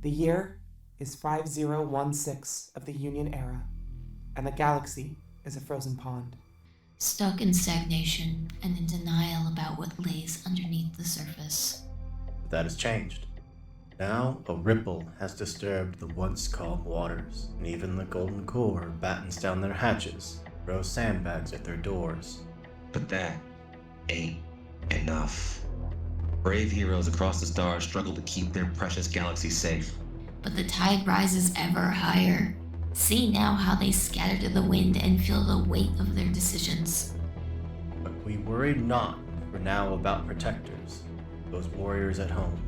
The year is 5016 of the Union Era, and the galaxy is a frozen pond. Stuck in stagnation and in denial about what lays underneath the surface. But that has changed. Now, a ripple has disturbed the once calm waters, and even the Golden Core battens down their hatches, throws sandbags at their doors. But that ain't enough. Brave heroes across the stars struggle to keep their precious galaxy safe. But the tide rises ever higher. See now how they scatter to the wind and feel the weight of their decisions. But we worry not, for now about protectors, those warriors at home.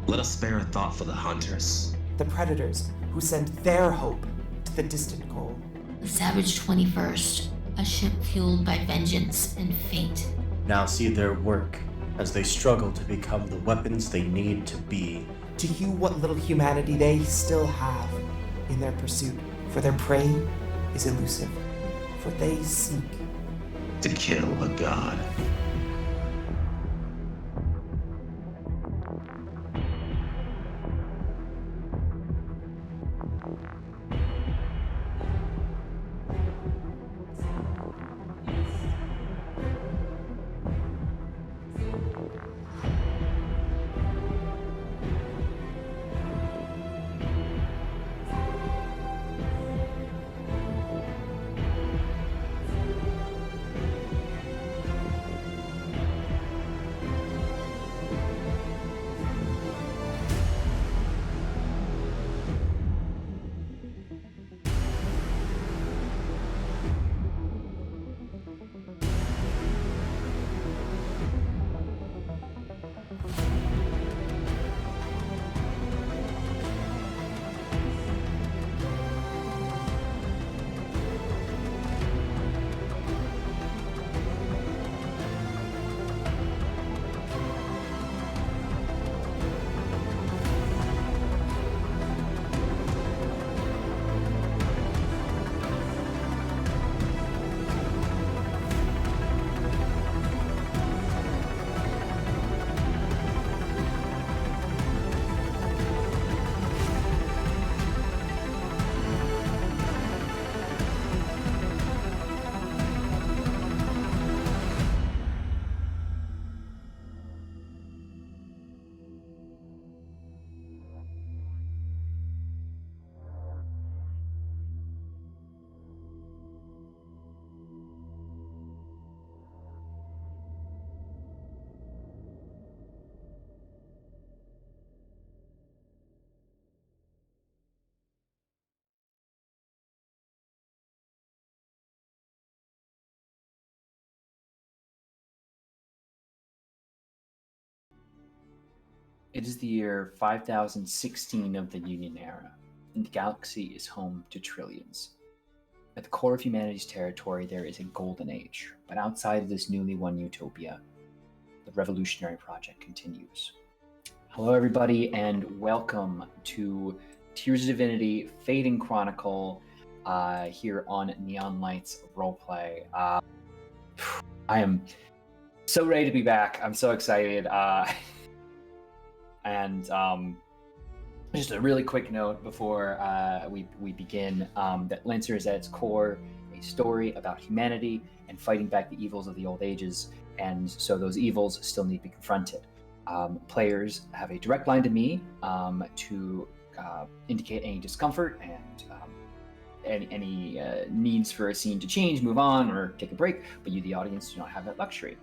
Let us spare a thought for the hunters. The predators who send their hope to the distant goal. The Savage 21st, a ship fueled by vengeance and fate. Now see their work as they struggle to become the weapons they need to be. To hew what little humanity they still have in their pursuit, for their prey is elusive, for they seek To kill a god. It is the year 5016 of the Union Era, and the galaxy is home to trillions. At the core of humanity's territory, there is a golden age, but outside of this newly won utopia, the revolutionary project continues. Hello, everybody, and welcome to Tears of Divinity Fading Chronicle here on Neon Lights Roleplay. I am so ready to be back. I'm so excited. And just a really quick note before we begin, that Lancer is at its core a story about humanity and fighting back the evils of the old ages, and so those evils still need to be confronted. Players have a direct line to me to indicate any discomfort and any needs for a scene to change, move on, or take a break, but you, the audience, do not have that luxury.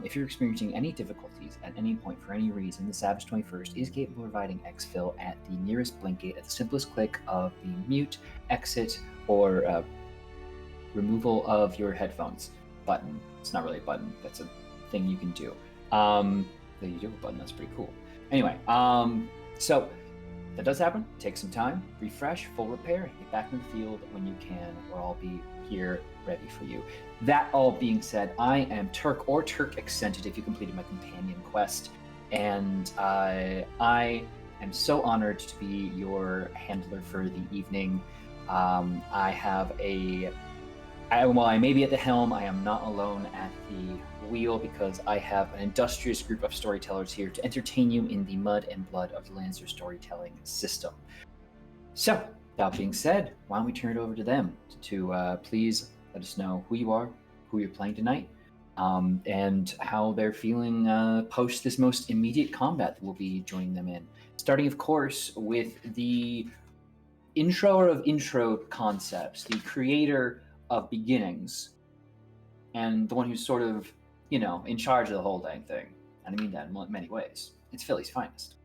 If you're experiencing any difficulties at any point for any reason, the Savage 21st is capable of providing exfil at the nearest blink gate at the simplest click of the mute, exit, or removal of your headphones button. It's not really a button, that's a thing you can do. Though you do have a button, that's pretty cool. Anyway, so that does happen. Take some time, refresh, full repair, and get back in the field when you can, or I'll be here ready for you. That all being said, I am Turk, or Turk Accented if you completed my companion quest, and I am so honored to be your handler for the evening. I have a while I may be at the helm, I am not alone at the wheel because I have an industrious group of storytellers here to entertain you in the mud and blood of the Lancer storytelling system. So, that being said, why don't we turn it over to them to please let us know who you are, who you're playing tonight, and how they're feeling post this most immediate combat that we'll be joining them in. Starting, of course, with the introer of intro concepts, the creator of beginnings, and the one who's sort of, in charge of the whole dang thing. And I mean that in many ways. It's Philly's finest.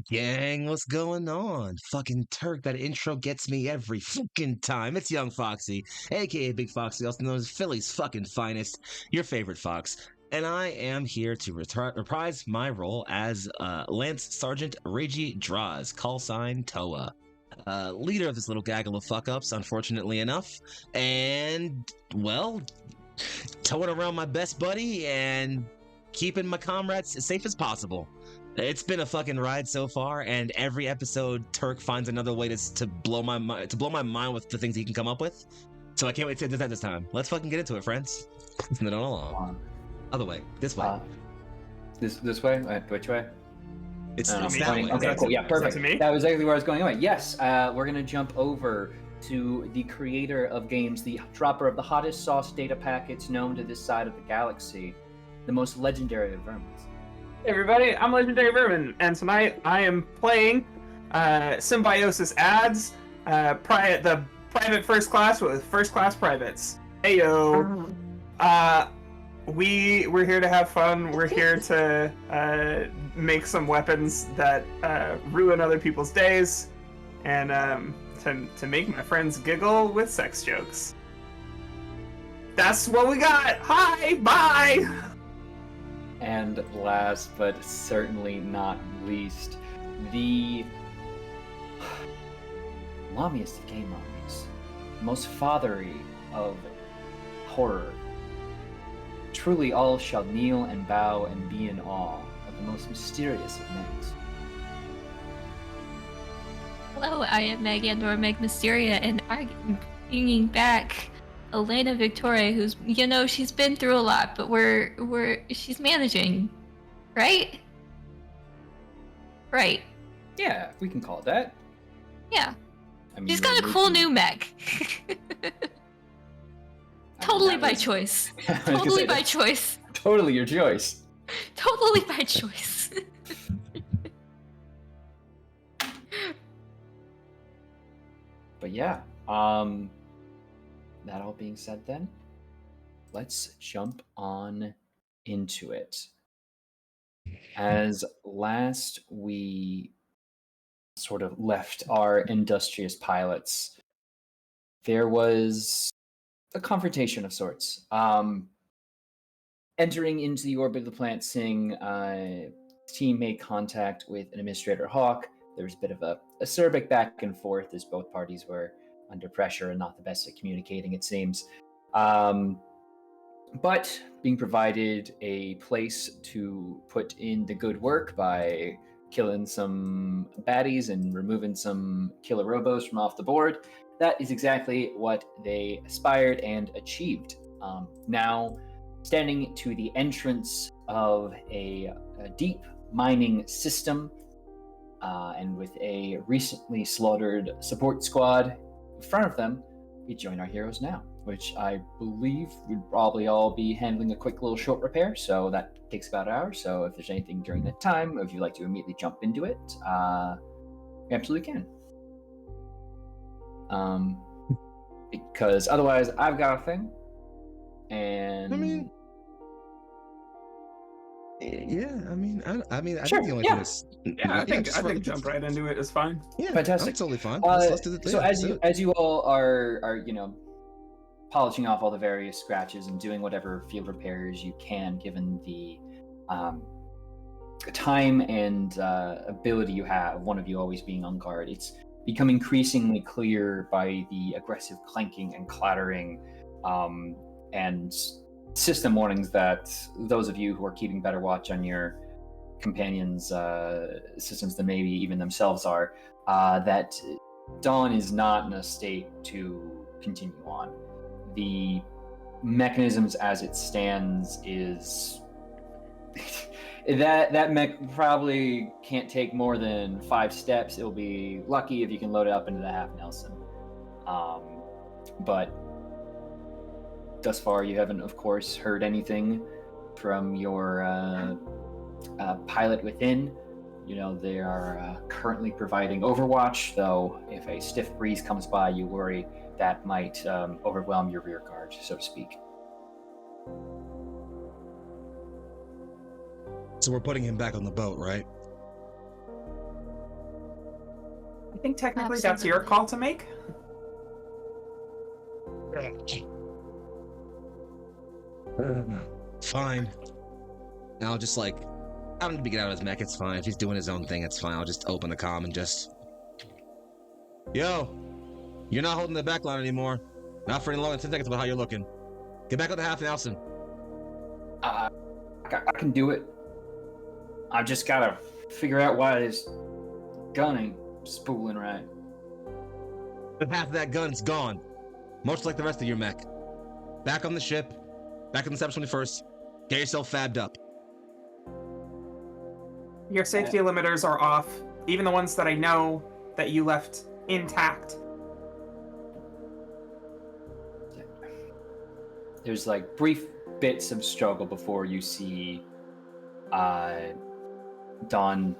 Gang, what's going on? Fucking Turk, that intro gets me every fucking time. It's Young Foxy, aka Big Foxy, also known as Philly's fucking finest, your favorite fox. And I am here to reprise my role as Lance Sergeant Reggie Draws, call sign Toa. Leader of this little gaggle of fuck-ups, unfortunately enough. And, well, towing around my best buddy and keeping my comrades as safe as possible. It's been a fucking ride so far, and every episode Turk finds another way to blow my mind with the things he can come up with. So I can't wait to do that this time. Let's fucking get into it, friends. Send it on along. Other way. This way. This way? Which way? It's that way. Okay, cool. Yeah, perfect. Is that to me? That was exactly where I was going. Anyway, yes, we're going to jump over to the creator of games, the dropper of the hottest sauce data packets known to this side of the galaxy, the most legendary of vermins. Hey everybody, I'm Legendary Vermin, and tonight I am playing Symbiosis Ads, the private first class with first class privates. Heyo! We're here to have fun. We're here to make some weapons that ruin other people's days, and to make my friends giggle with sex jokes. That's what we got. Hi, bye. And last but certainly not least, the mommiest of game mommies, most fathery of horror. Truly all shall kneel and bow and be in awe of the most mysterious of names. Hello, I am Meg and/or Meg Mysteria, and I'm bringing back Elena Victoria, who's, she's been through a lot, but she's managing, right? Right. Yeah, we can call it that. Yeah. I mean, She's got a cool new mech. Totally by choice. Totally by choice. Totally your choice. Totally by choice. But yeah, that all being said then, let's jump on into it. As last we sort of left our industrious pilots, there was a confrontation of sorts. Entering into the orbit of the plant, seeing team made contact with an Administrator Hawk. There was a bit of a acerbic back and forth as both parties were under pressure and not the best at communicating, it seems. But being provided a place to put in the good work by killing some baddies and removing some killer robos from off the board, that is exactly what they aspired and achieved. Now, standing to the entrance of a deep mining system, and with a recently slaughtered support squad in front of them, we join our heroes now, which I believe would probably all be handling a quick little short repair, so that takes about an hour. So if there's anything during that time, if you'd like to immediately jump into it, you absolutely can. Because otherwise I've got a thing, and... I Sure, think the only yeah. thing is... I think jump right into it is fine. Yeah, Fantastic. I'm totally fine. Let's do the So thing. as you all are polishing off all the various scratches and doing whatever field repairs you can, given the time and ability you have, one of you always being on guard, it's become increasingly clear by the aggressive clanking and clattering and system warnings that those of you who are keeping better watch on your companions' systems than maybe even themselves are, that Dawn is not in a state to continue on. The mechanisms as it stands is that mech probably can't take more than 5 steps. It'll be lucky if you can load it up into the half Nelson. But thus far, you haven't, of course, heard anything from your pilot within. You know, they are currently providing overwatch, though if a stiff breeze comes by, you worry that might overwhelm your rear guard, so to speak. So we're putting him back on the boat, right? I think technically that's your call to make. Fine. I'll just I don't need to get out of his mech, it's fine. If he's doing his own thing, it's fine. I'll just open the comm and just... Yo! You're not holding the back line anymore. Not for any longer than 10 seconds about how you're looking. Get back on the half Nelson. I can do it. I just gotta figure out why this gun ain't spooling right. Half of that gun's gone. Much like the rest of your mech. Back on the ship. Back on the 721st. Get yourself fabbed up. Your safety limiters are off, even the ones that I know that you left intact. There's brief bits of struggle before you see Dawn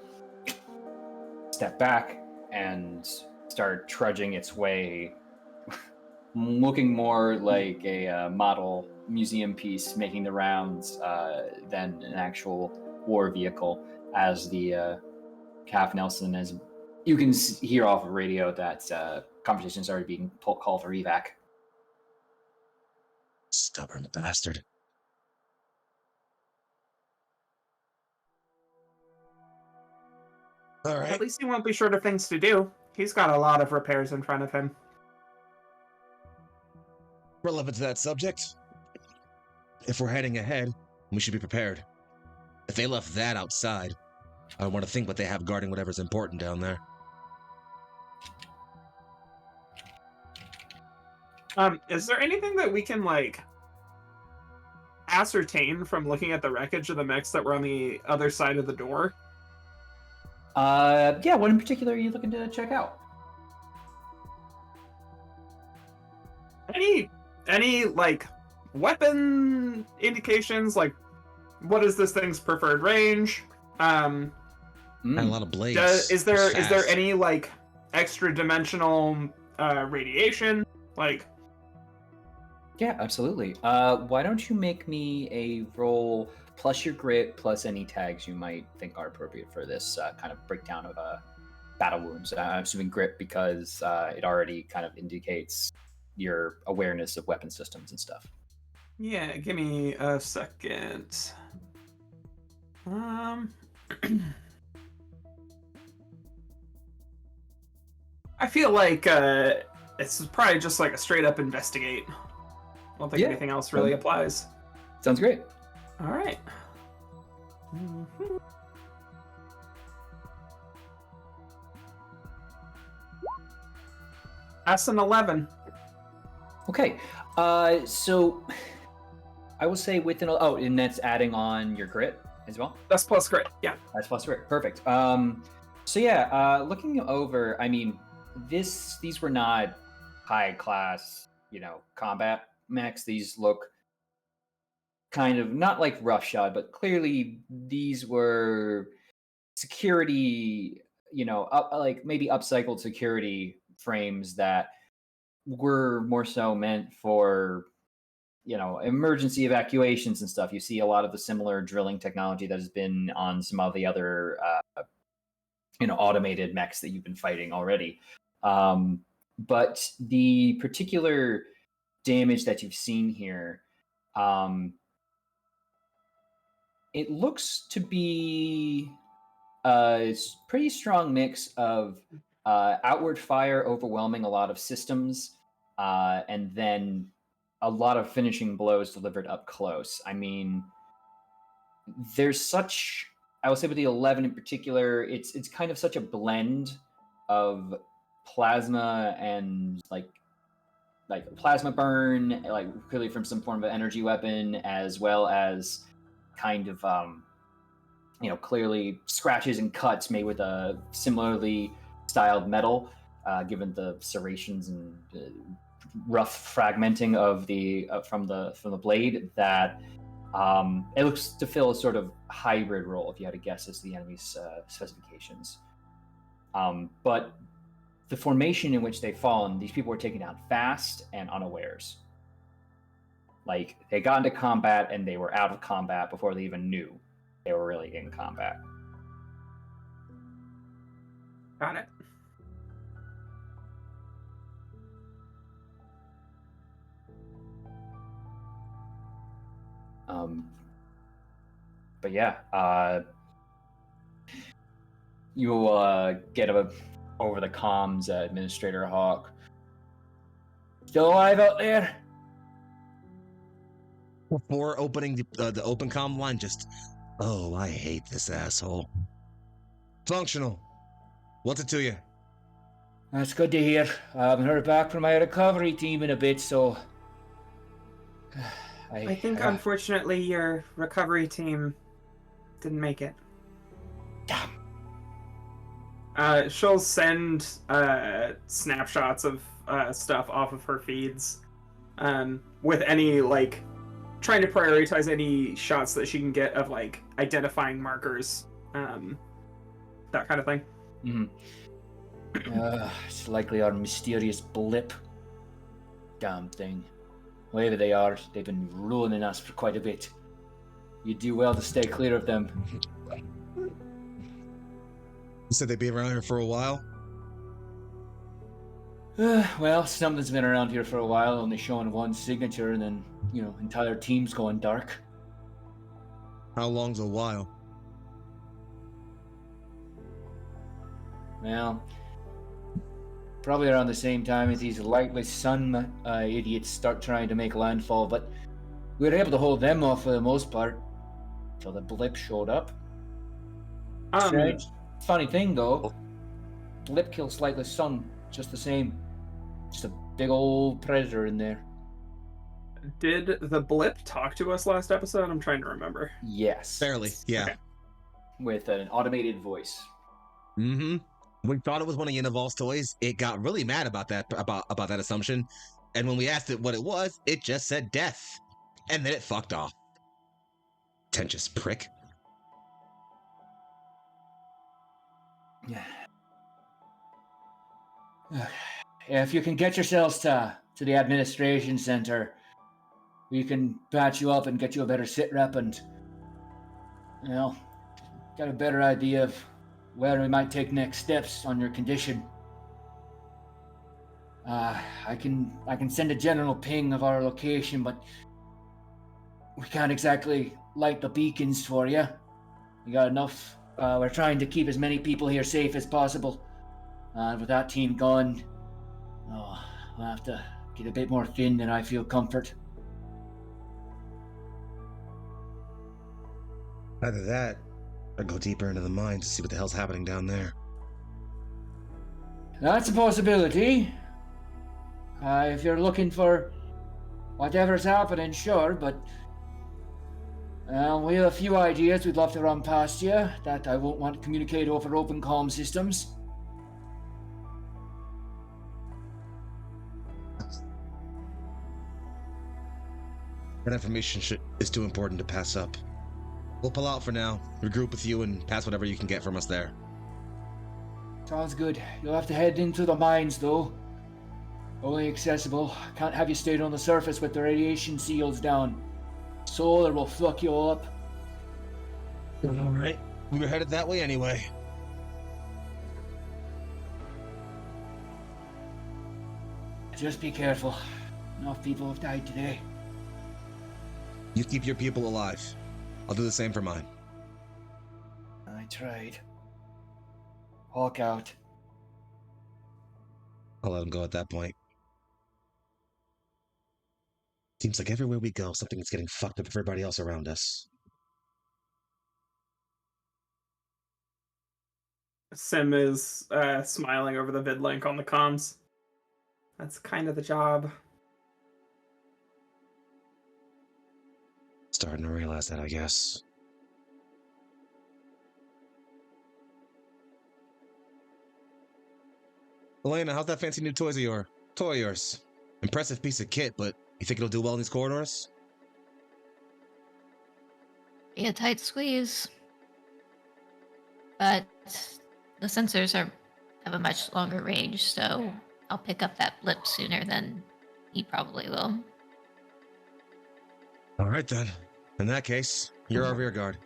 step back and start trudging its way, looking more like a model museum piece making the rounds than an actual war vehicle, as the Calf Nelson, as you can hear off of radio that conversations are being called for evac. Stubborn bastard. All right. At least he won't be short of things to do. He's got a lot of repairs in front of him. Relevant to that subject, if we're heading ahead, we should be prepared. If they left that outside, I want to think what they have guarding whatever's important down there. Is there anything that we can, ascertain from looking at the wreckage of the mechs that were on the other side of the door? Yeah, what in particular are you looking to check out? Any weapon indications? What is this thing's preferred range? And a lot of blades. Is there any extra dimensional radiation? Yeah, absolutely. Why don't you make me a roll plus your grit plus any tags you might think are appropriate for this kind of breakdown of battle wounds. I'm assuming grit because it already kind of indicates your awareness of weapon systems and stuff. Yeah, give me a second. I feel like it's probably just a straight up investigate. I don't think anything else really applies. Sounds great. All right. That's an 11. Okay. So I will say within and that's adding on your grit as well. That's plus grit. Yeah. That's plus grit. Perfect. So yeah, looking over, I mean, these were not high class, combat mechs. These look kind of not like roughshod, but clearly these were security, maybe upcycled security frames that were more so meant for, emergency evacuations and stuff. You see a lot of the similar drilling technology that has been on some of the other, automated mechs that you've been fighting already. But the particular damage that you've seen here, it looks to be a pretty strong mix of outward fire overwhelming a lot of systems, and then a lot of finishing blows delivered up close. I mean, there's I would say with the 11 in particular, it's kind of such a blend of plasma and like plasma burn, like clearly from some form of energy weapon, as well as kind of clearly scratches and cuts made with a similarly styled metal, given the serrations and rough fragmenting of the from the blade. That it looks to fill a sort of hybrid role, if you had to guess, as the enemy's specifications. But the formation in which they've fallen, these people were taken down fast and unawares. Like, they got into combat and they were out of combat before they even knew they were really in combat. Got it. But yeah, you get over the comms, Administrator Hawk. Still alive out there? Before opening the open comm line, just, oh, I hate this asshole. Functional. What's it to you? That's good to hear. I haven't heard back from my recovery team in a bit, so... I think, unfortunately, your recovery team didn't make it. Damn. She'll send snapshots of stuff off of her feeds, with any, like, trying to prioritize any shots that she can get of, like, identifying markers, that kind of thing. Mm-hmm. It's likely our mysterious blip. Damn thing. Wherever they are, they've been ruining us for quite a bit. You do well to stay clear of them. You said they'd be around here for a while? Well, something's been around here for a while, only showing one signature, and then, entire team's going dark. How long's a while? Well, probably around the same time as these lightless sun idiots start trying to make landfall, but we were able to hold them off for the most part until the blip showed up. Strange. Funny thing though, blip kills lightless sun just the same. Just a big old predator in there. Did the blip talk to us last episode? I'm trying to remember. Yes. Barely, yeah. Okay. With an automated voice. Mm-hmm. We thought it was one of Unival's toys. It got really mad about that assumption. And when we asked it what it was, it just said death. And then it fucked off. Pretentious prick. Yeah. If you can get yourselves to the administration center, we can patch you up and get you a better sit rep and, get a better idea of where we might take next steps on your condition. I can send a general ping of our location, but we can't exactly light the beacons for you. We got enough. We're trying to keep as many people here safe as possible. With that team gone, we'll have to get a bit more thin than I feel comfort. Either that, or go deeper into the mines to see what the hell's happening down there. That's a possibility. If you're looking for whatever's happening, sure, but we have a few ideas we'd love to run past you that I won't want to communicate over open comm systems. That information is too important to pass up. We'll pull out for now, regroup with you, and pass whatever you can get from us there. Sounds good. You'll have to head into the mines, though. Only accessible. Can't have you stayed on the surface with the radiation seals down. Solar will fuck you all up. Alright. We were headed that way anyway. Just be careful. Enough people have died today. You keep your people alive. I'll do the same for mine. I tried. Hawk out. I'll let him go at that point. Seems like everywhere we go, something is getting fucked up with everybody else around us. Sim is smiling over the vid link on the comms. That's kind of the job. Starting to realize that, I guess. Elena, how's that fancy new toy of yours? Impressive piece of kit, but you think it'll do well in these corridors? Be a tight squeeze. But the sensors have a much longer range, so I'll pick up that blip sooner than he probably will. All right, then. In that case, you're our rear guard.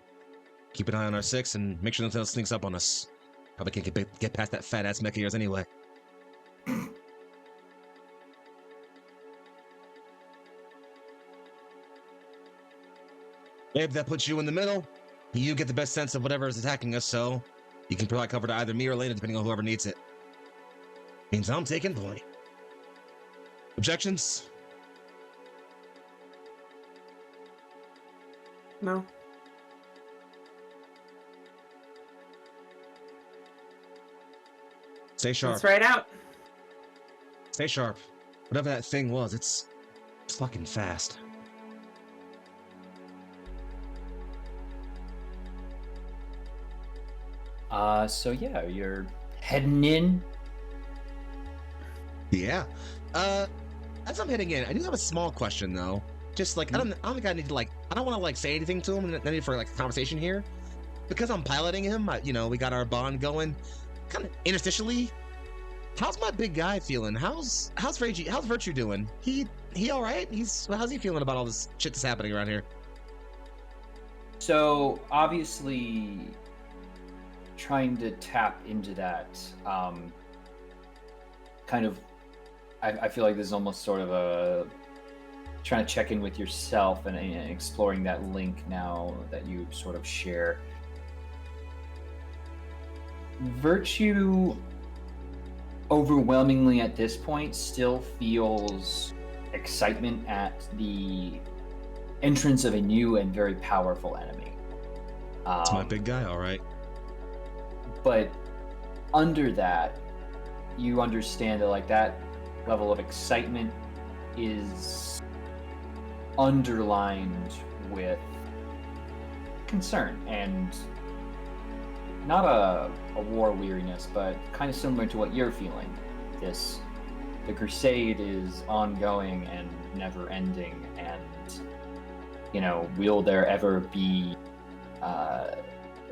Keep an eye on our 6 and make sure nothing else sneaks up on us. Probably can't get past that fat-ass mech of yours anyway. Babe, that puts you in the middle. You get the best sense of whatever is attacking us, so you can provide cover to either me or Elena, depending on whoever needs it. Means I'm taking point. Objections? No. Stay sharp. Let's ride out. Stay sharp. Whatever that thing was, it's fucking fast. So yeah, you're heading in. Yeah. As I'm heading in, I do have a small question though. Just like I don't think I need to I don't want to say anything to him. I need for a conversation here, because I'm piloting him. We got our bond going. Kind of interstitially. How's my big guy feeling? How's Virtue doing? He all right? How's he feeling about all this shit that's happening around here? So obviously, trying to tap into that kind of, I feel like this is almost sort of a trying to check in with yourself and exploring that link now that you sort of share. Virtue overwhelmingly at this point still feels excitement at the entrance of a new and very powerful enemy. It's my big guy, all right. But under that, you understand that that level of excitement is underlined with concern and not a war weariness, but kind of similar to what you're feeling. The crusade is ongoing and never ending, and will there ever be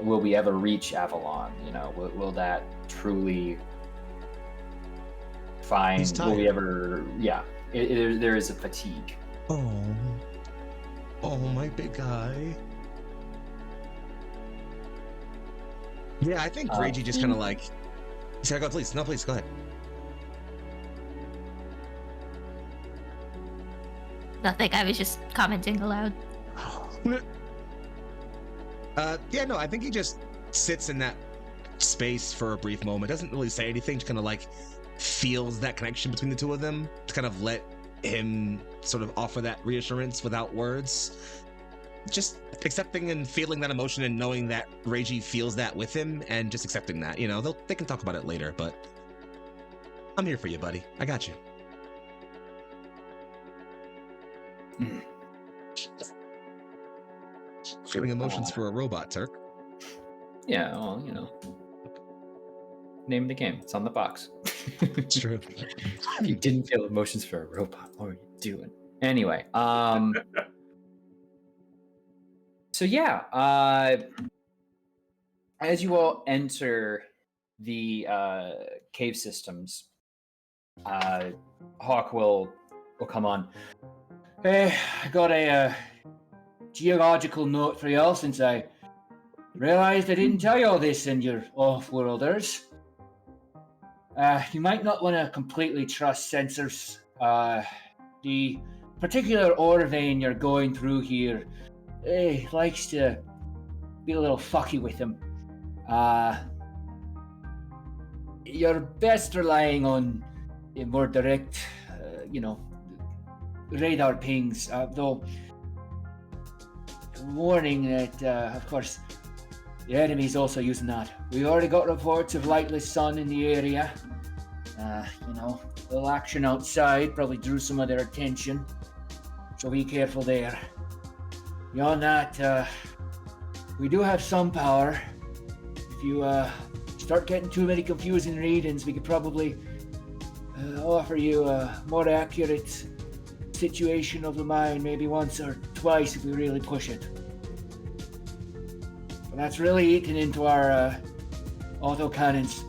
will we ever reach Avalon? Will that truly find, will we ever, there is a fatigue. Oh, my big guy. Yeah, I think Reggie just kind of Sarah, go, please. No, please, go ahead. Nothing, I was just commenting aloud. I think he just sits in that space for a brief moment, doesn't really say anything, just kind of feels that connection between the two of them, to kind of let him sort of offer that reassurance without words. Just accepting and feeling that emotion and knowing that Reggie feels that with him, and just accepting that. They can talk about it later, but I'm here for you, buddy. I got you. Feeling emotions for a robot, Turk. Yeah, well, name of the game. It's on the box. It's true. You didn't feel emotions for a robot. What are you doing? Anyway, so yeah, as you all enter the cave systems, Hawk will come on. Hey, I got a geological note for y'all, since I realized I didn't tell you all this in your off-worlders. You might not want to completely trust sensors. The particular ore vein you're going through here, likes to be a little fucky with them. You're best relying on more direct, radar pings, though warning that, of course, the enemy's also using that. We already got reports of lightless sun in the area. A little action outside probably drew some of their attention, so be careful there. Beyond that, we do have some power. If you start getting too many confusing readings, we could probably offer you a more accurate situation of the mind maybe once or twice if we really push it. But that's really eating into our autocannons,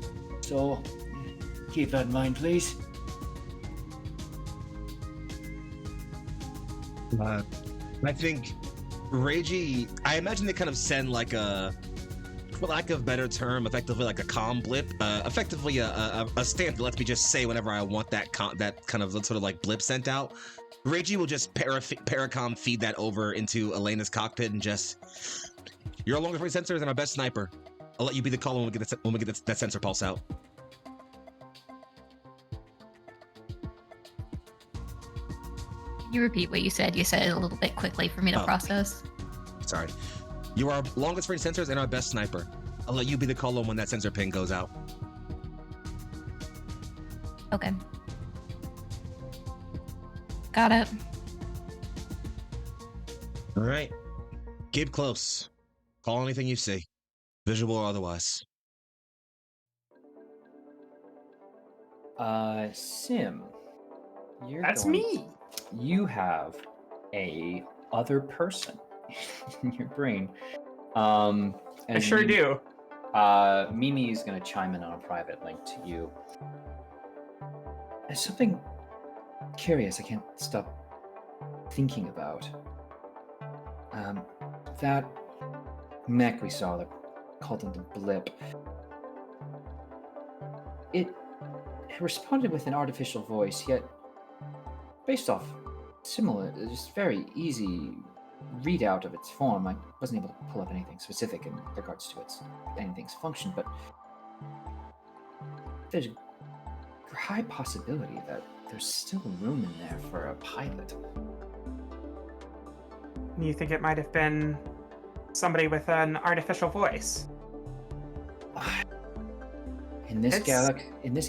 so keep that in mind, please. I think Reiji, I imagine they kind of send like a, for lack of a better term, effectively like a comm blip, effectively a stamp that lets me just say whenever I want that kind of sort of like blip sent out. Reiji will just paracom feed that over into Elena's cockpit and just, your longest range sensors and our best sniper. I'll let you be the caller when we get that sensor pulse out. You repeat what you said. You said it a little bit quickly for me to process. Sorry. You are our longest range sensors and our best sniper. I'll let you be the caller when that sensor ping goes out. Okay. Got it. All right. Keep close. Call anything you see, visual or otherwise. Sim. That's me. You have a other person in your brain. And I sure do. Mimi is going to chime in on a private link to you. There's something curious I can't stop thinking about. That mech we saw that called him the Blip. It responded with an artificial voice, yet based off similar, just very easy readout of its form. I wasn't able to pull up anything specific in regards to anything's function, but there's a high possibility that there's still room in there for a pilot. You think it might have been somebody with an artificial voice? In this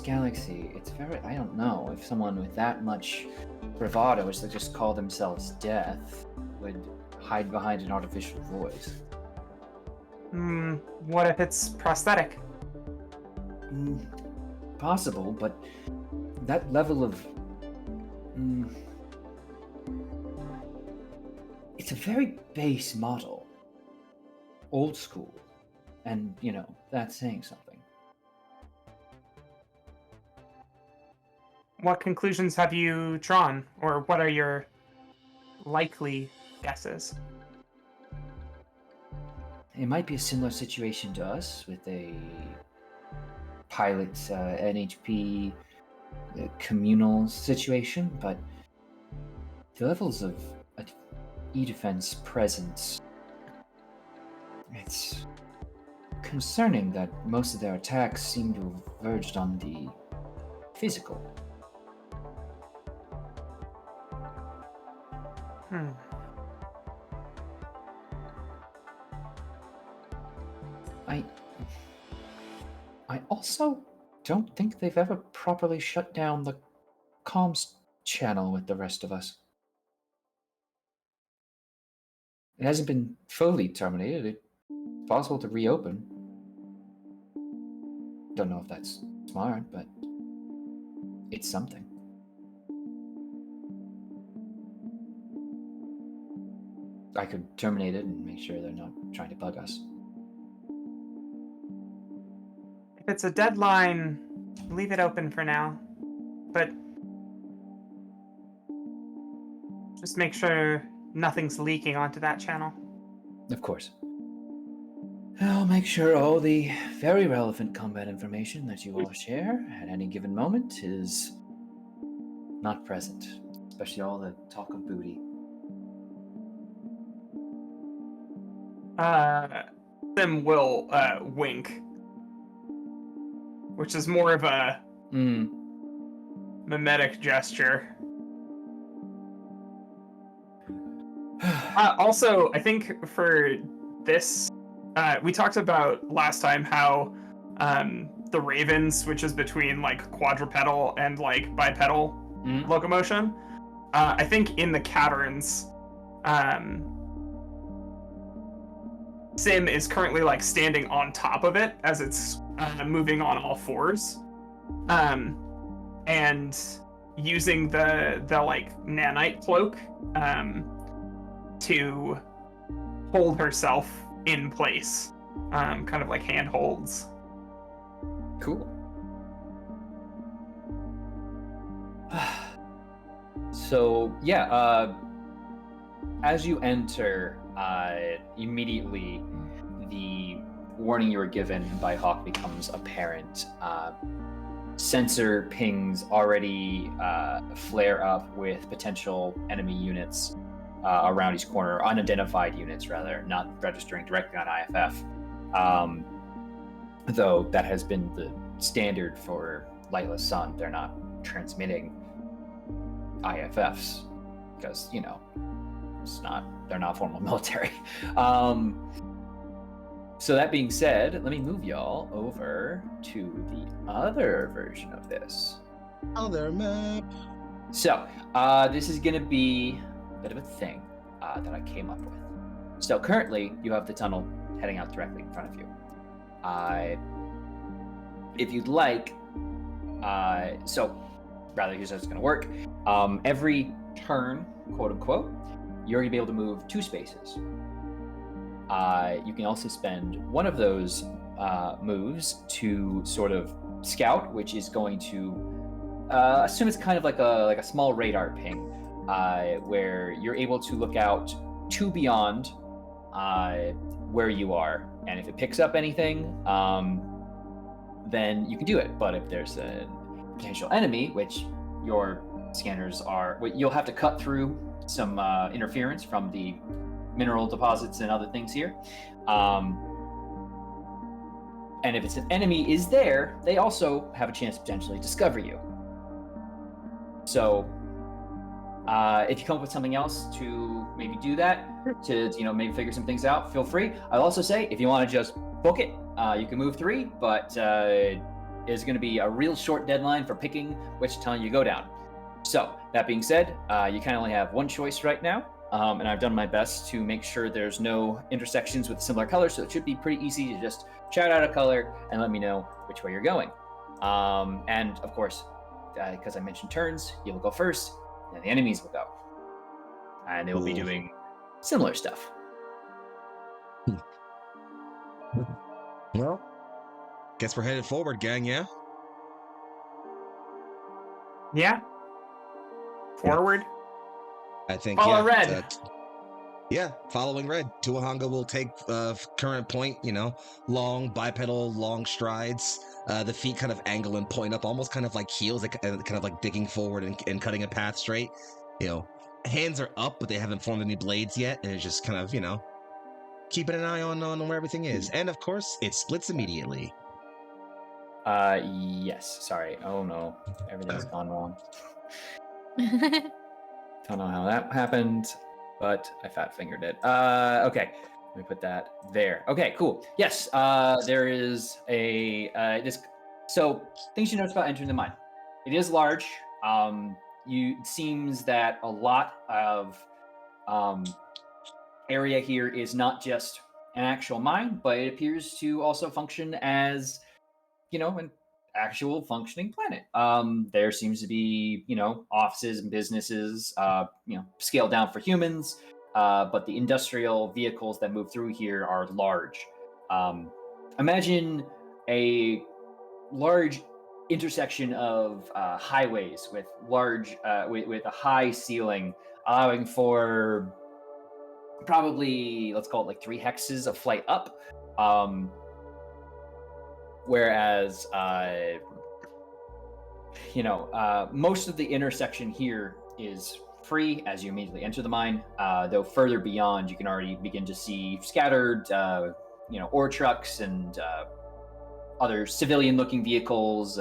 galaxy, it's very, I don't know if someone with that much bravado, as they just call themselves Death, would hide behind an artificial voice. What if it's prosthetic? Possible, but that level of... it's a very base model. Old school. And, that's saying something. What conclusions have you drawn, or what are your likely guesses? It might be a similar situation to us with a pilot NHP communal situation, but the levels of E-Defense presence, it's concerning that most of their attacks seem to have verged on the physical. I also don't think they've ever properly shut down the comms channel with the rest of us. It hasn't been fully terminated. It's possible to reopen. Don't know if that's smart, but it's something. I could terminate it and make sure they're not trying to bug us. If it's a deadline, leave it open for now. But just make sure nothing's leaking onto that channel. Of course. I'll make sure all the very relevant combat information that you all share at any given moment is not present, especially all the talk of booty. Sim will wink, which is more of a mimetic gesture. Also, I think for this, we talked about last time how the Raven switches between like quadrupedal and like bipedal locomotion. I think in the caverns, Sim is currently like standing on top of it as it's moving on all fours, and using the like nanite cloak to hold herself in place, kind of like handholds. Cool. So yeah, as you enter, immediately the warning you were given by Hawk becomes apparent. Sensor pings already flare up with potential enemy units around each corner, unidentified units rather, not registering directly on IFF. Though that has been the standard for Lightless Sun. They're not transmitting IFFs because, you know, they're not formal military. So that being said, let me move y'all over to the other version of this. Other map. So this is going to be a bit of a thing that I came up with. So currently, you have the tunnel heading out directly in front of you. If you'd like, so rather, here's how it's going to work. Every turn, quote unquote, you're going to be able to move 2 spaces. You can also spend one of those moves to sort of scout, which is going to assume it's kind of like a small radar ping, where you're able to look out to beyond where you are, and if it picks up anything, then you can do it. But if there's a potential enemy, which your scanners are, you'll have to cut through some interference from the mineral deposits and other things here. And if it's an enemy is there, they also have a chance to potentially discover you. So if you come up with something else to maybe do that, to maybe figure some things out, feel free. I'll also say, if you want to just book it, you can move 3, but it's going to be a real short deadline for picking which tunnel you go down. So that being said, you kind of only have one choice right now. And I've done my best to make sure there's no intersections with similar colors, so it should be pretty easy to just shout out a color and let me know which way you're going. And of course, because I mentioned turns, you'll go first, and the enemies will go. And they will be doing similar stuff. Well, guess we're headed forward, gang, yeah? Yeah. Forward. I think, Follow yeah. red. Yeah, following red. Tuahanga will take current point, long bipedal, long strides. The feet kind of angle and point up, almost kind of like heels, kind of like digging forward and cutting a path straight. Hands are up, but they haven't formed any blades yet, and it's just kind of, keeping an eye on where everything is. And of course, it splits immediately. Yes. Sorry. Oh no, everything's gone wrong. Don't know how that happened, but I fat-fingered it. Okay, let me put that there. Okay, cool. Yes, there is a So things you notice about entering the mine. It is large. It seems that a lot of area here is not just an actual mine, but it appears to also function as, an actual functioning planet. There seems to be, offices and businesses, scaled down for humans, but the industrial vehicles that move through here are large. Imagine a large intersection of highways with large, with a high ceiling, allowing for probably, let's call it like 3 hexes of flight up. Whereas, most of the intersection here is free as you immediately enter the mine. Though further beyond, you can already begin to see scattered, ore trucks and other civilian-looking vehicles,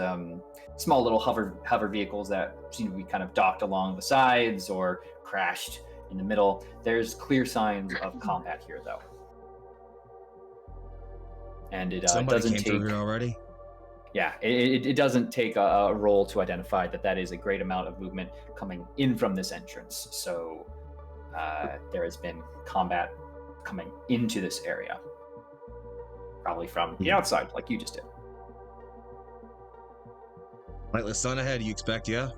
small little hover vehicles that seem to be kind of docked along the sides or crashed in the middle. There's clear signs of combat here, though. And it doesn't take through here already. Yeah, it doesn't take a roll to identify that is a great amount of movement coming in from this entrance. So there has been combat coming into this area. probably from the outside, like you just did. Lightless sun ahead, you expect, yeah?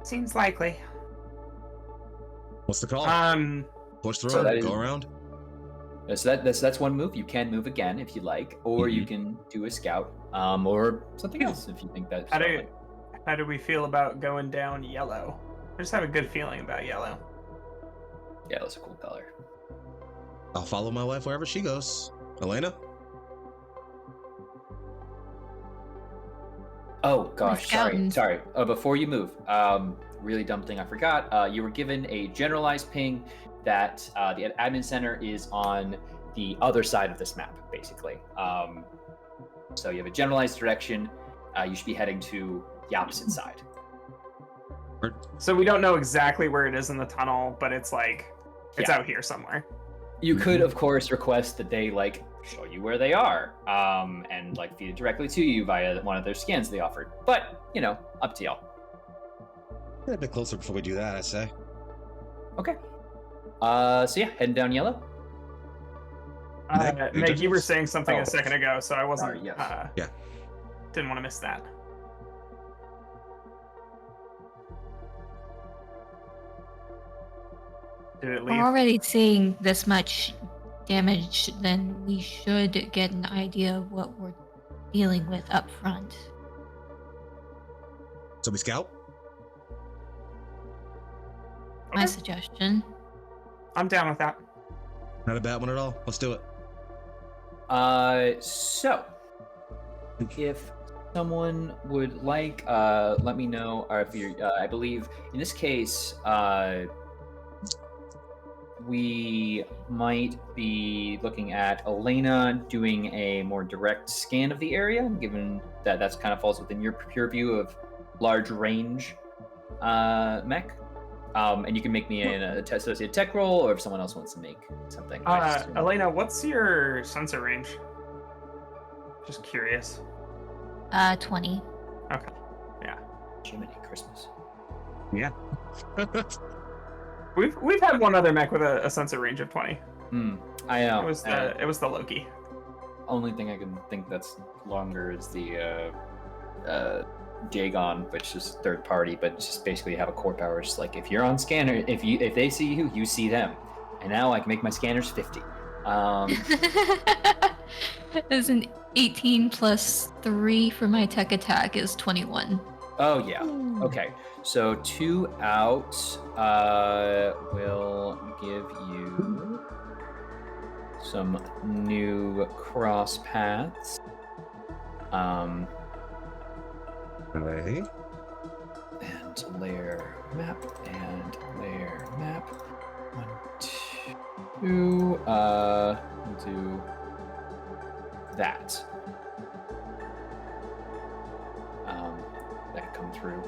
Seems likely. What's the call? Push through so that go is- around? So that's one move. You can move again if you like, or you can do a scout, or something else if you think that's. How do we feel about going down yellow? I just have a good feeling about yellow. Yeah, that's a cool color. I'll follow my wife wherever she goes. Elena? Oh gosh, scouting. sorry. Before you move, really dumb thing I forgot. You were given a generalized ping that the admin center is on the other side of this map, basically. So you have a generalized direction. You should be heading to the opposite side. So we don't know exactly where it is in the tunnel, but it's like it's out here somewhere. You could, of course, request that they like show you where they are, and like feed it directly to you via one of their scans they offered. But up to y'all. Get a bit closer before we do that, I say. Okay. So yeah, heading down yellow. Meg, you were saying something a second ago, so I wasn't. Sorry, yes. Yeah. Didn't want to miss that. Did it We're leave? already seeing this much damage, then we should get an idea of what we're dealing with up front. So we scout? My Okay. suggestion. I'm down with that. Not a bad one at all. Let's do it. So if someone would like, let me know. Or if you're, I believe in this case, we might be looking at Elena doing a more direct scan of the area, given that that's kind of falls within your purview of large range mech. And you can make me an associated tech roll, or if someone else wants to make something. Elena, what's your sensor range? Just curious. 20. Okay. Yeah. Jiminy Christmas. Yeah. We've had one other mech with a sensor range of 20. I know. It was the Loki. Only thing I can think that's longer is the Dagon, which is third party, but it's just basically have a core power. It's like if you're on scanner, if they see you, you see them. And now I can make my scanners 50. There's an 18 plus 3 for my tech attack is 21. Oh yeah. Okay. So 2 out will give you some new cross paths. Hey. And layer map and layer map. 1, 2. We'll do that. That come through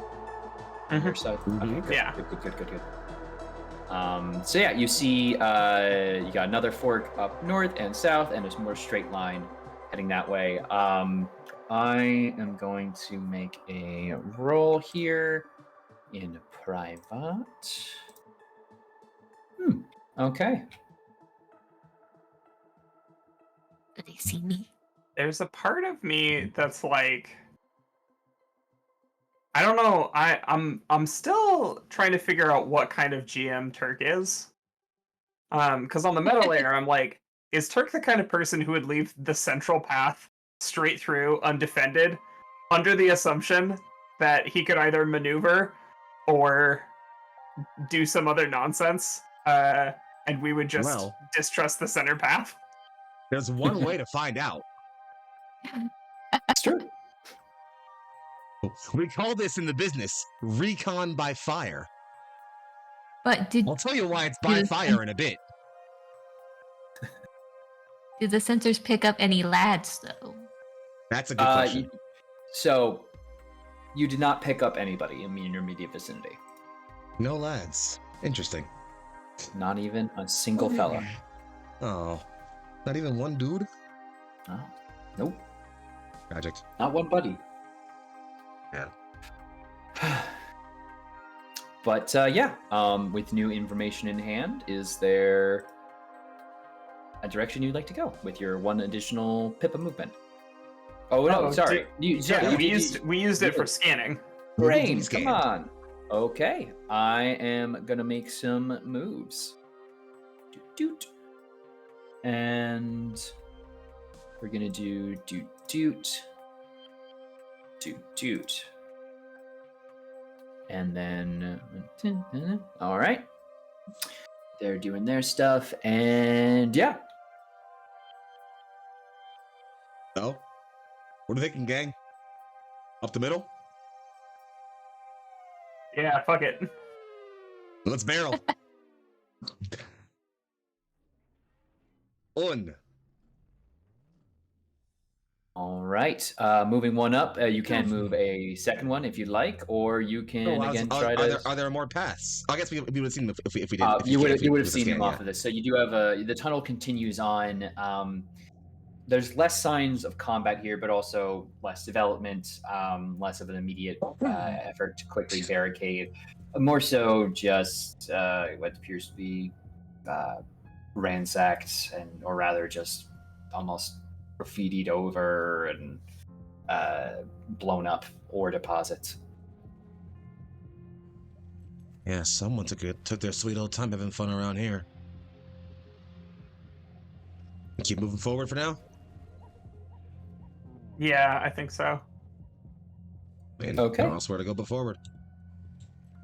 on your side. Okay, good. Yeah. Good. So yeah, you see, you got another fork up north and south, and there's more straight line heading that way. I am going to make a roll here in private. Okay. Do they see me? There's a part of me that's like, I don't know. I'm still trying to figure out what kind of GM Turk is. Because on the meta layer, I'm like, is Turk the kind of person who would leave the central path straight through undefended, under the assumption that he could either maneuver or do some other nonsense, and we would just distrust the center path? There's one way to find out. It's true. We call this in the business recon by fire. But I'll tell you why it's by fire in a bit. Did the sensors pick up any lads, though? That's a good question. So, you did not pick up anybody in your immediate vicinity. No lads. Interesting. Not even a single fella. Oh. Not even one dude? Oh. Nope. Tragic. Not one buddy. Yeah. But yeah, with new information in hand, is there a direction you'd like to go with your one additional pip of movement. Oh no, sorry. We used it for scanning. Brain, come on. Okay, I am gonna make some moves. Doot. And we're gonna do doot. And then, all right. They're doing their stuff, and yeah. Oh, what are they thinking, gang? Up the middle? Yeah, fuck it. Let's barrel. On. All right. Moving one up. You can move a second one if you'd like, or you can try to. Are there more paths? I guess we would have seen them if we did. You would have seen them off of this. So you do have the tunnel continues on. There's less signs of combat here, but also less development, less of an immediate effort to quickly barricade. More so just what appears to be ransacked, or rather just almost graffitied over and blown up ore deposits. Yeah, someone took their sweet old time having fun around here. Keep moving forward for now. Yeah, I think so. And okay. I'll swear to go forward.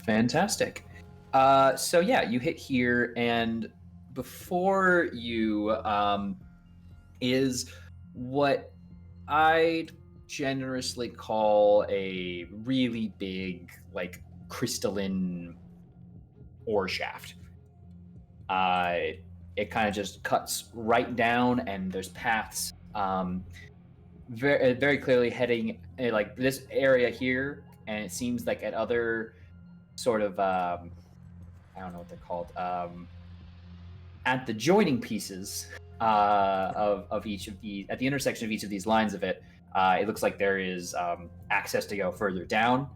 Fantastic. So yeah, you hit here, and before you is what I'd generously call a really big, like, crystalline ore shaft. It kind of just cuts right down, and there's paths very, very clearly heading like this area here, and it seems like at other sort of I don't know what they're called, at the joining pieces of each of these, at the intersection of each of these lines of it, it looks like there is access to go further down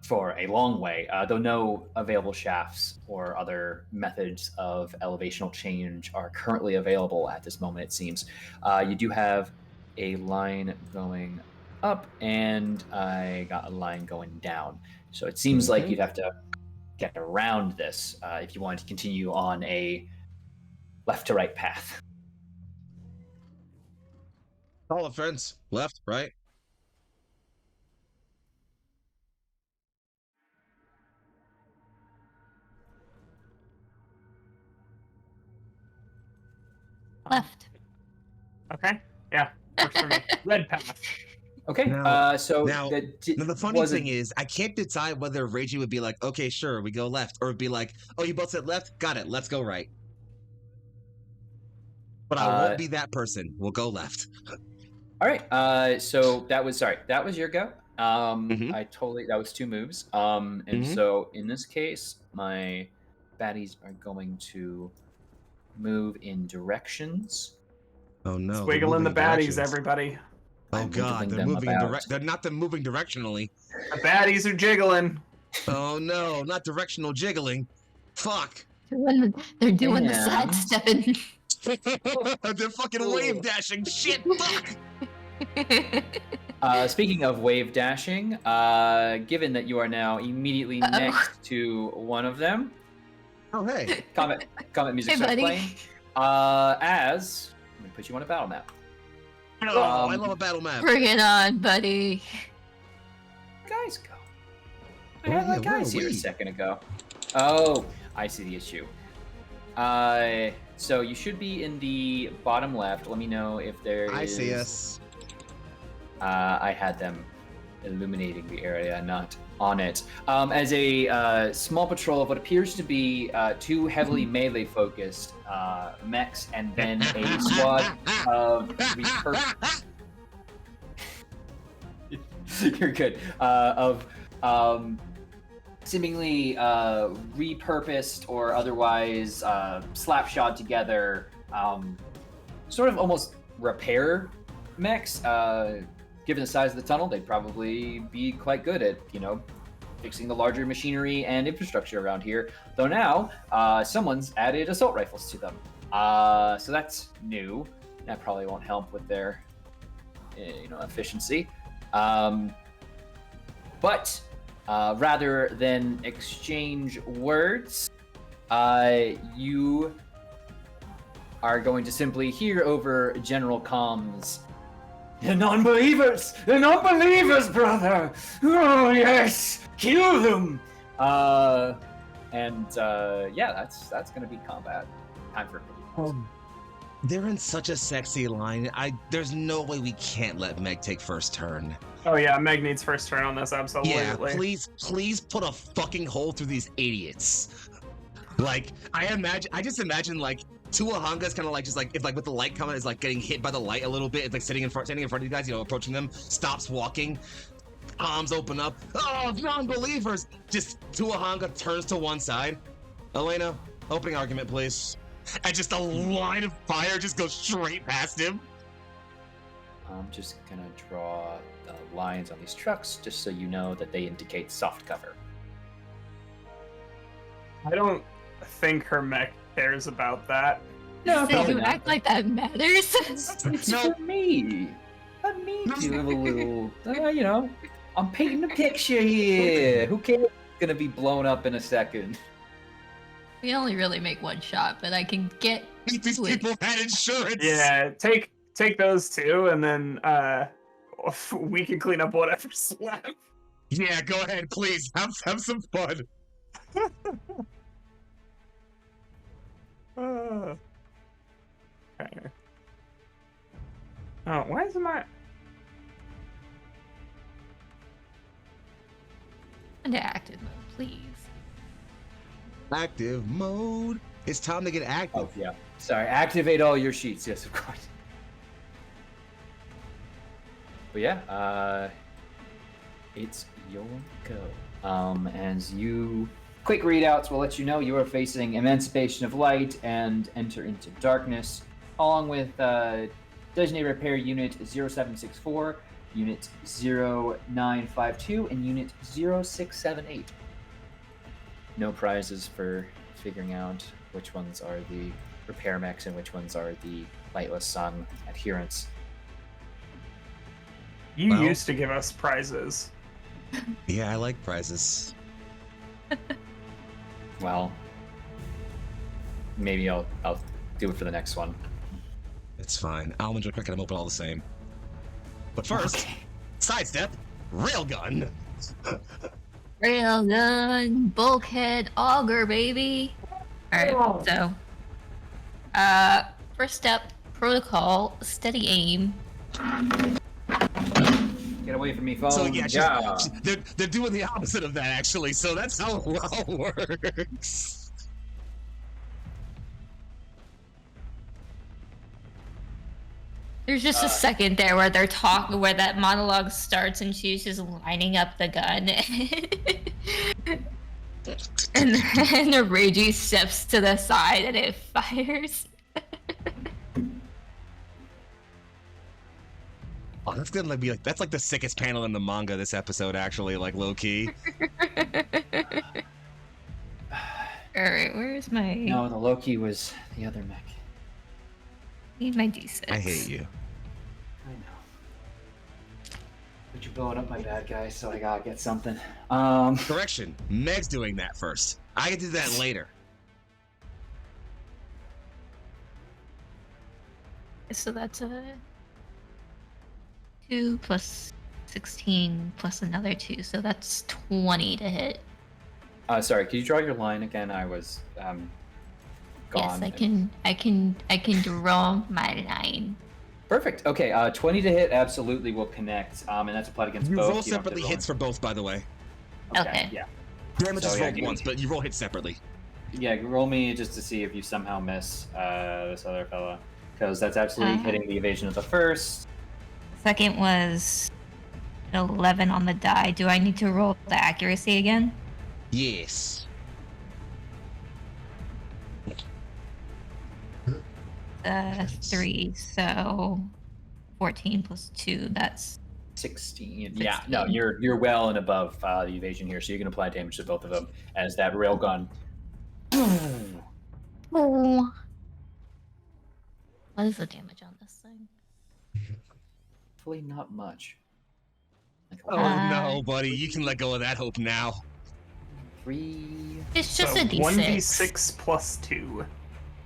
for a long way, though no available shafts or other methods of elevational change are currently available at this moment, it seems. You do have a line going up, and I got a line going down. So it seems like you'd have to get around this if you wanted to continue on a left to right path. Call it, friends. Left, right. Left. Okay. Yeah. Works for me. Red path. Okay. Now, so the funny thing is, I can't decide whether Reiji would be like, okay, sure, we go left, or it'd be like, oh, you both said left? Got it. Let's go right. But I won't be that person. We'll go left. All right. So that was your go. That was 2 moves. And so in this case, my baddies are going to move in directions. Oh no! Squiggling the baddies, everybody. Oh god, they're moving they're not moving directionally. The baddies are jiggling. Oh no, not directional jiggling. Fuck. They're doing the sidestepping. They're fucking wave dashing. Shit. Fuck. Speaking of wave dashing, given that you are now immediately next to one of them. Oh hey. Combat music Hey, starts buddy. playing. As I'm gonna put you on a battle map. Oh, I love a battle map. Bring it on, buddy. Guys go. I had my guys here a second ago. Oh, I see the issue. So you should be in the bottom left. Let me know if there is. I see us. I had them illuminating the area, not on it. As a small patrol of what appears to be 2 heavily melee-focused mechs, and then a squad of You're good. Of seemingly repurposed or otherwise slapshod together, sort of almost repair mechs. Given the size of the tunnel, they'd probably be quite good at, fixing the larger machinery and infrastructure around here. Though now, someone's added assault rifles to them. So that's new. That probably won't help with their, efficiency. But rather than exchange words, you are going to simply hear over general comms. The non-believers, brother. Oh yes, kill them. Yeah, that's gonna be combat. Time for. They're in such a sexy line. There's no way we can't let Meg take first turn. Oh yeah, Meg needs first turn on this, absolutely. Yeah, please put a fucking hole through these idiots. Like, I just imagine like Tuahanga's kind of like just like if like with the light coming is like getting hit by the light a little bit. It's like standing in front of you guys, approaching them, stops walking, arms open up. Oh, non-believers! Just Tuahanga turns to one side. Elena, opening argument, please. And just a line of fire just goes straight past him. I'm just gonna draw lines on these trucks just so you know that they indicate soft cover. I don't think her mech cares about that. No, So you act like that matters. It's for me. Let me do a little, I'm painting a picture here. Who cares? It's gonna be blown up in a second. We only really make one shot, but I can get These people had insurance. Yeah, take those two, and then we can clean up whatever's left. Yeah, go ahead, please. Have some fun. Okay. Oh, why is my... into active mode, please. Active mode. It's time to get active. Oh, yeah. Sorry, activate all your sheets. Yes, of course. But yeah, it's your go. As you... Quick readouts will let you know you are facing Emancipation of Light and Enter into Darkness, along with Designated Repair Unit 0764, Unit 0952, and Unit 0678. No prizes for figuring out which ones are the repair mechs and which ones are the Lightless Sun adherents. You Well- used to give us prizes. Yeah, I like prizes. Well, maybe I'll do it for the next one. It's fine. Almond and Cricket, I'm open all the same. But first, sidestep, railgun. Railgun, bulkhead, auger, baby. Alright, so first step, protocol, steady aim. Get away from me, phone. So yeah, they're doing the opposite of that actually. So that's how it all works. There's just a second there where they're talking, where that monologue starts, and she's just lining up the gun, and the Reiji steps to the side, and it fires. Oh, that's gonna be like that's like the sickest panel in the manga this episode actually, like low key. Alright, where's my... No, the Loki was the other mech. Need my D6. I hate you. I know. But you're blowing up my bad guy, so I gotta get something. Correction, Meg's doing that first. I can do that later. So that's a 2 plus 16 plus another 2, so that's 20 to hit. Sorry, can you draw your line again? I was gone. Yes, I can draw my line. Perfect. Okay, 20 to hit absolutely will connect, and that's applied against You both. roll You don't have to separately roll hits for both, by the way. Okay. Yeah. Damage So, is yeah, rolled give me- once, but you roll hits separately. Yeah, roll me just to see if you somehow miss this other fella, because that's absolutely hitting the evasion of the first. Second was 11 on the die. Do I need to roll the accuracy again? Yes. 3, so 14 plus 2, that's 16. Yeah, no, you're well and above the evasion here, so you can apply damage to both of them as that railgun. Oh. What is the damage on this thing? Hopefully not much. Like Oh no, buddy, you can let go of that hope now. 3. It's just so a D6. 1d6 plus 2.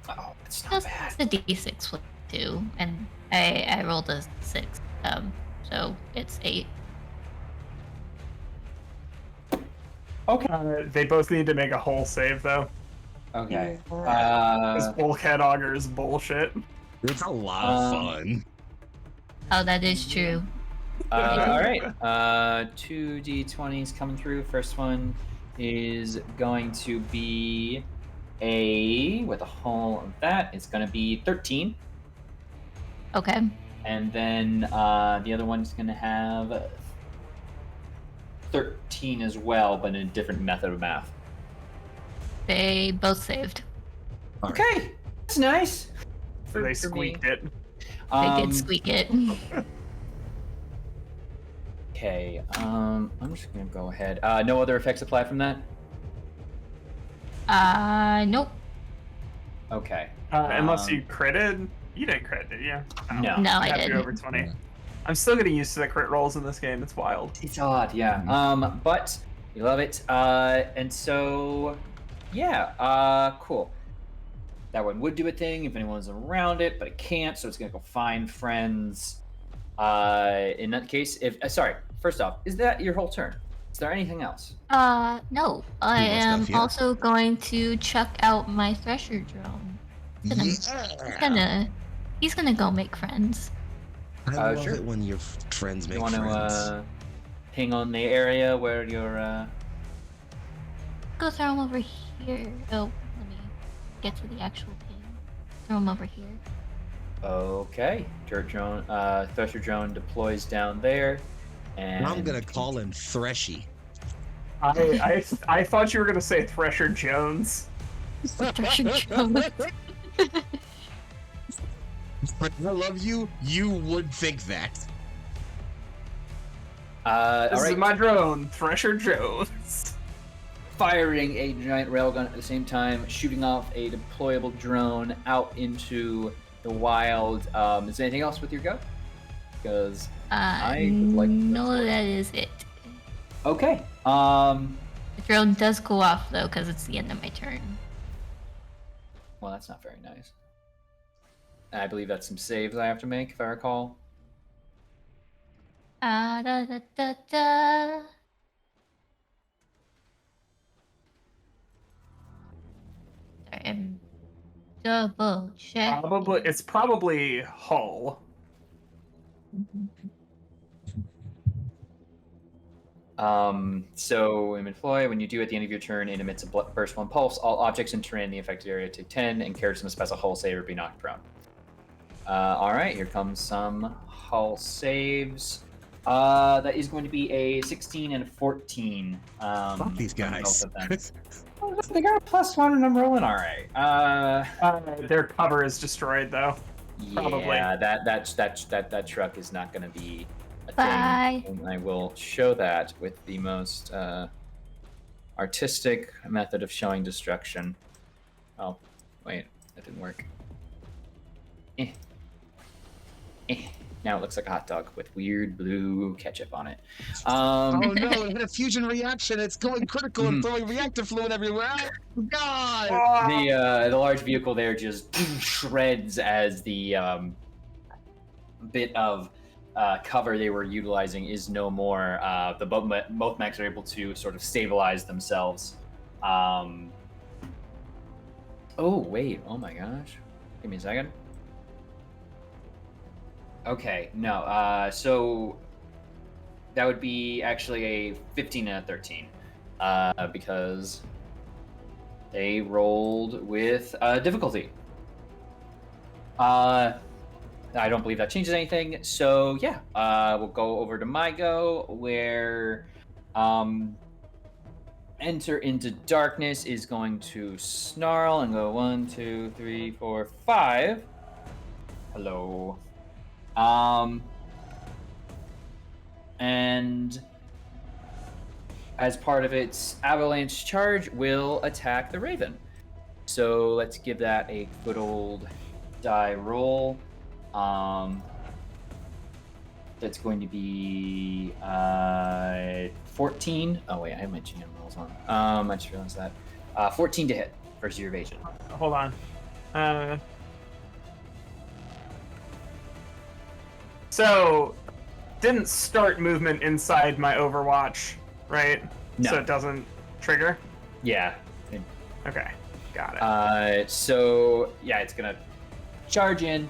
Oh, it's not bad. It's a D6 plus 2, and I rolled a 6. So it's 8. Okay. They both need to make a hull save, though. Okay. This bulkhead auger is bullshit. It's a lot of fun. Oh, that is true. All right. 2 d20s coming through. First one is going to be with a hull of that. It's going to be 13. Okay. And then the other one's going to have 13 as well, but in a different method of math. They both saved. Okay, that's nice. They squeaked it. They did squeak it. Okay, I'm just gonna go ahead. No other effects apply from that? Nope. Okay. Unless you critted. You didn't crit, did you? No. No, I You have to didn't. go over 20. I'm still getting used to the crit rolls in this game. It's wild. It's odd, yeah. But you love it. And so, yeah, cool. That one would do a thing if anyone's around it, but it can't, so it's gonna go find friends. In that case, first off, is that your whole turn? Is there anything else? No. I am stuff, yeah. also going to chuck out my thresher drone. He's gonna go make friends. I love sure. it when your friends make You want friends. to ping on the area where you're Go throw him over here. Oh, let me get to the actual ping. Throw him over here. Okay. Thresher drone deploys down there, and I'm gonna call him Threshy. I thought you were gonna say Thresher Jones. Thresher drone. But I love you. You would think that. This all right. is my drone, Thresher Jones. Firing a giant railgun at the same time, shooting off a deployable drone out into the wild. Is there anything else with your go? Because I would like. No, that is it. Okay. The drone does go off though, because it's the end of my turn. Well, that's not very nice. I believe that's some saves I have to make, if I recall. Da da da da. I'm double check. It's probably hull. So in employ, when you do at the end of your turn, it emits a burst 1 pulse. All objects in terrain in the affected area take 10, and characters must pass a hull save or be knocked prone. All right, here comes some hull saves. That is going to be a 16 and a 14. Fuck these guys. They got a +1 and I'm rolling all right. Their cover is destroyed, though. Probably. Yeah, that truck is not going to be a Bye. thing. And I will show that with the most artistic method of showing destruction. Oh, wait, that didn't work. Now it looks like a hot dog with weird blue ketchup on it. Oh no, it had a fusion reaction. It's going critical and throwing reactor fluid everywhere. Oh, God! The large vehicle there just shreds as the bit of cover they were utilizing is no more. The both mechs are able to sort of stabilize themselves. Oh wait, oh my gosh. Give me a second. Okay, no, so that would be actually a 15 and a 13, because they rolled with difficulty. I don't believe that changes anything, so yeah, we'll go over to my go, where Enter into Darkness is going to snarl and go 1, 2, 3, 4, 5. Hello. and as part of its avalanche charge, will attack the Raven. So let's give that a good old die roll. That's going to be 14. Oh wait, I have my GM rolls on. I just realized that. 14 to hit versus your evasion. Hold on. So, didn't start movement inside my Overwatch, right? No. So it doesn't trigger? Yeah. Okay, got it. So yeah, it's gonna charge in.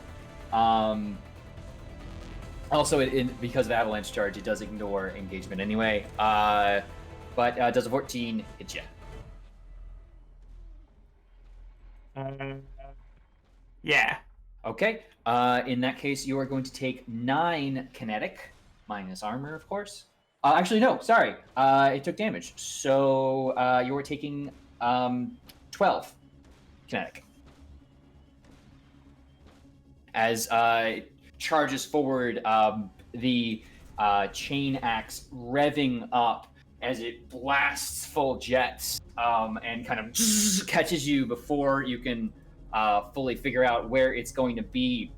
Also, because of avalanche charge, it does ignore engagement anyway. But does a 14 hit you? Yeah. Okay. In that case, you are going to take 9 kinetic, minus armor, of course. Actually, no, sorry. It took damage. So you are taking 12 kinetic. As it charges forward, the chain axe revving up as it blasts full jets and kind of catches you before you can fully figure out where it's going to be,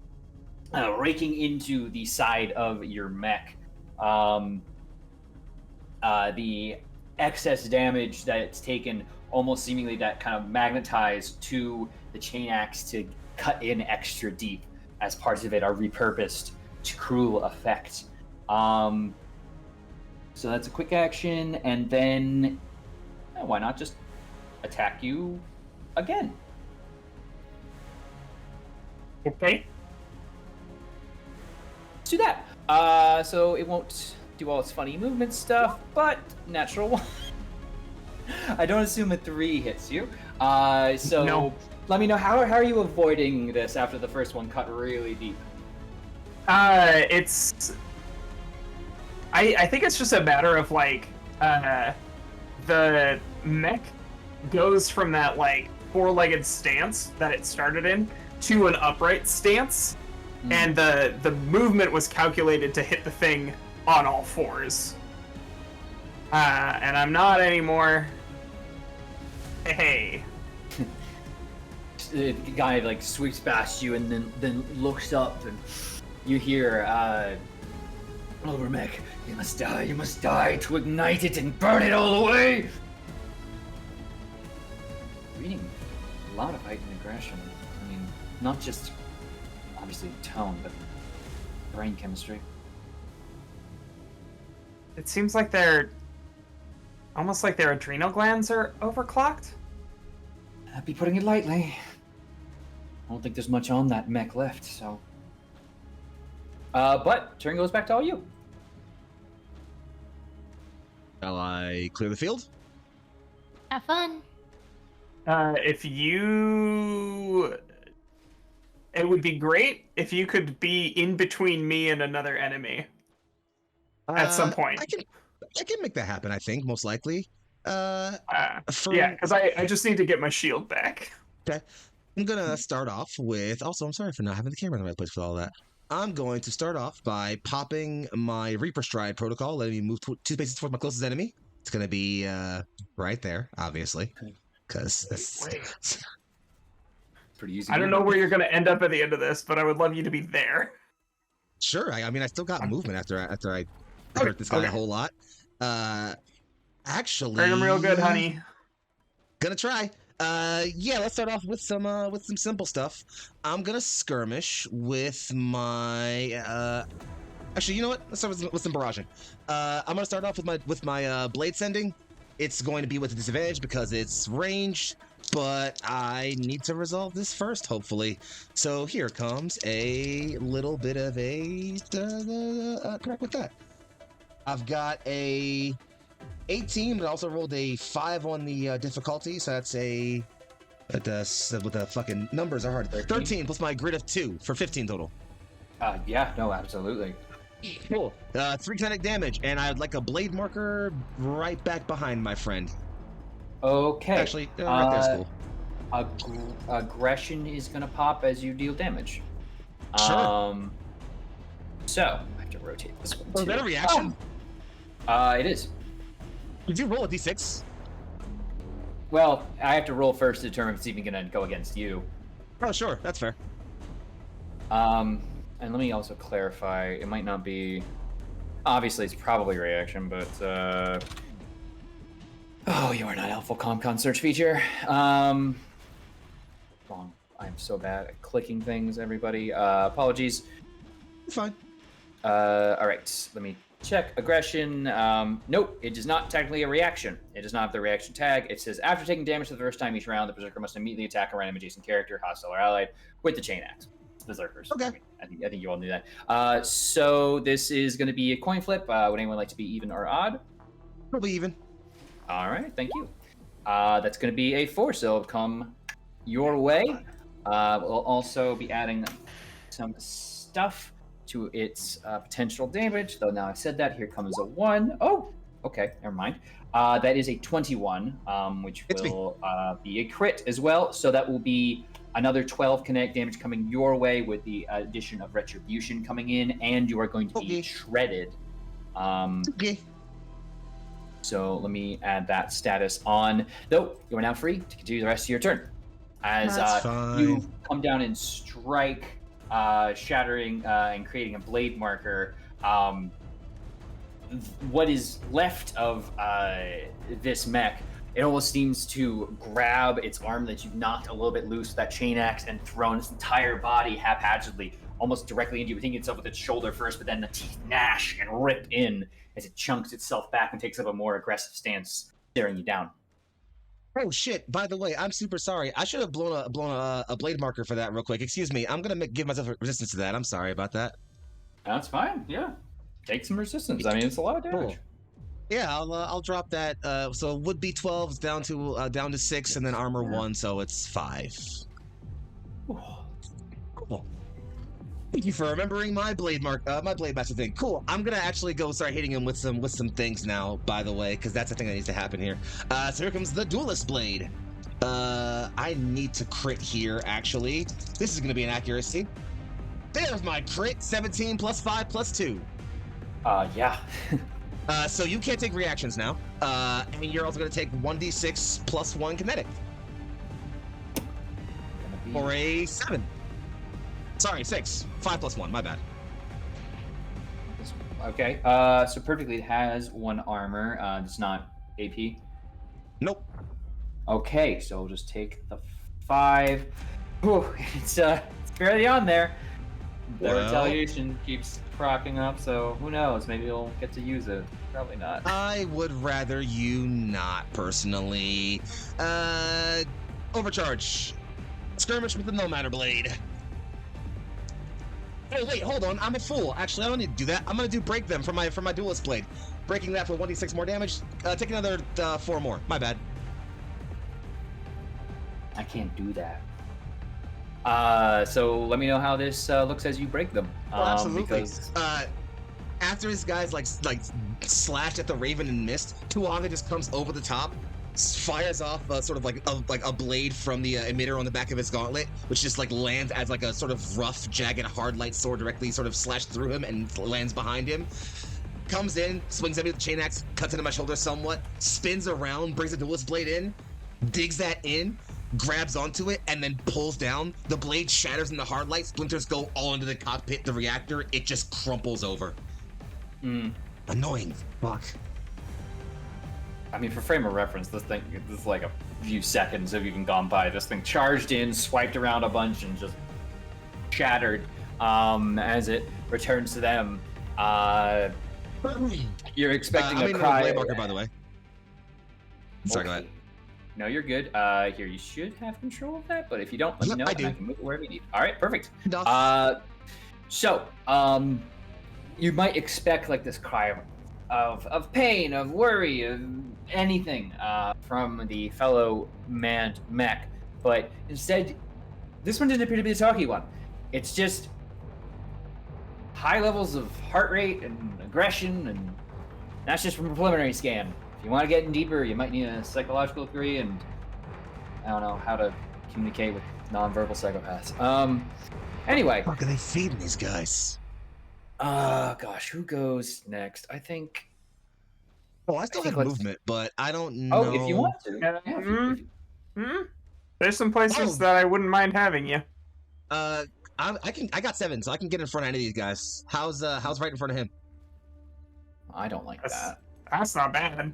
raking into the side of your mech. The excess damage that it's taken almost seemingly that kind of magnetized to the chain axe to cut in extra deep, as parts of it are repurposed to cruel effect. So that's a quick action, and then why not just attack you again? Okay. Let's do that. So it won't do all its funny movement stuff, but natural one. I don't assume a 3 hits you. So No. Let me know how are you avoiding this after the first one cut really deep? It's. I think it's just a matter of like, the mech goes from that like 4-legged stance that it started in to an upright stance, and the movement was calculated to hit the thing on all 4s. And I'm not anymore. Hey. The guy like sweeps past you and then looks up, and you hear, Overmech, you must die to ignite it and burn it all away! Reading a lot of heightened aggression. I mean, not just, obviously, tone, but brain chemistry. It seems like they're almost like their adrenal glands are overclocked. I'd be putting it lightly. I don't think there's much on that mech left, so... but turn goes back to all you. Shall I clear the field? Have fun. If you... It would be great if you could be in between me and another enemy at some point. I can make that happen, I think, most likely. Yeah, because I just need to get my shield back. Okay. I'm gonna start off with... Also, I'm sorry for not having the camera in the right place for all that. I'm going to start off by popping my Reaper Stride protocol, letting me move 2 spaces towards my closest enemy. It's gonna be right there, obviously, because it's pretty easy. I don't know where you're gonna end up at the end of this, but I would love you to be there. Sure. I mean, I still got movement after I hurt this guy a whole lot. Actually, Hurt him real good, honey. Gonna try. Yeah, let's start off with some simple stuff. I'm gonna skirmish with my actually, you know what? Let's start with some barraging. I'm gonna start off with my blade sending. It's going to be with a disadvantage because it's ranged, but I need to resolve this first, hopefully. So here comes a little bit of a crack with that. I've got a 18, but I also rolled a 5 on the difficulty, so that's a... with the fucking numbers are hard. 13 plus my grid of 2 for 15 total. Yeah, no, absolutely. Cool. 3 kinetic damage, and I'd like a blade marker right back behind my friend. Okay. Actually, right there's cool. Aggression is gonna pop as you deal damage. Sure. So I have to rotate this one. Oh, is that a reaction? It is. Did you roll a d6? Well, I have to roll first to determine if it's even gonna go against you. Oh, sure, that's fair. And let me also clarify. It might not be. Obviously, it's probably reaction, but oh, you are not helpful. ComCon search feature. Wrong. I am so bad at clicking things. Everybody, apologies. Fine. All right. Let me check aggression. Nope, it is not technically a reaction. It does not have the reaction tag. It says after taking damage for the first time each round, the berserker must immediately attack a random adjacent character, hostile or allied, with the chain axe. Berserkers. Okay. I think you all knew that. So this is going to be a coin flip. Would anyone like to be even or odd? Probably even. All right, thank you. That's going to be a 4, so it'll come your way. We'll also be adding some stuff to its potential damage, though now I've said that, here comes a 1. Oh, okay, never mind. That is a 21, which will be a crit as well, so that will be another 12 kinetic damage coming your way with the addition of Retribution coming in, and you are going to be shredded. Okay. So let me add that status on. Though, you are now free to continue the rest of your turn. As you come down and strike, shattering and creating a blade marker, what is left of this mech, it almost seems to grab its arm that you've knocked a little bit loose with that chain axe and thrown its entire body haphazardly, almost directly into you, hitting itself with its shoulder first, but then the teeth gnash and rip in as it chunks itself back and takes up a more aggressive stance, staring you down. Oh shit! By the way, I'm super sorry. I should have blown a blade marker for that real quick. Excuse me. I'm gonna give myself resistance to that. I'm sorry about that. That's fine. Yeah, take some resistance. I mean, it's a lot of damage. Cool. Yeah, I'll drop that. So would be 12s down to 6, and then armor 1, so it's 5. Cool. Thank you for remembering my blade master thing. Cool. I'm gonna actually go start hitting him with some things now. By the way, because that's the thing that needs to happen here. So here comes the duelist blade. I need to crit here. Actually, this is gonna be an accuracy. There's my crit. 17 plus 5 plus 2. Yeah. So you can't take reactions now. And you're also gonna take 1d6 plus 1 kinetic. For a 7. Sorry, 6. 5 plus 1, my bad. Okay, so perfectly it has 1 armor. It's not AP? Nope. Okay, so we'll just take the 5. Whew, it's fairly on there. The retaliation keeps cropping up, so who knows? Maybe you'll get to use it. Probably not. I would rather you not, personally. Overcharge. Skirmish with the No Matter Blade. Oh wait, hold on. I'm a fool. Actually, I don't need to do that. I'm gonna do break them for my duelist blade. Breaking that for 1d6 more damage. Take another 4 more. My bad. I can't do that. So let me know how this looks as you break them. Absolutely. Because... after his guys like slashed at the Raven and missed, Tuaga just comes over the top, fires off sort of like a blade from the emitter on the back of his gauntlet, which just like lands as like a sort of rough, jagged, hard light sword directly sort of slashed through him and lands behind him. Comes in, swings at me with the chain axe, cuts into my shoulder somewhat, spins around, brings the duelist blade in, digs that in, grabs onto it, and then pulls down. The blade shatters in the hard light, splinters go all into the cockpit, the reactor, it just crumples over. Annoying. Fuck. I mean, for frame of reference, this is like a few seconds have even gone by. This thing charged in, swiped around a bunch, and just shattered as it returns to them. You're expecting a cry. Blade marker, by the way. Sorry, go ahead. No, you're good. Here, you should have control of that, but if you don't, let me know, I and do. I can move it wherever you need. All right, perfect. No. You might expect like this cry of pain, of worry, of anything from the fellow manned mech, but instead, this one didn't appear to be the talky one. It's just high levels of heart rate and aggression, and that's just from a preliminary scan. If you want to get in deeper, you might need a psychological degree, and I don't know how to communicate with nonverbal psychopaths. Anyway. How are they feeding these guys? Gosh, who goes next? I think Oh, I still think have let's- movement, but I don't know. Oh, if you want to. Yeah, Yeah, if you- There's some places Oh. that I wouldn't mind having you. I got 7, so I can get in front of any of these guys. How's right in front of him? I don't like That's- that. That's not bad.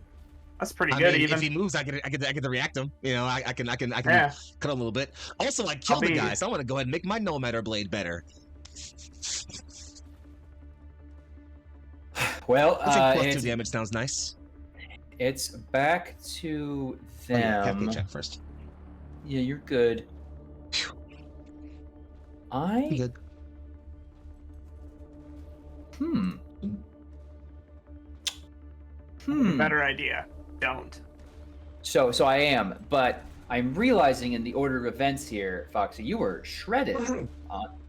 That's pretty I good, mean, even. if he moves, I get to react him. You know, I can Yeah. cut a little bit. Also, I killed the be- guy, so I want to go ahead and make my no matter blade better. Well, I think +2 it's, damage sounds nice. it's back to Oh, yeah, them. Capcade check first. Yeah, you're good. I'm I good. Better idea. Don't. So I am, but I'm realizing in the order of events here, Foxy, you were shredded.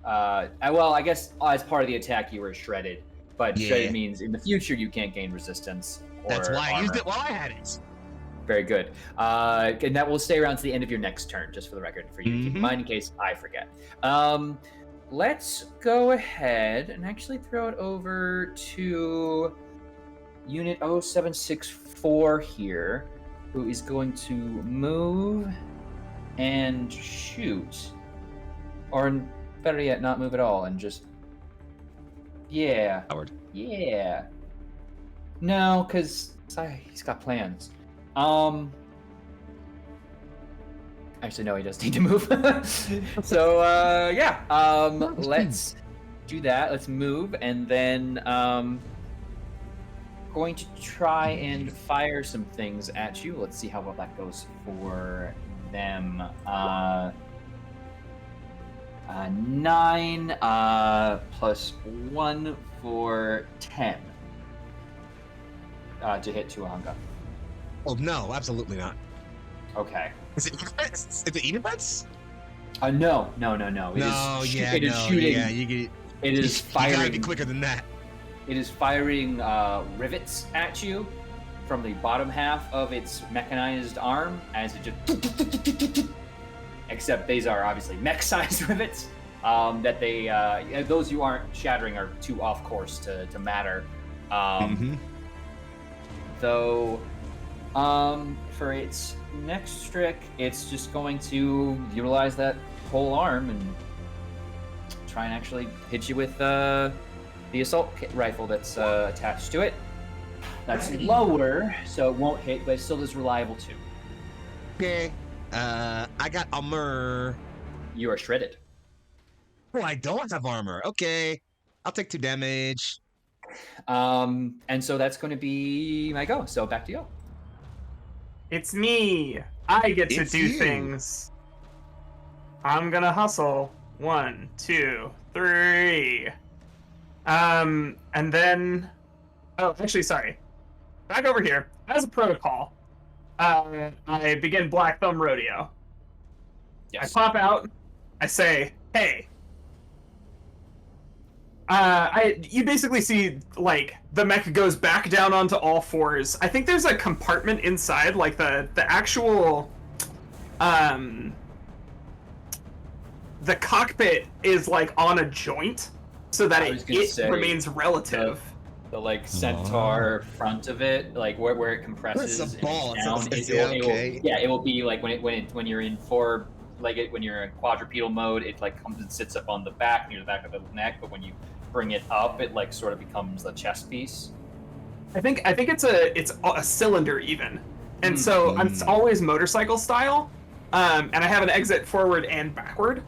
Well, I guess as part of the attack you were shredded, but Yeah. shredded means in the future you can't gain resistance. That's or why I used armor. it while I had it. Very good. And that will stay around to the end of your next turn, just for the record, for you to keep in Mhm. mind in case I forget. Let's go ahead and actually throw it over to Unit 0764 here, who is going to move and shoot. Or better yet, not move at all and just... Yeah. Howard. Yeah. No, because he's got plans. Actually, no, he does need to move. So, yeah. Let's do that. Let's move, and then going to try and fire some things at you. Let's see how well that goes for them. 9 plus 1 for 10 to hit Tuahanga. Oh no, absolutely not. Okay. Is it defense? Is it defense? No. It No, is yeah, it is no, shooting. yeah, you get. It is You gotta be firing. quicker than that. It is firing rivets at you from the bottom half of its mechanized arm as it just. Except these are obviously mech-sized rivets. That they those you aren't shattering are too off course to matter. Though, for its next trick, it's just going to utilize that whole arm and try and actually hit you with the assault rifle that's attached to it. That's lower, so it won't hit, but it still is reliable too. Okay. I got armor. You are shredded. Oh, I don't have armor. Okay. I'll take 2 damage. And so that's going to be my go. So back to you. It's me. I get to It's do you. things. I'm gonna hustle. 1, 2, 3. And then. Oh, actually, sorry. Back over here. As a protocol, I begin Black Thumb Rodeo. Yes. I pop out. I say, "Hey." You basically see, like, the mech goes back down onto all fours. I think there's a compartment inside, like the actual, the cockpit is like on a joint, so that I was gonna it say, remains relative. The like centaur front of it, like where it compresses It's a and ball. down, Okay. it will be like when you're in when you're in quadrupedal mode, it like comes and sits up on the back near the back of the neck, but when you bring it up, it like sort of becomes the chest piece. I think it's a cylinder even, and so it's always motorcycle style, and I have an exit forward and backward,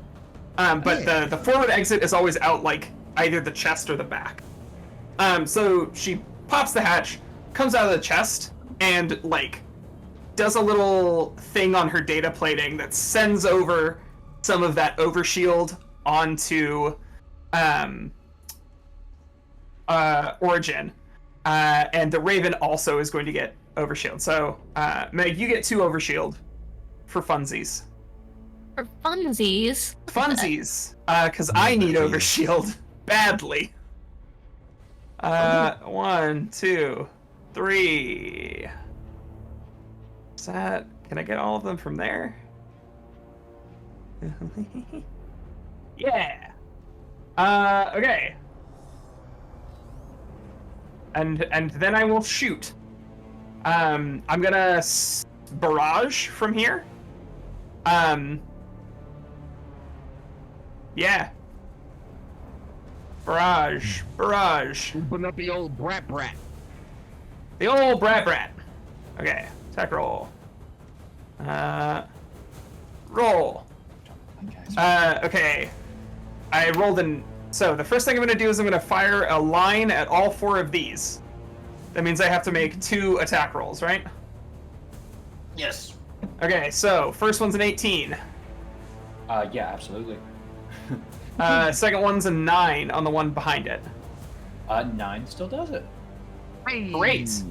but the forward exit is always out like either the chest or the back. So she pops the hatch, comes out of the chest, and like does a little thing on her data plating that sends over some of that overshield onto Origin. And the Raven also is going to get overshield. So, Meg, you get 2 overshield for funsies. For funsies. Funsies, because I need overshield badly. 1, 2, 3. Is that? Can I get all of them from there? Yeah. Okay. And then I will shoot. I'm gonna barrage from here. Yeah. Barrage. Putting up the old brat. The old brat. Okay, attack roll. Roll. Okay. I rolled an... So, the first thing I'm going to do is I'm going to fire a line at all 4 of these. That means I have to make 2 attack rolls, right? Yes. Okay, so, first one's an 18. Yeah, absolutely. Second one's a 9 on the one behind it. 9 still does it. Great.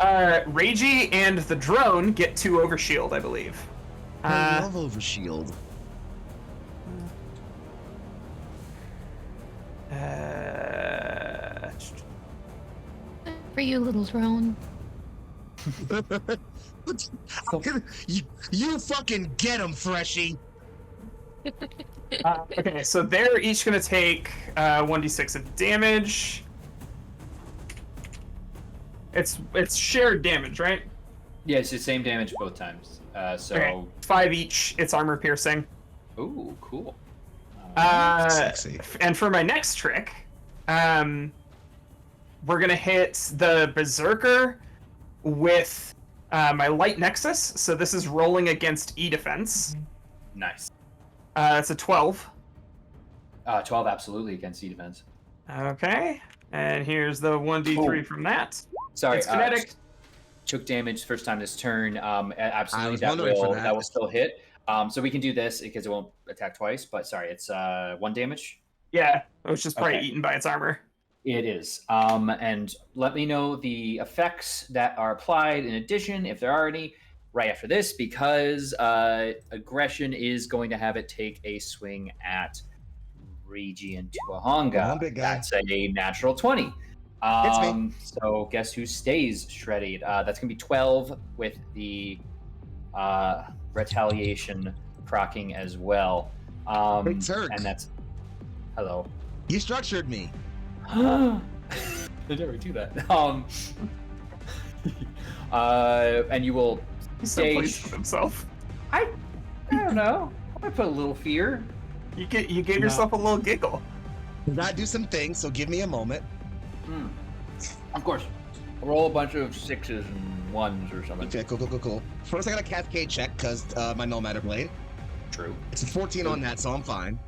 Ragey and the drone get 2 overshield, I believe. I love overshield. For you, little drone. You fucking get him, Freshie. Okay, so they're each going to take 1d6 of damage. It's shared damage, right? Yeah, it's the same damage both times. Okay, 5 each. It's armor piercing. Ooh, cool. Sexy. And for my next trick, we're gonna hit the berserker with my light nexus. So this is rolling against E defense. Nice. It's a 12. 12 absolutely against E-defense. Okay, and here's the 1d3 from that. Sorry, It's kinetic. Took damage first time this turn. I Absolutely, was that wondering for that. will still hit. So we can do this because it won't attack twice. But sorry, it's 1 damage. Yeah, it was just probably Okay. eaten by its armor. It is. And let me know the effects that are applied in addition, if there are any, right after this, because aggression is going to have it take a swing at Regi and Tuahonga. Come on, big guy. That's a natural 20. Hits me. So guess who stays shredded? That's going to be 12 with the retaliation proccing as well. Hey, Turk. And that's... Hello. You structured me. They never do that. And you will He's so stage. pleased with himself. I don't know. I might put a little fear. You gave yourself a little giggle. I do some things, so give me a moment. Of course. Roll a bunch of 6s and 1s or something. Okay, cool. First, I got a cascade check because my null matter blade. True. It's a 14 on that, so I'm fine.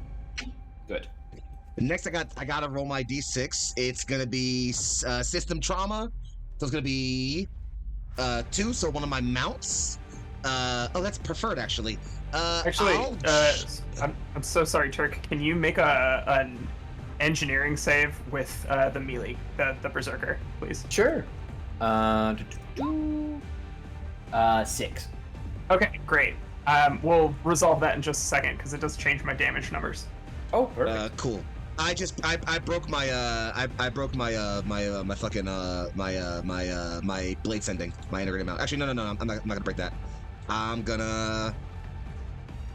Good. Next, I gotta roll my d6. It's gonna be system trauma, so it's gonna be 2. So one of my mounts. Oh, that's preferred actually. Actually, I'm so sorry, Turk. Can you make an engineering save with the melee, the berserker, please? Sure. 6. Okay, great. We'll resolve that in just a second because it does change my damage numbers. Oh, perfect. Cool. I broke my my fucking my blade sending, my integrated mount. Actually, no, I'm not gonna break that. I'm gonna.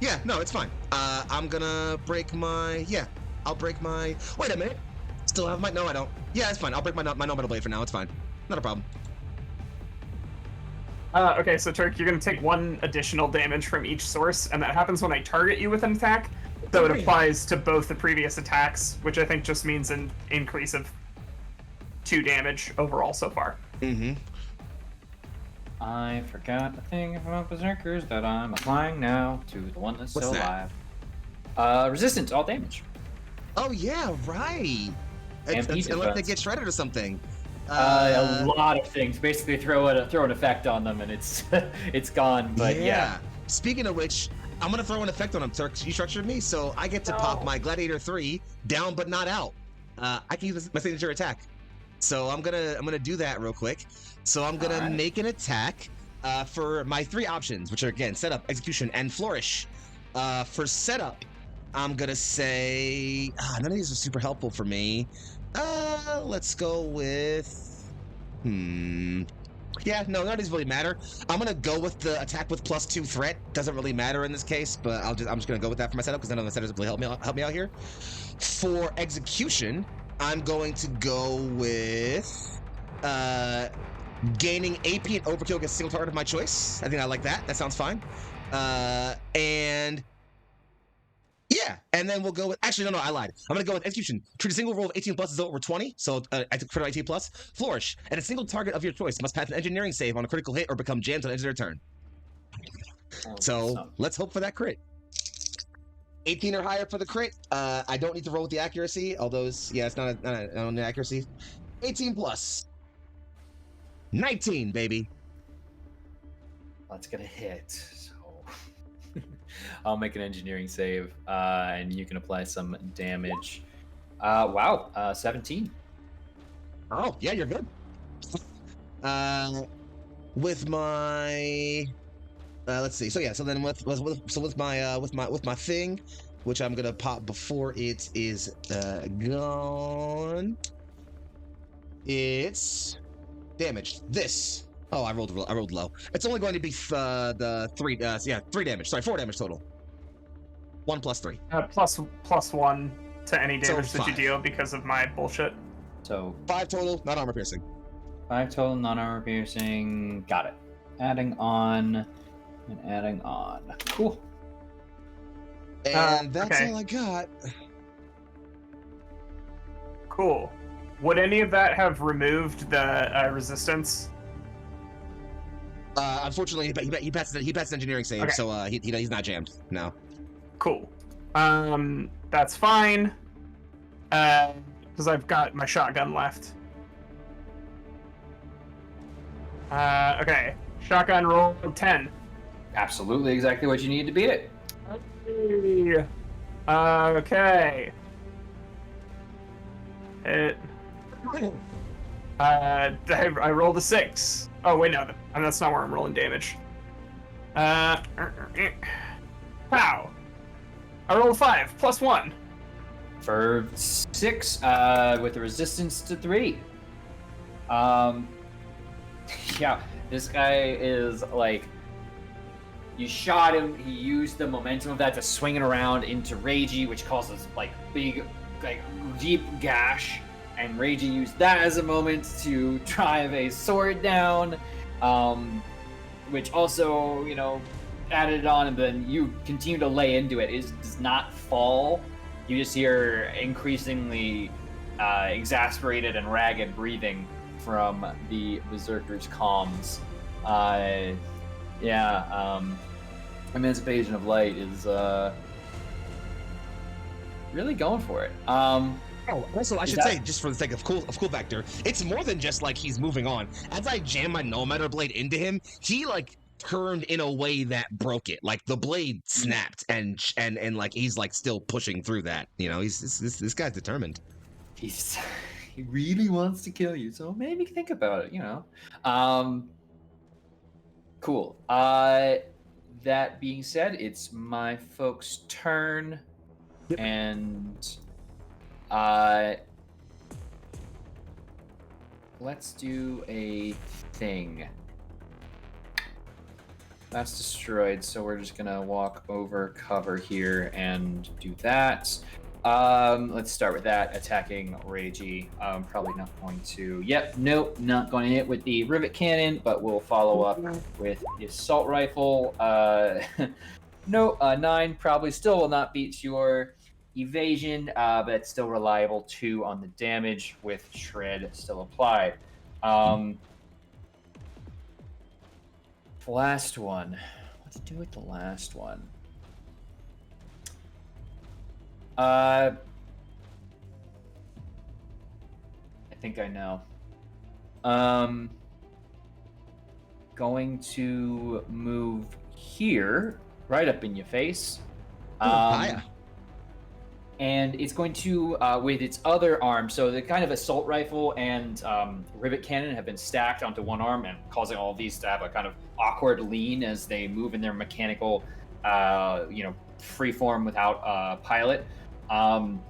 Yeah, no, it's fine. I'm gonna break my. Yeah, I'll break my. Wait a minute. Still have my. No, I don't. Yeah, it's fine. I'll break my no metal blade for now. It's fine. Not a problem. Okay, so Turk, you're gonna take 1 additional damage from each source, and that happens when I target you with an attack. So it applies to both the previous attacks, which I think just means an increase of 2 damage overall so far. Mm-hmm. I forgot the thing about berserkers that I'm applying now to the one that's What's still that? alive. Resistant to all damage. Oh yeah, right. And Unless they defense. get shredded or something. A lot of things. Basically, throw an effect on them, and it's it's gone. But yeah. Speaking of which, I'm gonna throw an effect on him, Turk. You structured me, so I get to pop my Gladiator 3 down but not out. I can use my signature attack. So I'm gonna do that real quick. So I'm gonna make an attack for my 3 options, which are again setup, execution, and flourish. For setup, I'm gonna say none of these are super helpful for me. Let's go with yeah, no, none of these really matter. I'm gonna go with the attack with +2 threat. Doesn't really matter in this case, but I'm just gonna go with that for my setup because none of the setups really help me out here. For execution, I'm going to go with Gaining AP and overkill against a single target of my choice. I think I like that. That sounds fine. And yeah, and then we'll go with. Actually, no, I lied. I'm gonna go with execution. Treat a single roll of 18 plus as though it were 20. So I took critical 18 plus. Flourish, and a single target of your choice must pass an engineering save on a critical hit or become jammed on the end of their turn. So let's hope for that crit. 18 or higher for the crit. I don't need to roll with the accuracy, although it's not an accuracy. 18 plus. 19, baby. That's gonna hit. So I'll make an engineering save, and you can apply some damage. Wow, 17. Oh yeah, you're good. With my let's see. So yeah, so then with my thing, which I'm gonna pop before it is gone. It's damage. This. Oh, I rolled low. It's only going to be the 3 damage. Sorry, 4 damage total. 1 plus 3. Plus 1 to any damage So that you 5. deal because of my bullshit. So 5 total, not armor piercing. 5 total, non-armor piercing. Got it. Adding on and adding on. Cool. And that's okay. all I got. Cool. Would any of that have removed the resistance? Unfortunately, he passed the engineering save, Okay. so he's not jammed. No. Cool. That's fine. Because I've got my shotgun left. Okay. Shotgun roll 10. Absolutely exactly what you need to beat it. Okay. I rolled a 6. Oh wait, no, that's not where I'm rolling damage. Pow! I rolled a 5 plus 1. For 6, with the resistance to 3. Yeah, this guy is like, you shot him, he used the momentum of that to swing it around into Reiji, which causes like big, like deep gash, and Reiji used that as a moment to drive a sword down, which also, added on, and then you continue to lay into it. It does not fall. You just hear increasingly exasperated and ragged breathing from the Berserker's comms. Emancipation of Light is really going for it. Also, I should say, just for the sake of cool factor, it's more than just like he's moving on. As I jam my Null Matter blade into him, he like turned in a way that broke it. Like the blade snapped, and like he's like still pushing through that. This guy's determined. He really wants to kill you, so maybe think about it. Cool. That being said, it's my folks' turn, Yep. and let's do a thing. That's destroyed, so we're just gonna walk over cover here and do that. Let's start with that, attacking Reiji. Probably not going to. Yep, nope, not going to hit with the rivet cannon, but we'll follow up with the assault rifle. No, 9 probably still will not beat your evasion, but it's still reliable. 2 on the damage with shred still applied. The last one. What to do with the last one? I think I know. Going to move here, right up in your face. Hiya. And it's going to, with its other arm, so the kind of assault rifle and rivet cannon have been stacked onto one arm and causing all of these to have a kind of awkward lean as they move in their mechanical, freeform without pilot. On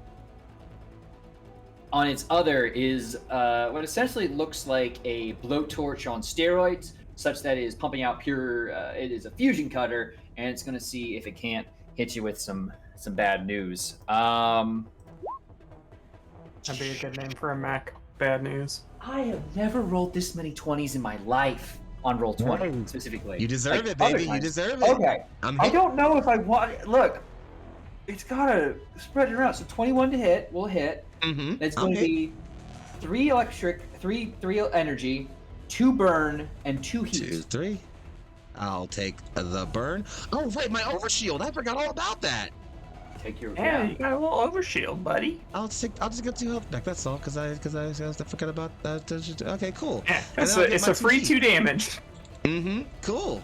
its other is what essentially looks like a blowtorch on steroids, such that it is pumping out pure. It is a fusion cutter, and it's going to see if it can't hit you with some bad news. That'd be a good name for a mech. Bad news. I have never rolled this many 20s in my life on roll 20 Right. specifically. You deserve Like, it, baby. other You times- deserve it. Okay. I'm I hit. don't know if I want. Look, it's gotta spread it around. So 21 to hit will hit. Mm-hmm. That's going to be 3 electric, 3 energy, 2 burn, and 2 heat. 2, 3. I'll take the burn. Oh wait, my overshield. I forgot all about that. Take your Yeah, you got a little overshield, buddy. I'll just get 2 health back. That's all. Cause I forgot about that. Okay, cool. Yeah, And it's then I'll get it's my a free 2 2 damage. Mm-hmm. Cool.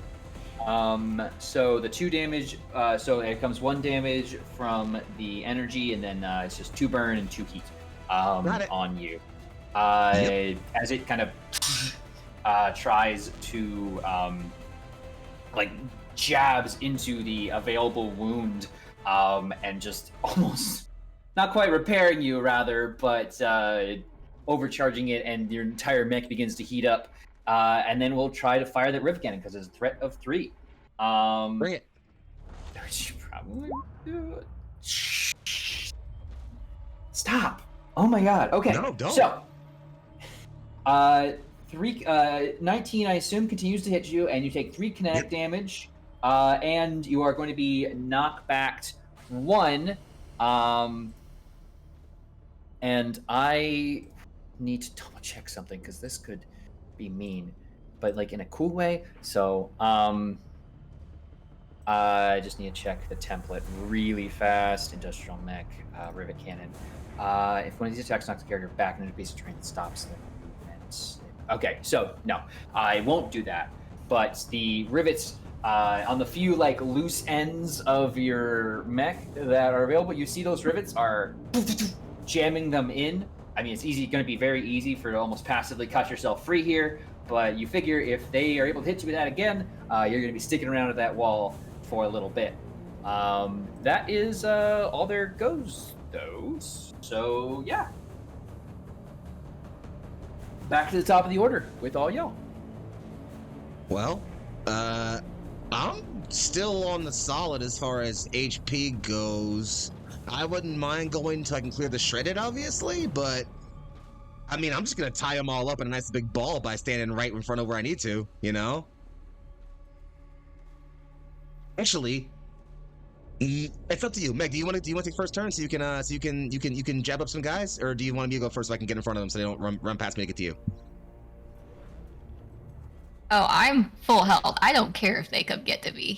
So the 2 damage. So it comes 1 damage from the energy, and then it's just 2 burn and 2 heat. Got it. On you. Yep. As it kind of tries to like jabs into the available wound, and just almost not quite repairing you, rather, but overcharging it, and your entire mech begins to heat up. And then we'll try to fire that rivet cannon because there's a threat of 3. Bring it. Which you probably do it. Stop! Oh my god. Okay. No, don't. So, 19, I assume, continues to hit you, and you take 3 kinetic damage, and you are going to be knockbacked 1. And I need to double check something because this could be mean, but like in a cool way. So, I just need to check the template really fast. Industrial mech, rivet cannon. If one of these attacks knocks the character back into a piece of terrain that stops their movement. Okay, so no, I won't do that. But the rivets on the few like loose ends of your mech that are available, you see those rivets are jamming them in. I mean, it's going to be very easy for to almost passively cut yourself free here. But you figure if they are able to hit you with that again, you're going to be sticking around at that wall for a little bit. That is all there goes, though. So, yeah. Back to the top of the order with all y'all. Well, I'm still on the solid as far as HP goes. I wouldn't mind going until I can clear the shredded, obviously, but I mean, I'm just gonna tie them all up in a nice big ball by standing right in front of where I need to, you know? Actually, it's up to you, Meg. Do you want to take first turn so you can jab up some guys, or do you want me to go first so I can get in front of them so they don't run past me to get to you? Oh, I'm full health. I don't care if they come get to me.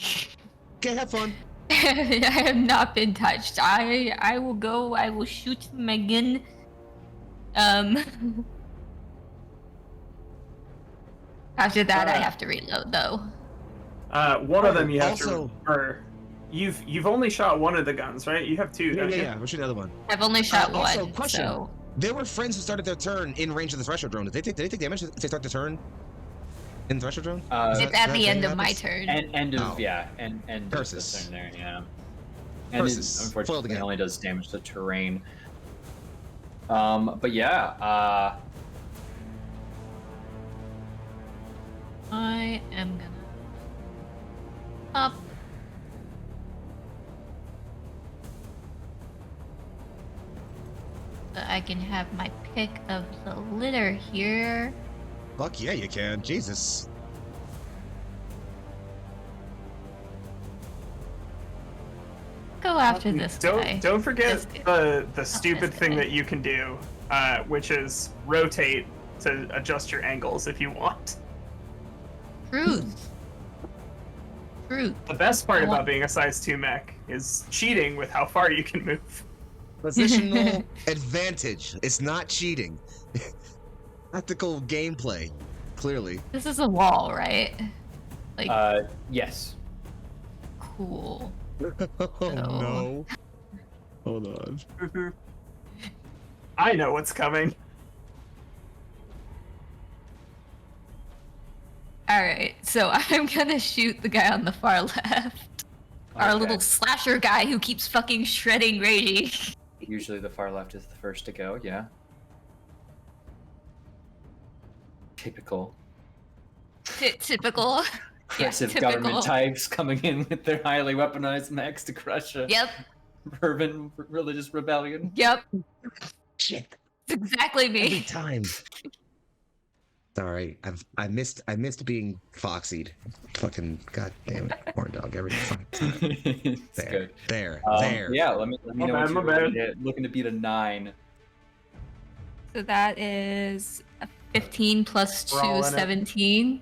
Okay, have fun. I have not been touched. I will go. I will shoot Megan. After that, I have to reload though. One of them you have Also- to. Or you've only shot one of the guns, right? You have 2. don't you? Yeah. We'll shoot the other one. I've only shot Also, one. question. So There were friends who started their turn in range of the threshold drone. Did they take damage if they start their turn in the threshold drone? it's at the end of my turn. End of Oh. end of the Curses. turn there, yeah. And it, Curses. Foiled unfortunately, again. it only does damage to terrain. But yeah, I am gonna up. So I can have my pick of the litter here. Fuck yeah, you can. Jesus. Go after this guy. Don't forget This guy. the stupid this thing guy. that you can do, which is rotate to adjust your angles if you want. Truth. Truth. The best part I want- about being a size 2 mech is cheating with how far you can move. Positional advantage. It's not cheating. Tactical gameplay. Clearly. This is a wall, right? Like, yes. cool. Oh no. Hold on. I know what's coming. Alright, so I'm gonna shoot the guy on the far left. Our Okay. little slasher guy who keeps fucking shredding Ragey. Usually the far left is the first to go, yeah. Typical. Typical. Aggressive typical. government types coming in with their highly weaponized mechs to crush a Yep, fervent religious rebellion. yep. Shit. It's exactly Every me. time. Sorry, I missed being foxied. Fucking goddamn it, corn dog every fucking time. It's There, good. there. Yeah, let me My know bad, what my you're bad. looking to beat a 9. So that is a 15 plus We're all 2, in it. 17.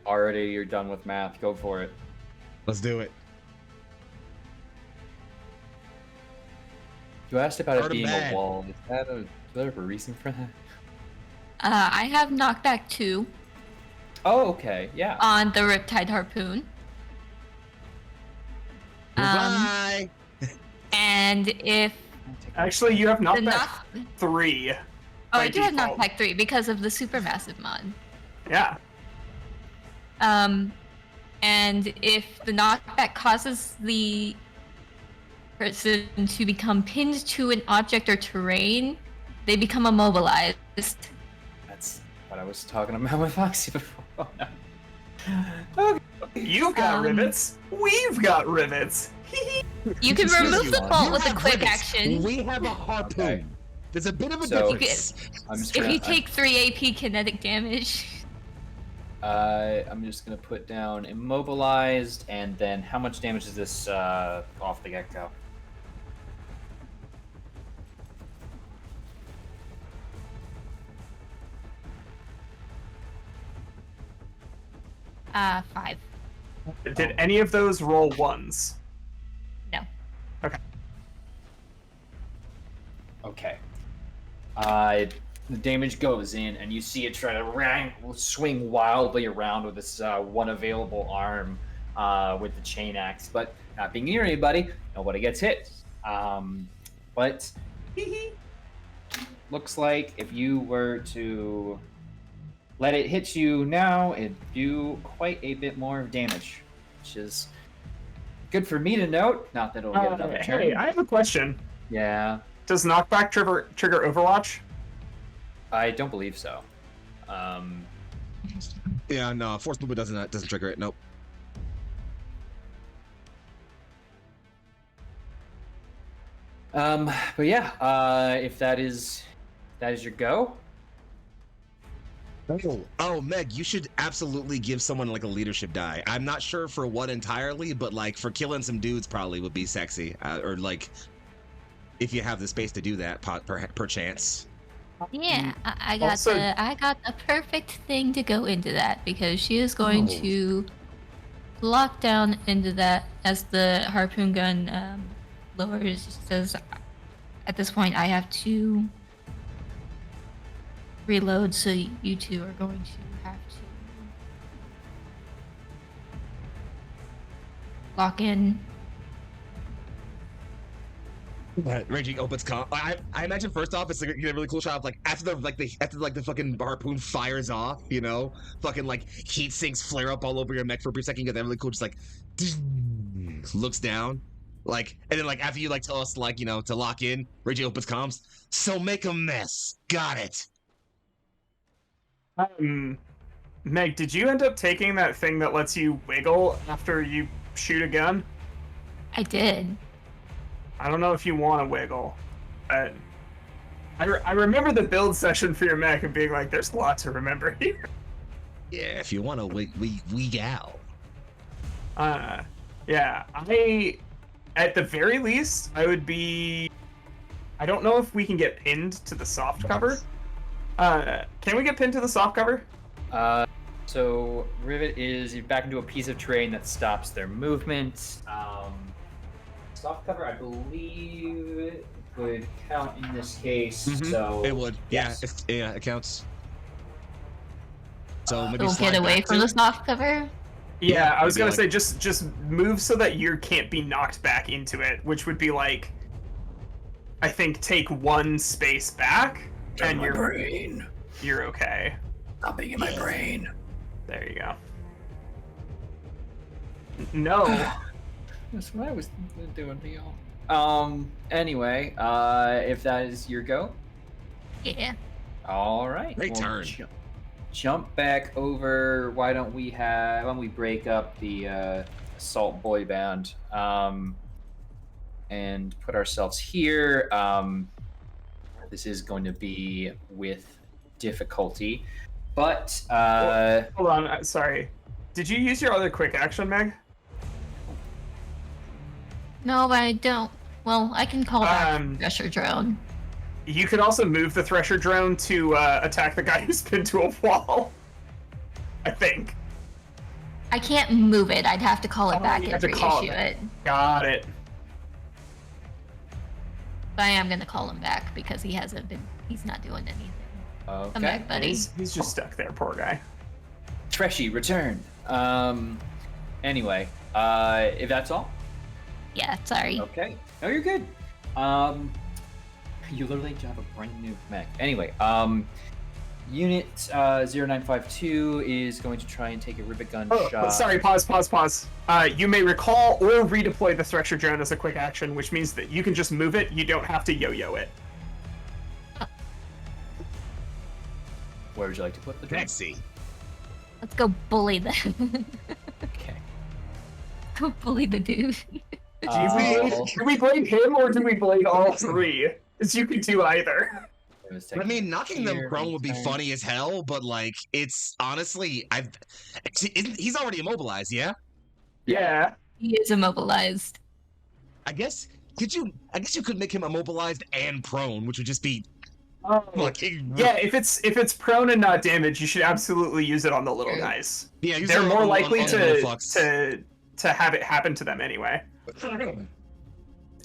Already, you're done with math. Go for it. Let's do it. You asked about Hurt it 'em being bad. a wall. Is there a reason for that? I have knockback 2 Oh, okay. Yeah. on the Riptide Harpoon. Goodbye. And if Actually, you have the knockback knock... 3. Oh, by I do have default. knockback 3 because of the supermassive mod. Yeah. And if the knockback causes the person to become pinned to an object or terrain, they become immobilized. That's what I was talking about with Foxy before. Oh, no. Okay. You've got rivets. We've got rivets. You can Excuse remove you, the fault you with a have quick rivets. action. We have a harpoon. Okay. There's a bit of a So- difference. I'm just If gonna, you take 3 AP kinetic damage, I'm just gonna put down immobilized, and then how much damage is this off the get-go? uh, 5. Did any of those roll 1s? No. Okay. Okay. The damage goes in, and you see it try to swing wildly around with this one available arm with the chain axe, but not being near anybody, nobody gets hit. But looks like if you were to let it hit you now, it'd do quite a bit more damage, which is good for me to note. Not that it'll get another turn. Hey, I have a question. Yeah, Does knockback trigger Overwatch? I don't believe so. Yeah, no, force movement doesn't trigger it. Nope. But yeah, if that is your go. Oh, Meg, you should absolutely give someone like a leadership die. I'm not sure for what entirely, but like for killing some dudes probably would be sexy. Or like if you have the space to do that, perchance. Yeah, I Also- got the perfect thing to go into that because she is going Oh. to lock down into that as the harpoon gun lowers. She says, at this point, I have to reload, so you two are going to have to lock in. Raging opens I imagine first off it's like a really cool shot of like after the fucking harpoon fires off, you know, fucking like heat sinks flare up all over your mech for a brief second. You get that really cool, just like looks down, like, and then like after you like tell us like, you know, to lock in, Raging opens comms. So make a mess. Got it. Meg, did you end up taking that thing that lets you wiggle after you shoot a gun? I did. I don't know if you want to wiggle, but I remember the build session for your mech and being like, there's a lot to remember here. Yeah, if you want to we gal. Yeah, at the very least, I would be... I don't know if we can get pinned to the soft cover. Can we get pinned to the soft cover? So Rivet is back into a piece of terrain that stops their movement. Soft cover, I believe, would count in this case. Mhm. So It would. yes. Yeah, it counts. So maybe Don't slide get away back from to the it. soft cover. Yeah, I was maybe gonna like- say just move so that you can't be knocked back into it, which would be like, I think take 1 space back, and you're okay. Something in my brain. There you go. No. That's what I was doing to y'all. Anyway, if that is your go, Yeah. all right. Great turn. Jump back over. Why don't we break up the assault boy band and put ourselves here. This is going to be with difficulty. But Hold on, sorry. Did you use your other quick action, Meg? No, but I don't. Well, I can call back the Thresher drone. You could also move the Thresher drone to attack the guy who's pinned to a wall. I think. I can't move it. I'd have to call it back you and have to call reissue it. Got it. But I am gonna call him back because he hasn't been. He's not doing anything. okay. Come back, buddy. He's just stuck there, poor guy. Treshy, return. Anyway, if that's all. Yeah, sorry. Okay. No, you're good. You literally have a brand new mech. Anyway, Unit 0952 is going to try and take a rivet gun shot. Sorry, pause. You may recall or redeploy the Thresher drone as a quick action, which means that you can just move it. You don't have to yo-yo it. Where would you like to put the drone? Taxi. Let's go bully them. Okay. Go bully the dude. Do we blame him or do we blame all three? Because you can do either. I mean, knocking them prone would be funny as hell, but like, it's honestly, he's already immobilized, yeah? Yeah. He is immobilized. I guess you could make him immobilized and prone, which would just be yeah, if it's prone and not damaged, you should absolutely use it on the little guys. Yeah, they're more likely to have it happen to them anyway. And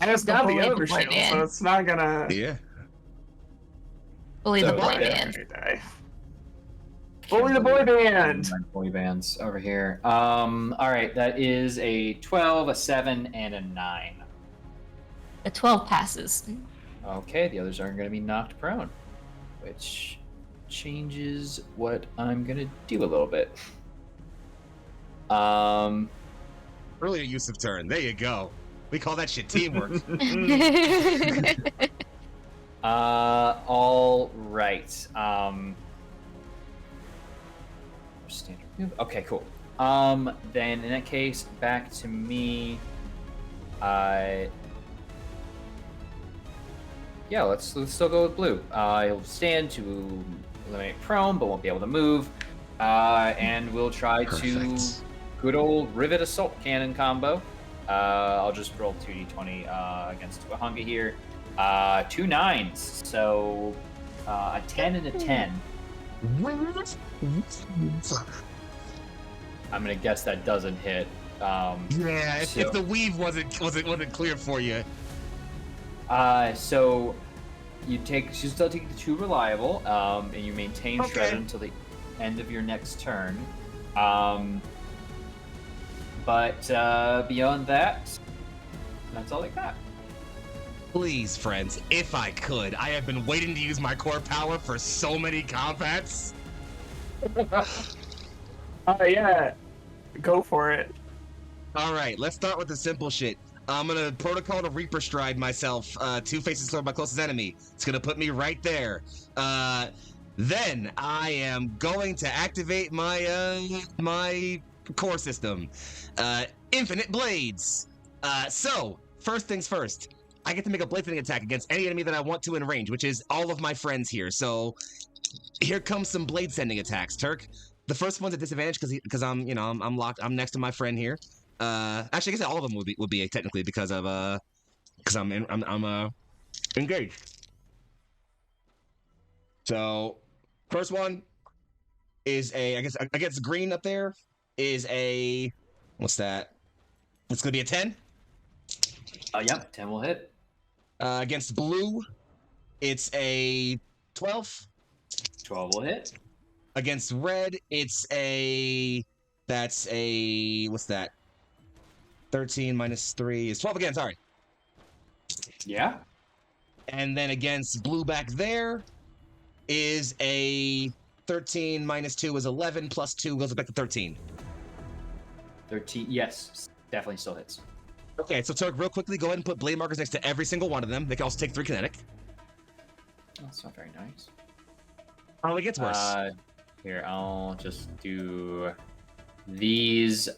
it's got the overshield, so it's not gonna. Yeah. Bully the boy band. Bully the boy band. Boy bands over here. All right, that is a 12, a 7, and a 9. The 12 passes. Okay, the others aren't going to be knocked prone, which changes what I'm going to do a little bit. Earlier use of turn. There you go. We call that shit teamwork. All right. Standard move. Okay, cool. Then in that case, back to me. Yeah, let's still go with blue. He'll stand to eliminate prone, but won't be able to move. And we'll try to good old rivet assault cannon combo. I'll just roll 2d20 against Tuhanga here. 2 9s, so a 10 and a 10. I'm gonna guess that doesn't hit. Yeah, if the weave wasn't clear for you. So you still take the 2 reliable, and you maintain shred until the end of your next turn. But beyond that, that's all I got. Please, friends, if I could, I have been waiting to use my core power for so many combats. Yeah, go for it. All right, let's start with the simple shit. I'm gonna protocol to Reaper Stride myself, 2 faces toward my closest enemy. It's gonna put me right there. Then I am going to activate my my core system, Infinite Blades. So first things first, I get to make a blading attack against any enemy that I want to in range, which is all of my friends here. So here comes some blade sending attacks, Turk. The first one's a disadvantage because I'm locked. I'm next to my friend here. Actually, I guess all of them would be technically because of because I'm engaged. So first one is I guess green up there is a what's that? It's gonna be a 10. Yep, 10 will hit. Against blue, it's a 12. 12 will hit. Against red, it's what's that? 13 minus 3 is 12 again, sorry. Yeah. And then against blue back there is a 13 minus 2 is 11, plus 2 goes back to 13. 13, yes, definitely still hits. Okay, so Turk, real quickly, go ahead and put blade markers next to every single one of them. They can also take 3 kinetic. That's not very nice. Oh, it gets worse. Here, I'll just do these.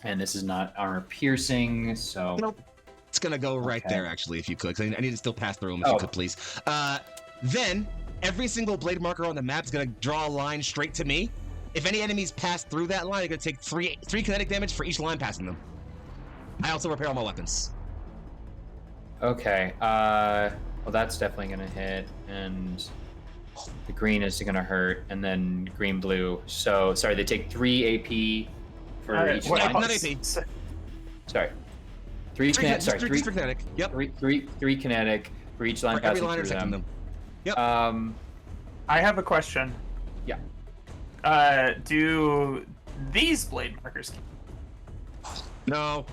And this is not armor piercing, so... Nope. It's gonna go right there, actually, if you could. 'Cause I need to still pass through them, if you could, please. Then, every single blade marker on the map is gonna draw a line straight to me. If any enemies pass through that line, they're gonna take three kinetic damage for each line passing them. I also repair all my weapons. Okay. Well, that's definitely gonna hit, and the green is gonna hurt, and then green blue. So sorry, they take 3 AP for each line. Not AP. Sorry. Three kinetic. Yep. Three kinetic for each line For every passing line through intersecting them. Yep. I have a question. Yeah. Do these blade markers? No.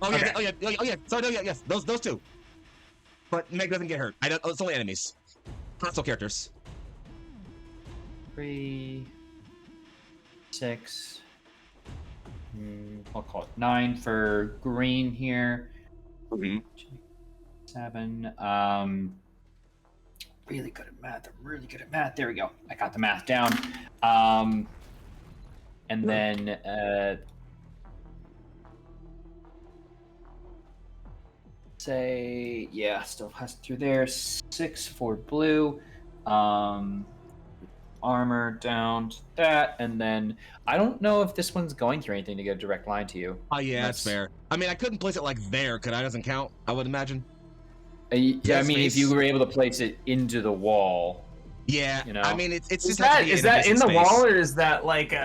Oh yeah. Okay. Oh yeah. Sorry. No. Yeah. Yes. Those two. But Meg doesn't get hurt. It's only enemies. Console characters. 3, 6. I'll call it 9 for green here. 7. Really good at math. I'm really good at math. There we go. I got the math down. And then say, yeah, still passing through there. 6 for blue. Armor down to that, and then I don't know if this one's going through anything to get a direct line to you. Oh yeah, that's fair. I mean, I couldn't place it like there, could I? Doesn't count, I would imagine. Yeah, I mean, if you were able to place it into the wall. Yeah, you know? I mean, it's Is just that in the space. wall, or is that like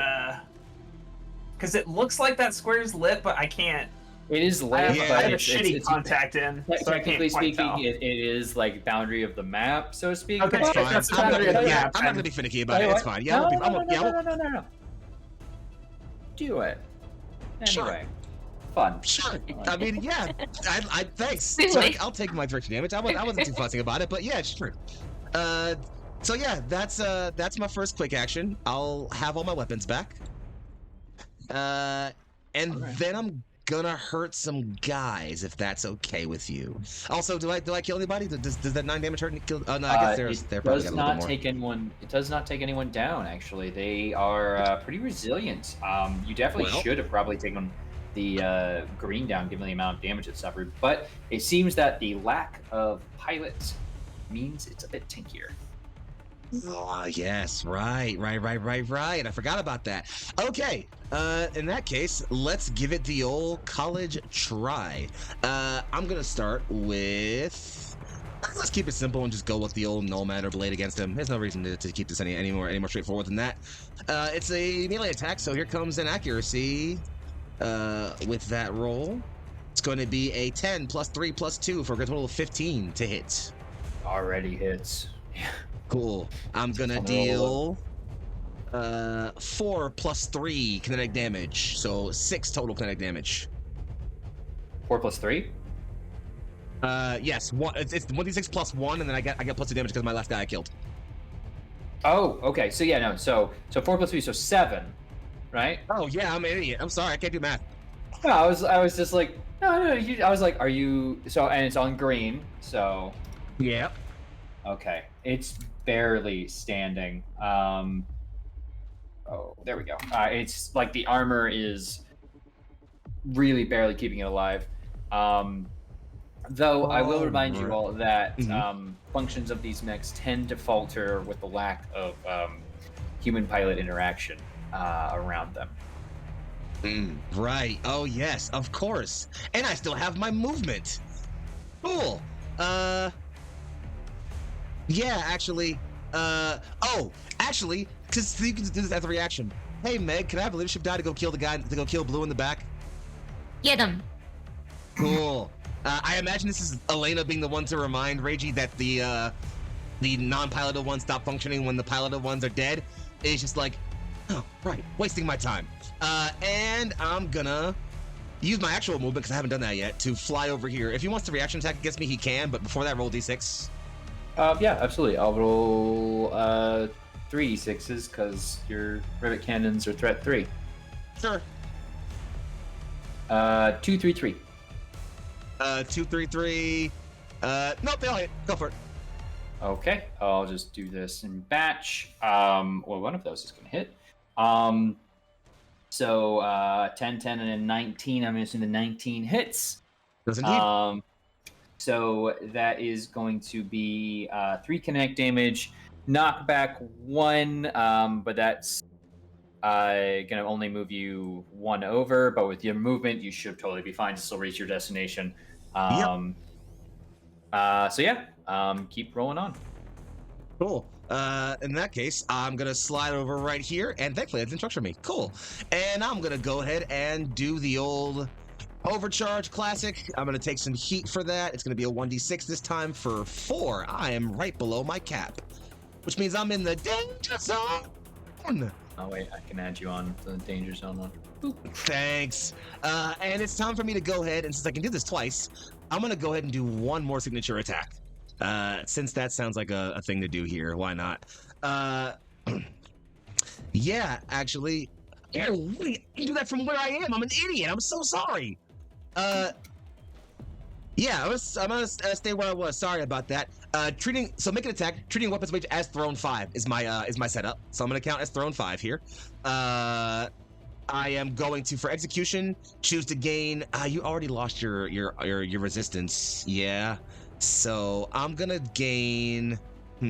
because it looks like that square is lit, but I can't. It is lit, I but have a it's shitty contact in, so I technically can't quite speaking, tell. it is like boundary of the map, so to speak. Okay, but Fine. that's I'm not boundary of the map, I'm not gonna then. be finicky about it. Wait, It's what? fine. Yeah, No. Do it. Sure. Anyway, fun. Sure. I mean, yeah. I thanks. Really? So I'll take my direction damage. I wasn't too fussing about it, but yeah, sure. So yeah, that's my first quick action. I'll have all my weapons back. And then I'm gonna hurt some guys if that's okay with you. Also, do I kill anybody? Does that 9 damage hurt? Kill? Oh no, I guess they're probably got a little more. It does not take anyone down. Actually, they are pretty resilient. You definitely should have probably taken the green down, given the amount of damage it suffered. But it seems that the lack of pilots means it's a bit tankier. Oh, yes, right. I forgot about that. Okay, in that case, let's give it the old college try. I'm gonna start with... Let's keep it simple and just go with the old Null Matter Blade against him. There's no reason to keep this any more straightforward than that. It's a melee attack, so here comes an accuracy with that roll. It's going to be a 10 plus 3 plus 2 for a total of 15 to hit. Already hits. Cool. I'm gonna deal 4 plus 3 kinetic damage, so 6 total kinetic damage. 4 plus 3? Yes. It's 1d6 plus 1, and then I get plus 2 damage because my last guy I killed. Oh, okay. So yeah, no. So 4 plus 3, so 7, right? Oh yeah, I'm an idiot. I'm sorry, I can't do math. No, I was just like, no. I was like, are you? So, and it's on green. So. Yep. Okay, it's barely standing. Oh, there we go. It's like the armor is really barely keeping it alive. Though I will remind you all that functions of these mechs tend to falter with the lack of human-pilot interaction around them. Right. Oh yes, of course. And I still have my movement. Cool. Yeah, actually. Actually, because you can do this as a reaction. Hey, Meg, can I have a leadership die to go kill the guy, to go kill Blue in the back? Get him. Cool. I imagine this is Elena being the one to remind Reiji that the non-piloted ones stop functioning when the piloted ones are dead. It's just like, oh, right, wasting my time. And I'm gonna use my actual movement, because I haven't done that yet, to fly over here. If he wants to reaction attack against me, he can, but before that, roll d6. Yeah, absolutely. I'll roll 3 d6s because your rivet cannons are threat 3. Sure. 2, 3, 3. 2, 3, 3. Nope, they'll hit. Go for it. Okay, I'll just do this in batch. Well, one of those is going to hit. So 10, 10, and a 19. I'm assuming the 19 hits. Does indeed. So that is going to be 3 kinetic damage, knockback 1, but that's gonna only move you 1 over. But with your movement, you should totally be fine to still reach your destination. So yeah, keep rolling on. Cool. In that case, I'm gonna slide over right here, and thankfully that didn't structure me. Cool. And I'm gonna go ahead and do the old overcharge classic. I'm gonna take some heat for that. It's gonna be a 1d6 this time for 4. I am right below my cap, which means I'm in the danger zone. Oh wait, I can add you on to the danger zone one. Boop. Thanks. And it's time for me to go ahead, and since I can do this twice, I'm gonna go ahead and do one more signature attack. Since that sounds like a thing to do here, why not? Yeah, actually. Yeah, wait, I can do that from where I am. I'm an idiot. I'm so sorry. Yeah, I'm gonna stay where I was. Sorry about that. Make an attack. Treating weapons weight as thrown 5 is my setup. So I'm gonna count as thrown 5 here. I am going to, for execution, choose to gain. You already lost your resistance. Yeah. So I'm gonna gain. Oh,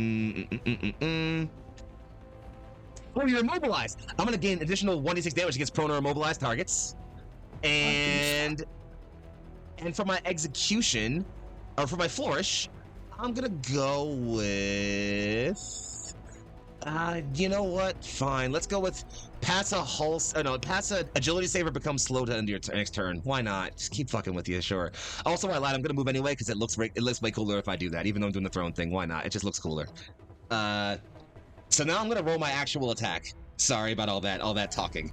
you're immobilized. I'm gonna gain additional 1d6 damage against prone or immobilized targets. And for my execution, or for my flourish, I'm gonna go with. You know what? Fine. Let's go with pass a agility save or become slow to end your next turn. Why not? Just keep fucking with you, sure. Also, I lied. I'm gonna move anyway because it looks way cooler if I do that. Even though I'm doing the throne thing, why not? It just looks cooler. So now I'm gonna roll my actual attack. Sorry about all that talking.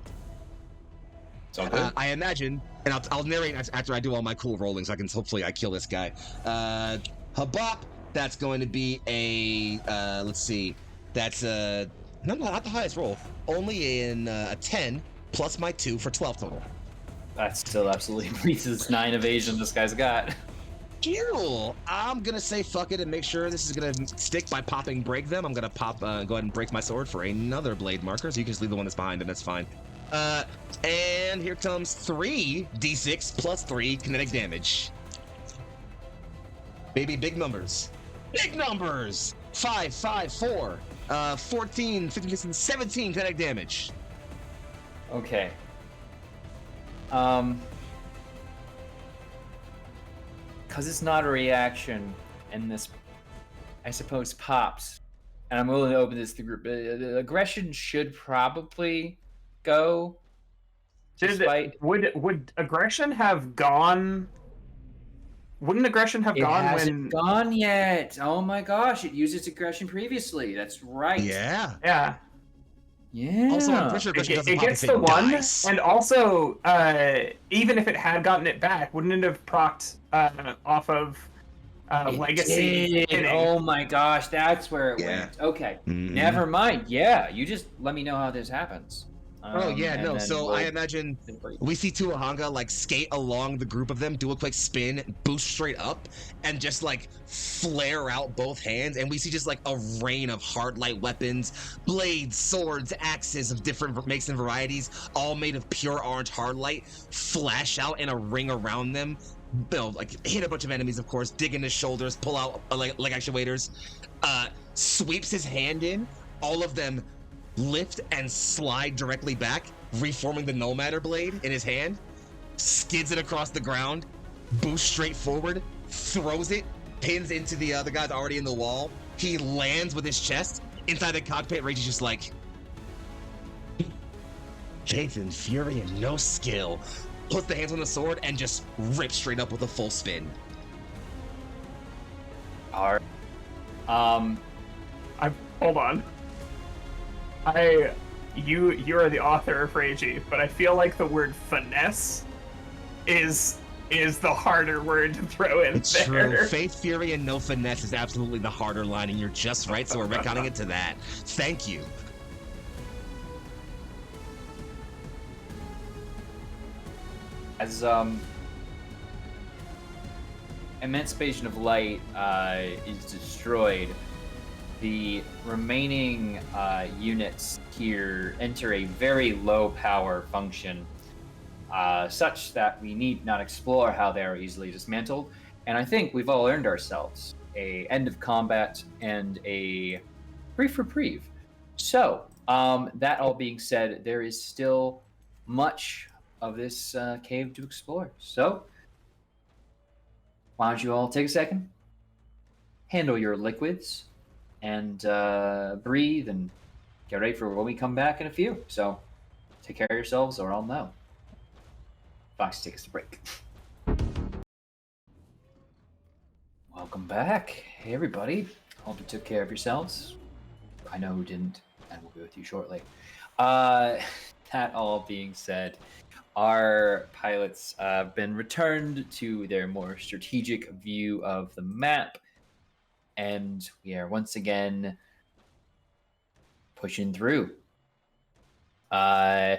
It's all good. I imagine, and I'll narrate after I do all my cool rolling, so hopefully I kill this guy. Habop. That's going to be a let's see. That's not the highest roll. Only in a 10 plus my 2 for 12 total. That still absolutely beats this 9 evasion this guy's got. Cool. I'm gonna say fuck it and make sure this is gonna stick by popping break them. I'm gonna go ahead and break my sword for another blade marker, so you can just leave the one that's behind him. That's fine. And here comes 3d6 plus 3 kinetic damage. Baby, big numbers. Big numbers. 5, 5, 4. 14, 15, 16, 17 kinetic damage. Okay. Because it's not a reaction, and this, I suppose, pops, and I'm willing to open this to the group. Aggression should probably go. Would aggression have gone? Wouldn't aggression have gone when? It hasn't gone yet. Oh my gosh! It used its aggression previously. That's right. Yeah. Yeah. Yeah. Also, I'm pretty sure aggression doesn't it pop gets if it the one, dies. and also, even if it had gotten it back, wouldn't it have procced off of legacy? Oh my gosh, that's where it went. Okay, never mind. Yeah, you just let me know how this happens. So I imagine we see Tuahanga like skate along the group of them, do a quick spin, boost straight up, and just like flare out both hands, and we see just like a rain of hard light weapons, blades, swords, axes of different makes and varieties, all made of pure orange hard light, flash out in a ring around them. Like hit a bunch of enemies, of course, dig in his shoulders, pull out like actuators, sweeps his hand in, all of them lift and slide directly back, reforming the No Matter blade in his hand, skids it across the ground, boosts straight forward, throws it, pins into the other guy's already in the wall. He lands with his chest. Inside the cockpit, Rage is just like, faith and fury and no skill. Puts the hands on the sword and just rips straight up with a full spin. Alright. Hold on. You are the author of Reiji, but I feel like the word finesse is the harder word to throw in it's there. True. Faith, fury, and no finesse is absolutely the harder line, and you're just right, so we're retconning it to that. Thank you. As Emancipation of Light is destroyed, the remaining units here enter a very low power function, such that we need not explore how they are easily dismantled. And I think we've all earned ourselves a end of combat and a brief reprieve. So, that all being said, there is still much of this cave to explore. So, why don't you all take a second, handle your liquids, and breathe, and get ready for when we come back in a few. So, take care of yourselves, or I'll know. Fox, take us to break. Welcome back. Hey, everybody. Hope you took care of yourselves. I know who didn't, and we'll be with you shortly. That all being said, our pilots have been returned to their more strategic view of the map, and we are once again pushing through. As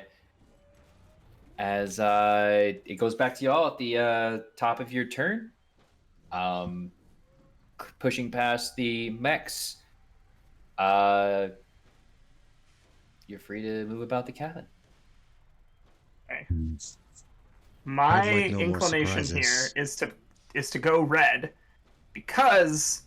it goes back to y'all at the top of your turn, pushing past the mechs, you're free to move about the cabin. Okay. I'd My like no more inclination here surprises. is to go red, because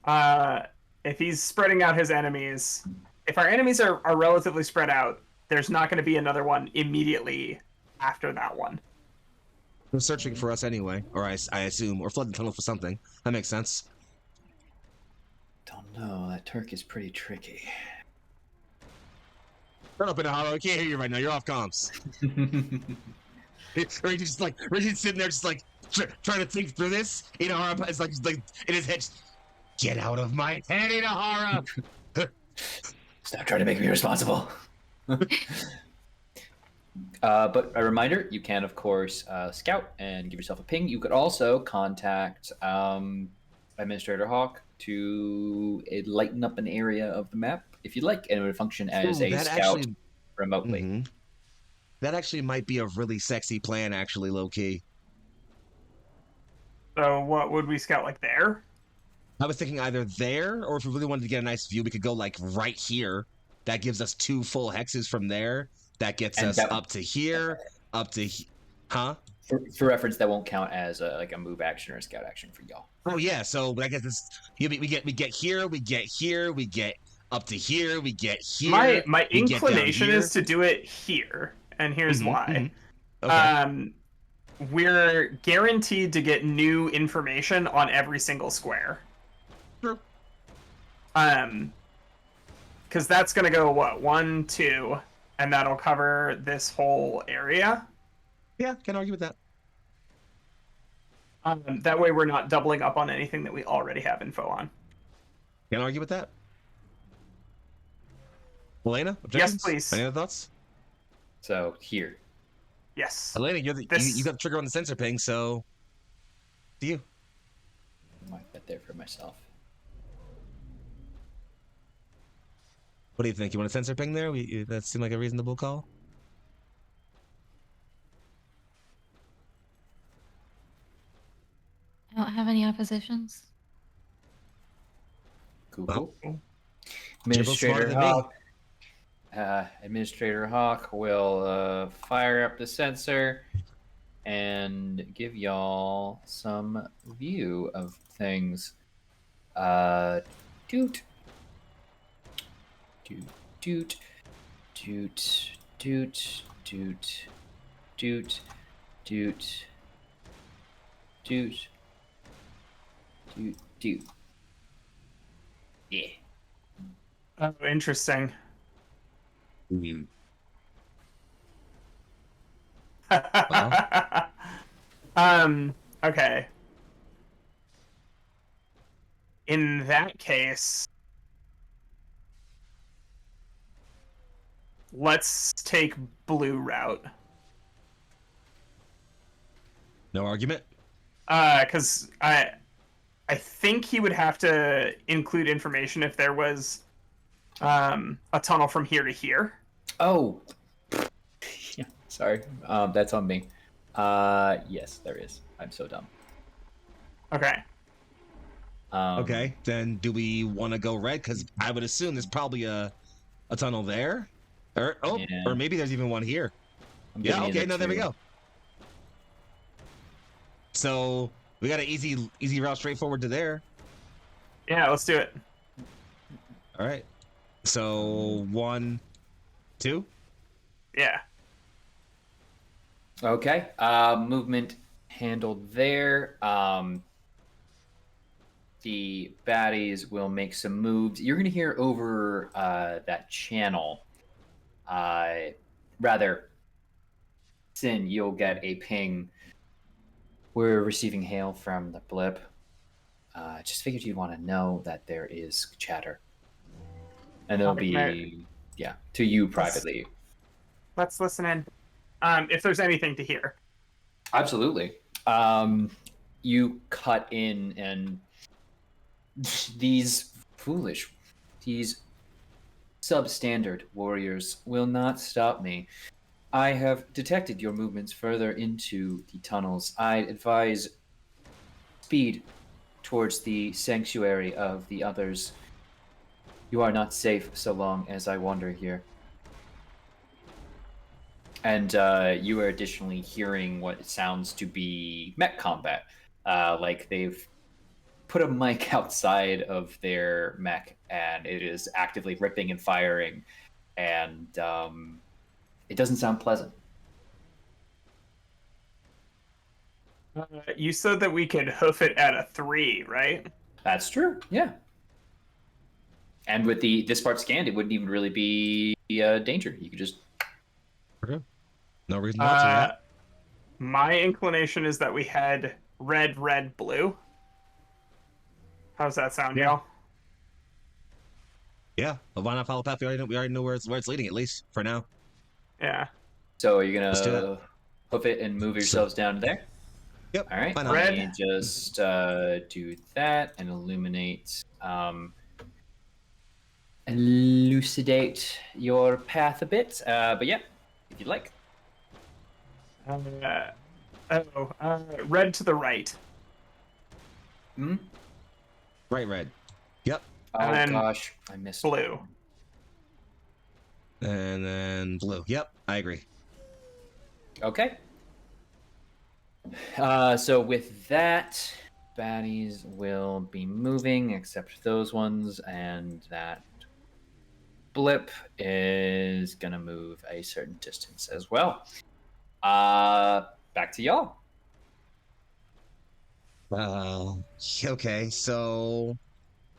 if he's spreading out his enemies, if our enemies are relatively spread out, there's not going to be another one immediately after that one. They're searching for us anyway, or I assume, or flood the tunnel for something. That makes sense. Don't know. That Turk is pretty tricky. Turn up in a hollow. I can't hear you right now. You're off comms. Or he's just like, Richard's sitting there, just like trying to think through this. Inahara is like in his head. Get out of my head, Inahara! Stop trying to make me responsible. But a reminder, you can, of course, scout and give yourself a ping. You could also contact Administrator Hawk to lighten up an area of the map, if you'd like, and it would function as a scout remotely. Mm-hmm. That actually might be a really sexy plan, actually, low-key. So what would we scout, like there? I was thinking either there, or if we really wanted to get a nice view, we could go, like, right here. That gives us 2 full hexes from there. That gets us up to here, huh? For reference, that won't count as a move action or a scout action for y'all. Oh yeah, so I guess this we get here, we get here, we get up to here, we get here. My inclination is to do it here, and here's why. Okay. We're guaranteed to get new information on every single square. True. Because that's gonna go what, 1, 2, and that'll cover this whole area. Yeah, can't argue with that. That way we're not doubling up on anything that we already have info on. Can't argue with that. Elena, objections? Yes, please. Any other thoughts? So here. Yes. Elena, you got the trigger on the sensor ping, so do you? I might bet there for myself. What do you think? You want a sensor ping there? That seemed like a reasonable call. I don't have any oppositions. Cool. Well, Administrator Hawk will fire up the sensor and give y'all some view of things. Doot. Doot. Doot. Doot. Doot. Doot. Doot. Doot. Doot. Doot. Doot. Yeah. Oh, interesting. Okay. In that case, let's take blue route. No argument. Because I think he would have to include information if there was a tunnel from here to here. Oh, yeah, sorry. That's on me. Yes, there is. I'm so dumb. Okay. Okay, then do we want to go red? Because I would assume there's probably a tunnel there, or maybe there's even one here. Yeah. Okay. No, there we go. So We got an easy route straight forward to there. Yeah, let's do it. All right. So 1, 2. Yeah. Okay. Movement handled there. The baddies will make some moves. You're going to hear over that channel. Rather, Sin, you'll get a ping. We're receiving hail from the blip. Just figured you'd want to know that there is chatter. And there'll be, to you privately. Let's listen in. If there's anything to hear. Absolutely. You cut in, and these substandard warriors will not stop me. I have detected your movements further into the tunnels. I advise speed towards the sanctuary of the others. You are not safe so long as I wander here. And you are additionally hearing what sounds to be mech combat. Like they've put a mic outside of their mech, and it is actively ripping and firing. And it doesn't sound pleasant. You said that we could hoof it at a 3, right? That's true, yeah. And with this part scanned, it wouldn't even really be a danger. You could just... Okay. No reason not to, yeah. My inclination is that we head red, red, blue. How's that sound, y'all? Yeah, but why not follow path? We already know where it's leading, at least for now. Yeah. So you're Let's do gonna hoof it and move yourselves down there? Yep. All right. Why not? Let me just do that and illuminate, elucidate your path a bit. But yeah, if you'd like. Red to the right. Hmm? Right, red. Yep. Oh And then gosh, I missed blue. And then blue. Yep, I agree. Okay. So with that, baddies will be moving, except those ones, and that blip is gonna move a certain distance as well. Back to y'all. Okay, so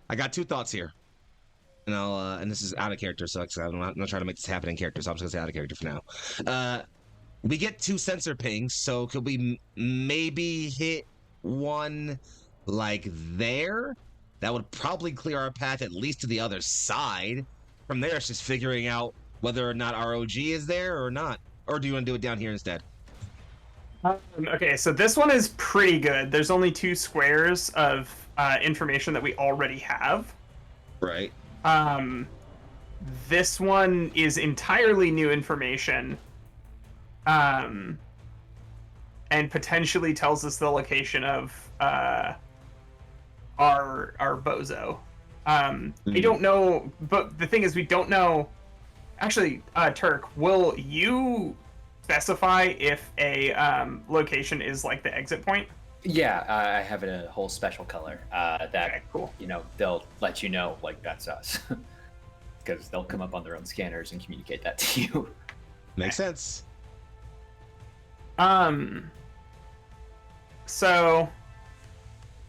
I got 2 thoughts here. And and this is out of character, so I'm not trying to make this happen in character, so I'm just gonna say out of character for now. We get 2 sensor pings, so could we maybe hit one like there? That would probably clear our path at least to the other side. From there, it's just figuring out whether or not ROG is there or not. Or do you want to do it down here instead? Okay, so this one is pretty good. There's only 2 squares of information that we already have. Right. This one is entirely new information. And potentially tells us the location of our bozo. I don't know, but the thing is, we don't know. Actually, Turk, will you specify if a location is like the exit point? Yeah, I have a whole special color that Okay, cool. They'll let you know, like, that's us, because they'll come up on their own scanners and communicate that to you. Makes sense. So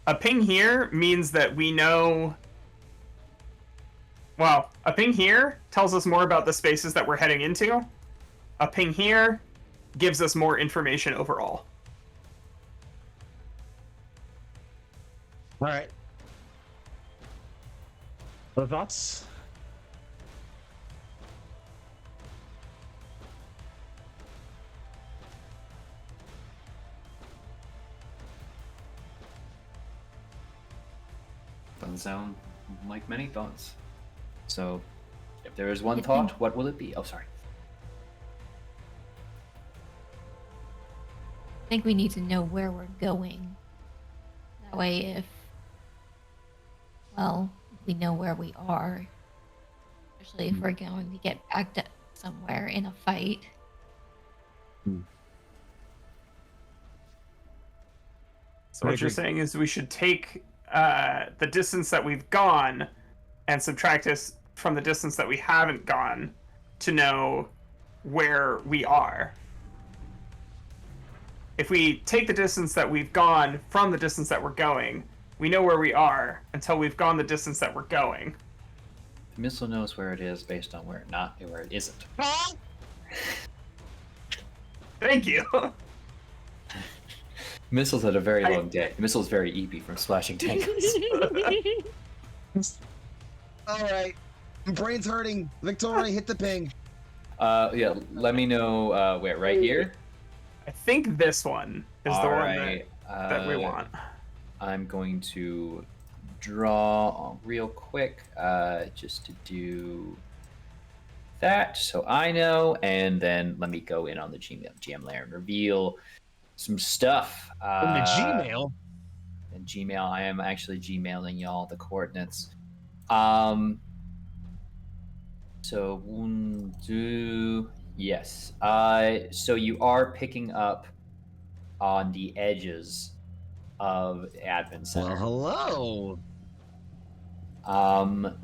a ping here means that we know. Well, a ping here tells us more about the spaces that we're heading into. A ping here gives us more information overall. All right. Other thoughts? Doesn't sound like many thoughts. So, if there is one thought, what will it be? Oh, sorry. I think we need to know where we're going. That way, we know where we are. Especially if we're going to get backed up somewhere in a fight. So what you're saying is we should take the distance that we've gone and subtract us from the distance that we haven't gone to know where we are. If we take the distance that we've gone from the distance that we're going, we know where we are until we've gone the distance that we're going. The missile knows where it is based on where it isn't. Thank you. Missile's had a very long day. The missile is very EP from splashing tangos. All right. Brain's hurting. Victoria, hit the ping. Yeah, let me know where, right here? I think this one is the one that we want. I'm going to draw real quick just to do that so I know, and then let me go in on the GM layer and reveal some stuff. In the Gmail? In Gmail, I am actually Gmailing y'all the coordinates. So, 1, 2, yes. So you are picking up on the edges of the admin center. Well, hello.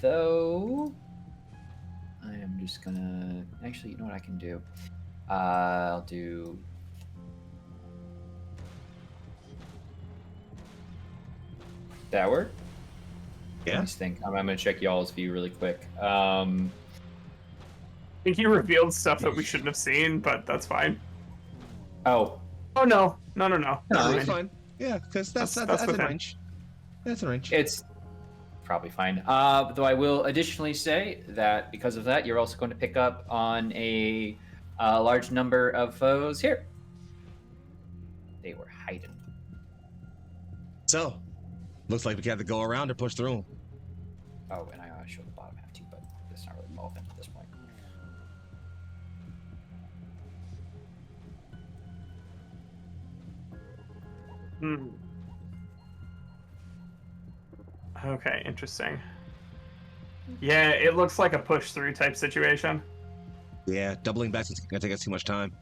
Though I am just gonna actually, you know what I can do? I'll do that work. Yeah. Let me think. I'm gonna check y'all's view really quick. I think he revealed stuff that we shouldn't have seen, but that's fine. Oh no. No, it's fine. Yeah, because that's a range. That's a range. It's probably fine. Though I will additionally say that because of that, you're also going to pick up on a large number of foes here. They were hiding. So, looks like we have to go around or push through. Oh, and I showed the bottom half too, but that's not really relevant at this point. Okay, interesting. Yeah, it looks like a push through type situation. Yeah, doubling back is gonna take us too much time.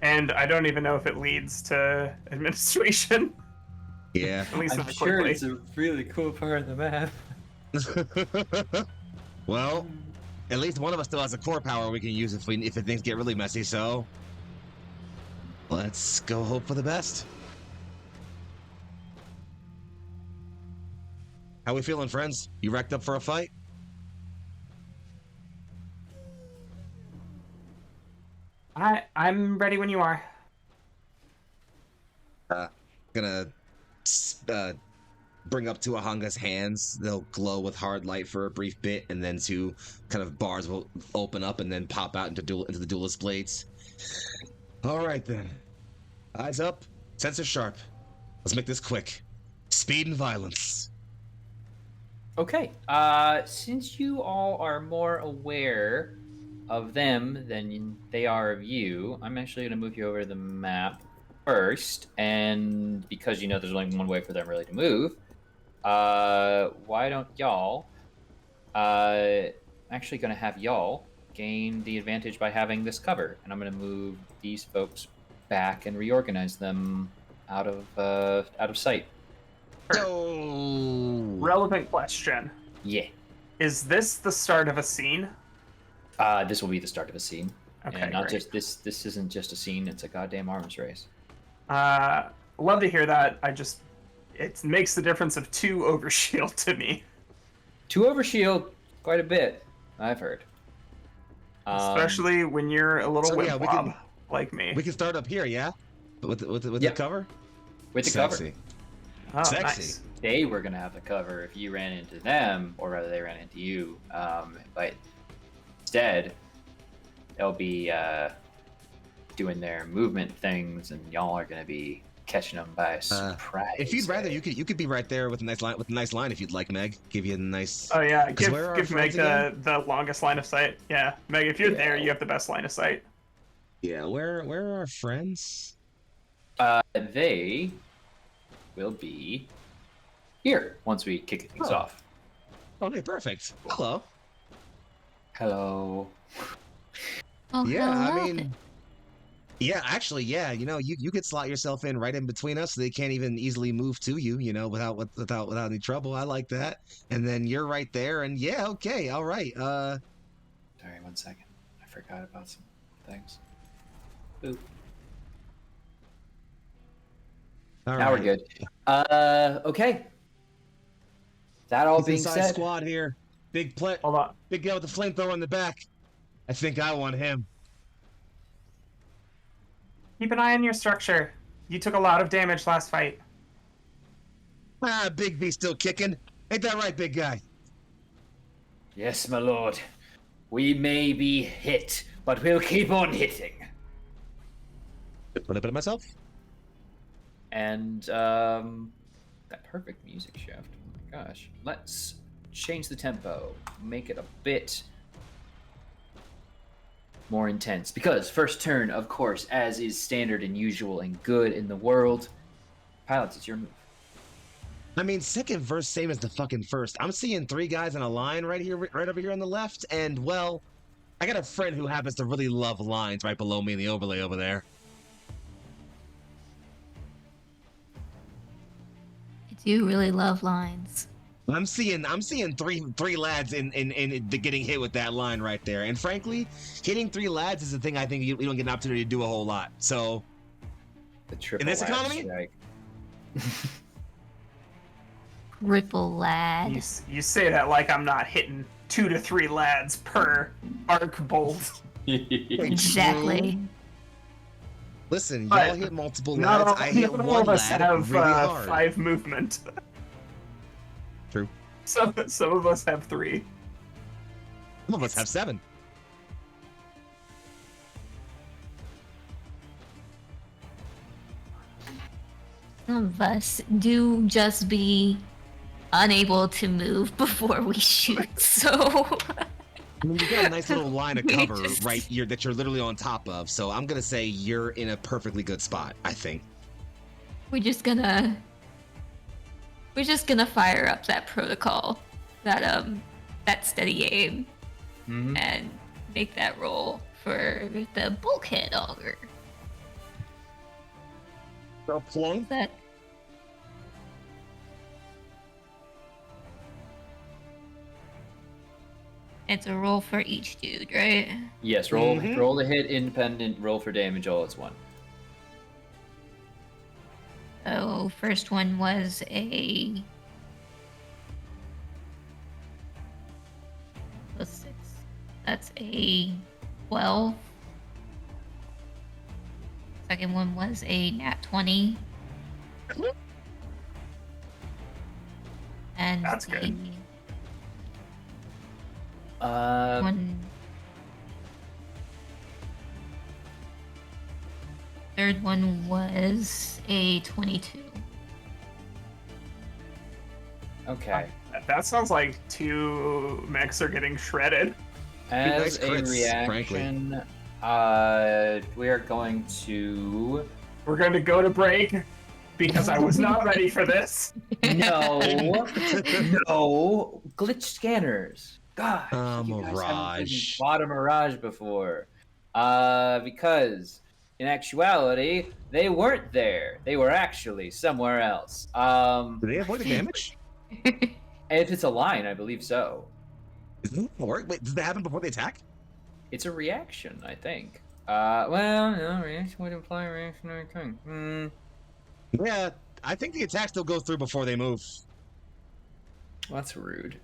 And I don't even know if it leads to administration. Yeah. At least I'm not sure quickly. it's a really cool part of the map. Well, at least one of us still has a core power we can use if things get really messy. So, let's go hope for the best. How we feeling, friends? You racked up for a fight? I'm ready when you are. Gonna bring up two Ahanga's hands. They'll glow with hard light for a brief bit, and then two kind of bars will open up and then pop out into the duelist blades. All right then, eyes up, sensors sharp. Let's make this quick. Speed and violence. Okay. Since you all are more aware of them than they are of you, I'm actually going to move you over to the map first, and because you know there's only one way for them really to move, why don't y'all actually going to have y'all gain the advantage by having this cover, and I'm going to move these folks back and reorganize them out of sight. No. Relevant question. Yeah. Is this the start of a scene? This will be the start of a scene. Okay, and not great. just this isn't just a scene, it's a goddamn arms race. Love to hear that. It makes the difference of 2 overshield to me. 2 overshield, quite a bit, I've heard. Especially when you're a little yeah, wimp like me. We can start up here, yeah? With the Yeah. cover? With the Sexy. Oh, Sexy. nice. They were gonna have the cover if you ran into them, or rather they ran into you. But instead, they'll be doing their movement things, and y'all are gonna be catching them by surprise. If you'd rather, you could be right there with a nice line if you'd like, Meg. Give you a nice. Oh yeah, 'Cause where are give our Meg friends the longest line of sight. Yeah, Meg, if you're Yeah. there, you have the best line of sight. Yeah, where are our friends? They will be here once we kick things Oh. off. Okay, perfect. Hello. Hello. Oh, Yeah, I hello. mean, Yeah, actually, yeah. You could slot yourself in right in between us, so they can't even easily move to you. Without any trouble. I like that. And then you're right there, and yeah, okay, all right. Sorry, 1 second. I forgot about some things. Boop. All Now right. we're good. Okay. That all He's being inside said, squad here. Big Hold on. big guy with the flamethrower in the back. I think I want him. Keep an eye on your structure. You took a lot of damage last fight. Ah, Big B still kicking. Ain't that right, big guy? yes, my lord. We may be hit, but we'll keep on hitting. Put a bit of myself. And that perfect music shift. Oh my gosh. Let's change the tempo. Make it a bit more intense. Because first turn, of course, as is standard and usual and good in the world. Pilots, it's your move. I mean, second verse, same as the fucking first. I'm seeing 3 guys in a line right over here on the left, and well, I got a friend who happens to really love lines right below me in the overlay over there. I do really love lines. I'm seeing three lads in getting hit with that line right there, and frankly, hitting 3 lads is the thing I think you don't get an opportunity to do a whole lot. So, The triple in this lad economy? strike. Ripple lad. You say that like I'm not hitting 2 to 3 lads per arc bolt. Exactly. Listen, But y'all hit multiple Not lads. all, I hit not all one of us lad have really hard. 5 movement. True. Some of us have 3. Some of us have 7. Some of us do just be unable to move before we shoot, so I mean, you got a nice little line of We cover just- right here that you're literally on top of. So I'm gonna say you're in a perfectly good spot. I think. we're just gonna fire up that protocol, that steady aim, Mhm. and make that roll for the bulkhead auger. So plunk. That it's a roll for each dude, right? Yes, roll Mhm. roll the hit independent, roll for damage all as one. So first one was a plus 6. That's a 12. Second one was a nat 20. And That's the good. one third one was a 22. Okay. That sounds like 2 mechs are getting shredded. As nice a crits, frankly. reaction, we are going to We're going to go to break because I was not ready for this. no glitch scanners. Gosh, you guys haven't Mirage. bought a Mirage before. Because in actuality, they weren't there. They were actually somewhere else. Do they avoid the damage? If it's a line, I believe so. Does that work? Wait, does that happen before they attack? It's a reaction, I think. Well, no, reaction would imply reactionary thing. Yeah, I think the attack still goes through before they move. That's rude.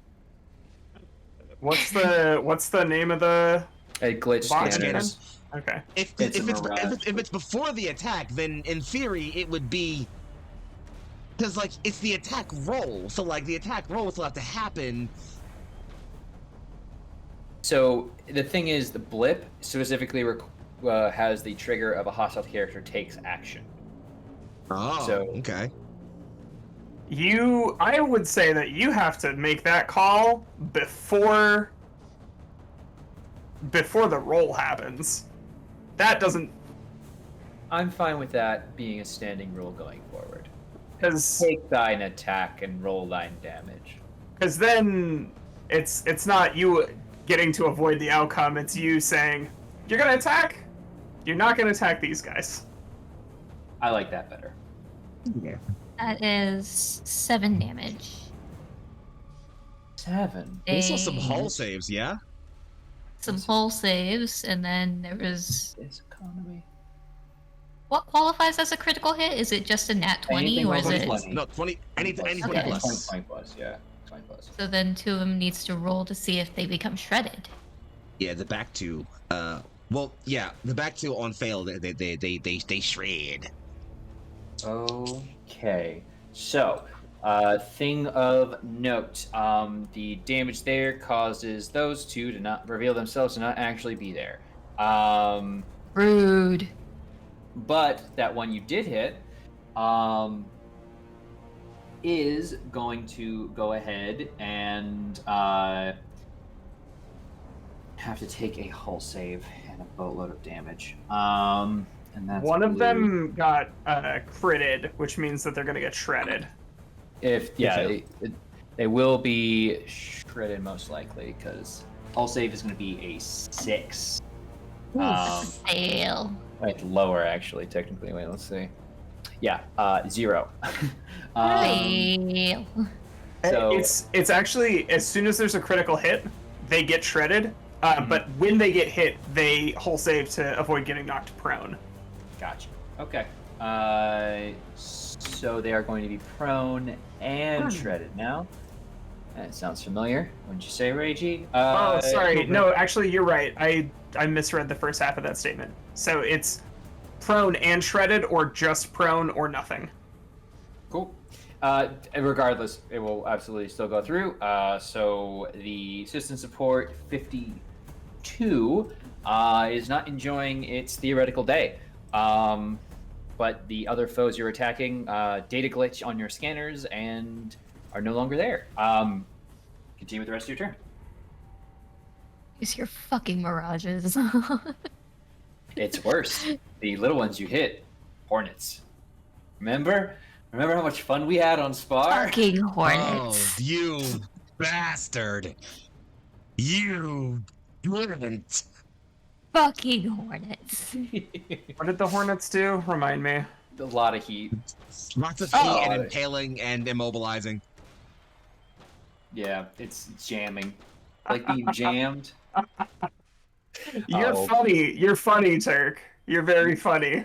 What's the name of the A glitch box scanners. again? Okay. If It's a it's mirage. if it's before the attack, then in theory it would be because like it's the attack roll. So like the attack roll will still have to happen. So the thing is, the blip specifically has the trigger of a hostile character takes action. Oh, So- okay. I would say that you have to make that call before the roll happens. That doesn't, I'm fine with that being a standing rule going forward. because Take thine attack and roll thine damage. then it's not you getting to avoid the outcome. It's you saying you're gonna attack. You're not gonna attack these guys. I like that better. That is 7 damage. 7. We saw some hull They- saves, yeah? Some hull saves, and then there was... This economy. What qualifies as a critical hit? Is it just a nat 20, Anything or is over it... 20. No, 20, any 20 Okay. plus. 20 plus, yeah. 20 plus. So then 2 of them needs to roll to see if they become shredded. Yeah, the back two. Well, yeah, the back two on fail, they shred. Okay. So, thing of note. The damage there causes those two to not reveal themselves to not actually be there. Rude. But that one you did hit, is going to go ahead and have to take a hull save and a boatload of damage. And that's One of blue. them got critted, which means that they're gonna get shredded. They will be shredded most likely because hull save is going to be a 6. Fail. Wait, lower actually, technically. Wait, let's see. Yeah, 0. Fail. So- It's actually, as soon as there's a critical hit, they get shredded. But when they get hit, they hull save to avoid getting knocked prone. Gotcha. Okay. So they are going to be prone and shredded now. That sounds familiar. Wouldn't you say, Reiji? Sorry. No, actually, you're right. I misread the first half of that statement. So it's prone and shredded, or just prone, or nothing. Cool. Regardless, it will absolutely still go through. So the system support 52 is not enjoying its theoretical day. But the other foes you're attacking data glitch on your scanners and are no longer there. Continue with the rest of your turn. Use your fucking mirages. It's worse. The little ones you hit, hornets. Remember how much fun we had on Spar? Fucking Oh, hornets. you bastard! You didn't. Fucking hornets. What did the Hornets do? Remind me. A lot of heat. Lots of heat and impaling and immobilizing. Yeah, it's jamming. Like being jammed. You're Oh. funny. You're funny, Turk. You're very funny.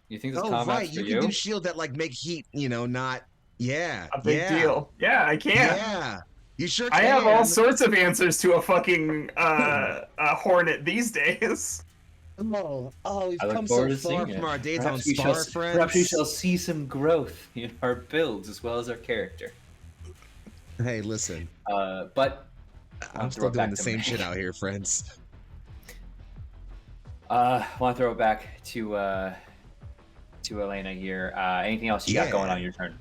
You think this Oh, combat's right, for you you? can do shield that, like, make heat, not... Yeah, A big yeah, deal. Yeah, I can. Yeah, you sure can. I have all sorts of answers to a fucking Hornet these days. Oh, we've I look come forward so to seeing far it. from our days on Perhaps we Spar, shall- friends. Perhaps we shall see some growth in our builds as well as our character. Hey, listen, But I'm throw still it doing back the to same me. shit out here, friends. Want to throw it back to Elena here. Anything else you got Yeah. going on your turn?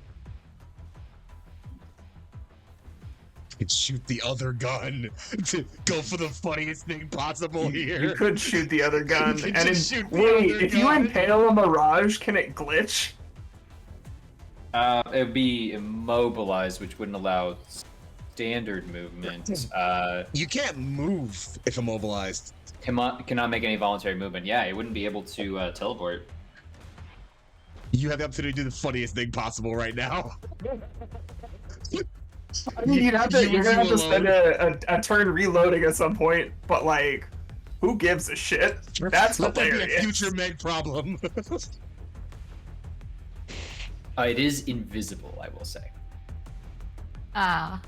You could shoot the other gun to go for the funniest thing possible here. You could shoot the other gun. You could and just shoot the wait, other if you gun. impale a Mirage, can it glitch? It would be immobilized, which wouldn't allow standard movement. You can't move if immobilized. Cannot make any voluntary movement. Yeah, it wouldn't be able to teleport. You have the opportunity to do the funniest thing possible right now. I mean, you're gonna have to spend alone. a turn reloading at some point, but like, who gives a shit? That's Let that be a hilarious. future Meg problem. It is invisible, I will say. Ah.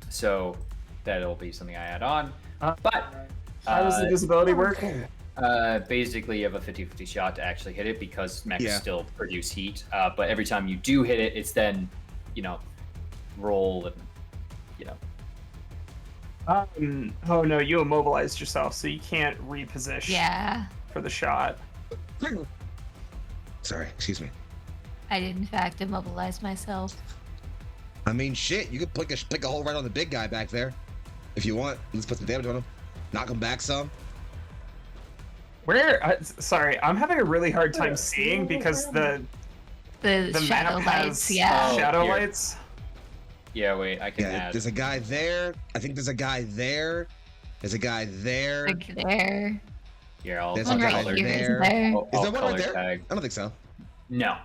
So that'll be something I add on. But How does invisibility work? basically you have a 50-50 shot to actually hit it because mechs Yeah. still produce heat. But every time you do hit it, it's then, roll and, Oh no, you immobilized yourself, so you can't reposition Yeah. for the shot. Sorry, excuse me. I did in fact immobilize myself. I mean, shit, you could pick a hole right on the big guy back there. If you want, let's put some damage on him. Knock him back some. Sorry, I'm having a really hard time seeing because the The shadow map lights, has yeah. shadow here. lights. Yeah, wait, I can Yeah, add. there's a guy there. I think there's a guy there. There's a guy there. Like there. Here, I'll There's I'll a guy right color, here, there. isn't there? I'll, Is I'll there one right color there? tag. I don't think so. No.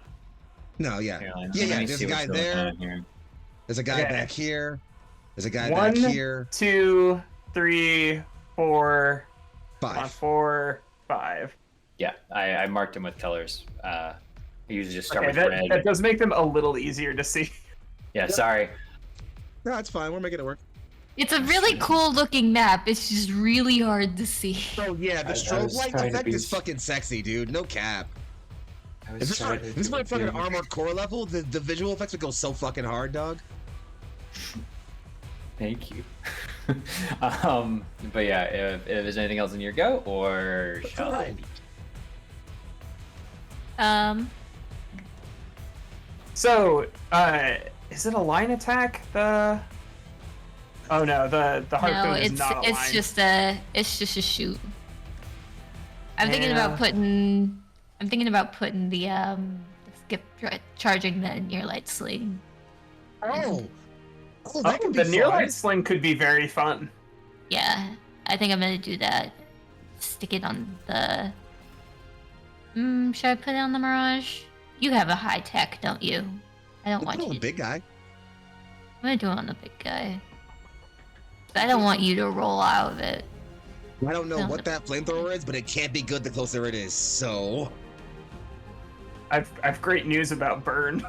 No, yeah. Here, let Yeah, me there's see a guy what's going there. on here. There's a guy Okay. back here. There's a guy back 1, here. 2, 3, 4, 5. 4, 5. Yeah, I marked them with colors. I usually just start Okay, with red. that does make them a little easier to see. Yeah, sorry. No, it's fine. We're making it work. It's a really cool looking map. It's just really hard to see. Oh yeah, the I strobe was light trying to effect be is fucking sexy, dude. No cap. I If was this trying were, to if this do were it fucking here. Armored Core level, the visual effects would go so fucking hard, dog. Thank you. But yeah, if there's anything else in your go, or shall I? So, is it a line attack? Oh no, the harpoon No, is it's not a it's line. just a shoot. I'm thinking about Yeah. putting the charging the near light sling. Oh, that could be the near fun. light sling could be very fun. Yeah, I think I'm gonna do that. Stick it on the. Should I put it on the Mirage? You have a high tech, don't you? I don't want Oh, you. To... big guy. I'm gonna do it on the big guy. But I don't want you to roll out of it. I don't know No. what that flamethrower is, but it can't be good the closer it is. So, I've great news about burn.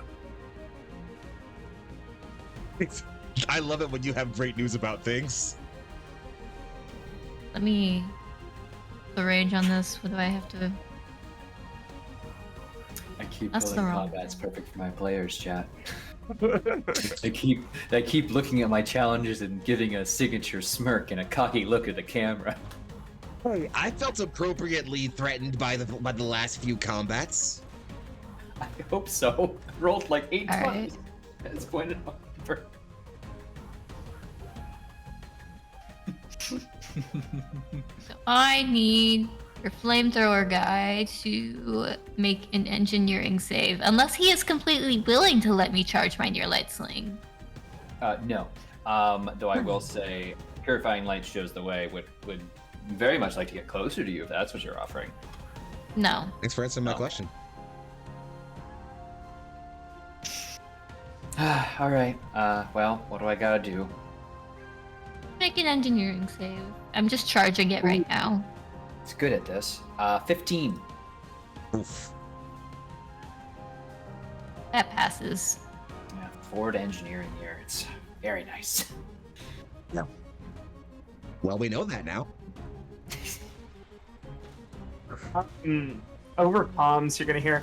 I love it when you have great news about things. Let me. The range on this. What do I have to? I keep That's building the wrong combat's perfect for my players, chat. They keep looking at my challenges and giving a signature smirk and a cocky look at the camera. Hey, I felt appropriately threatened by the last few combats. I hope so. Rolled like 8 All times. As pointed out. So I need your flamethrower guy to make an engineering save, unless he is completely willing to let me charge my near light sling. No. Though I will say, Purifying Light shows the way. Would very much like to get closer to you if that's what you're offering. No. Thanks for answering my Oh. question. All right. Well, what do I gotta do? Make an engineering save. I'm just charging it right now. It's good at this. 15. Oof. That passes. Yeah, forward engineering here. It's very nice. Well, we know that now. Over comms, you're gonna hear,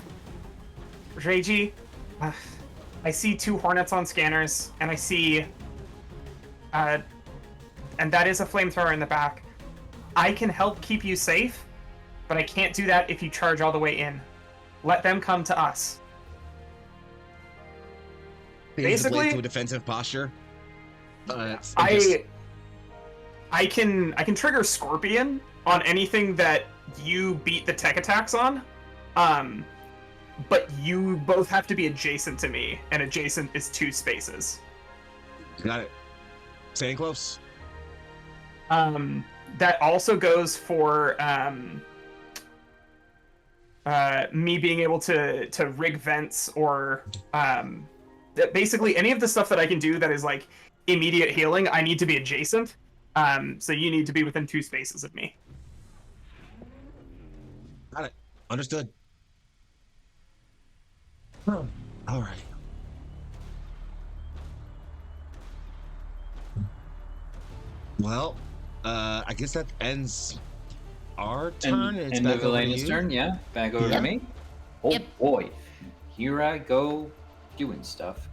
Reiji, I see 2 hornets on scanners, and I see, and that is a flamethrower in the back. I can help keep you safe, but I can't do that if you charge all the way in. Let them come to us. Basically- to a defensive posture. I can trigger Scorpion on anything that you beat the tech attacks on, but you both have to be adjacent to me, and adjacent is 2 spaces. Got it. Staying close. That also goes for me being able to rig vents or basically any of the stuff that I can do that is like immediate healing. I need to be adjacent. So you need to be within 2 spaces of me. Got it. Understood. All right. Well, I guess that ends our turn. It's End back of over to Elena's you. turn, yeah. Back over to Yep. me. Oh Yep. boy. Here I go doing stuff.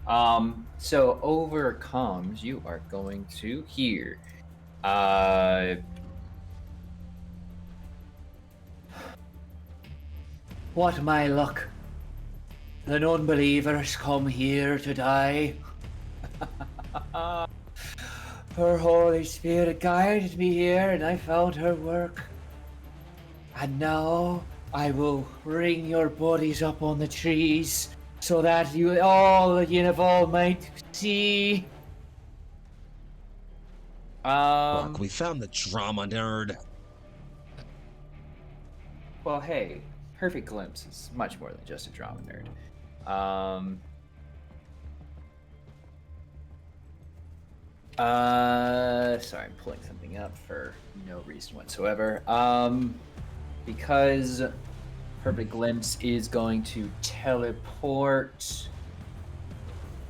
So over comms, you are going to here. What my luck. The non-believers come here to die. Her Holy Spirit guided me here and I found her work. And now I will ring your bodies up on the trees so that you all might see. Fuck, we found the drama nerd. Well, hey, Perfect Glimpse is much more than just a drama nerd. Sorry, I'm pulling something up for no reason whatsoever. Because Perfect Glimpse is going to teleport.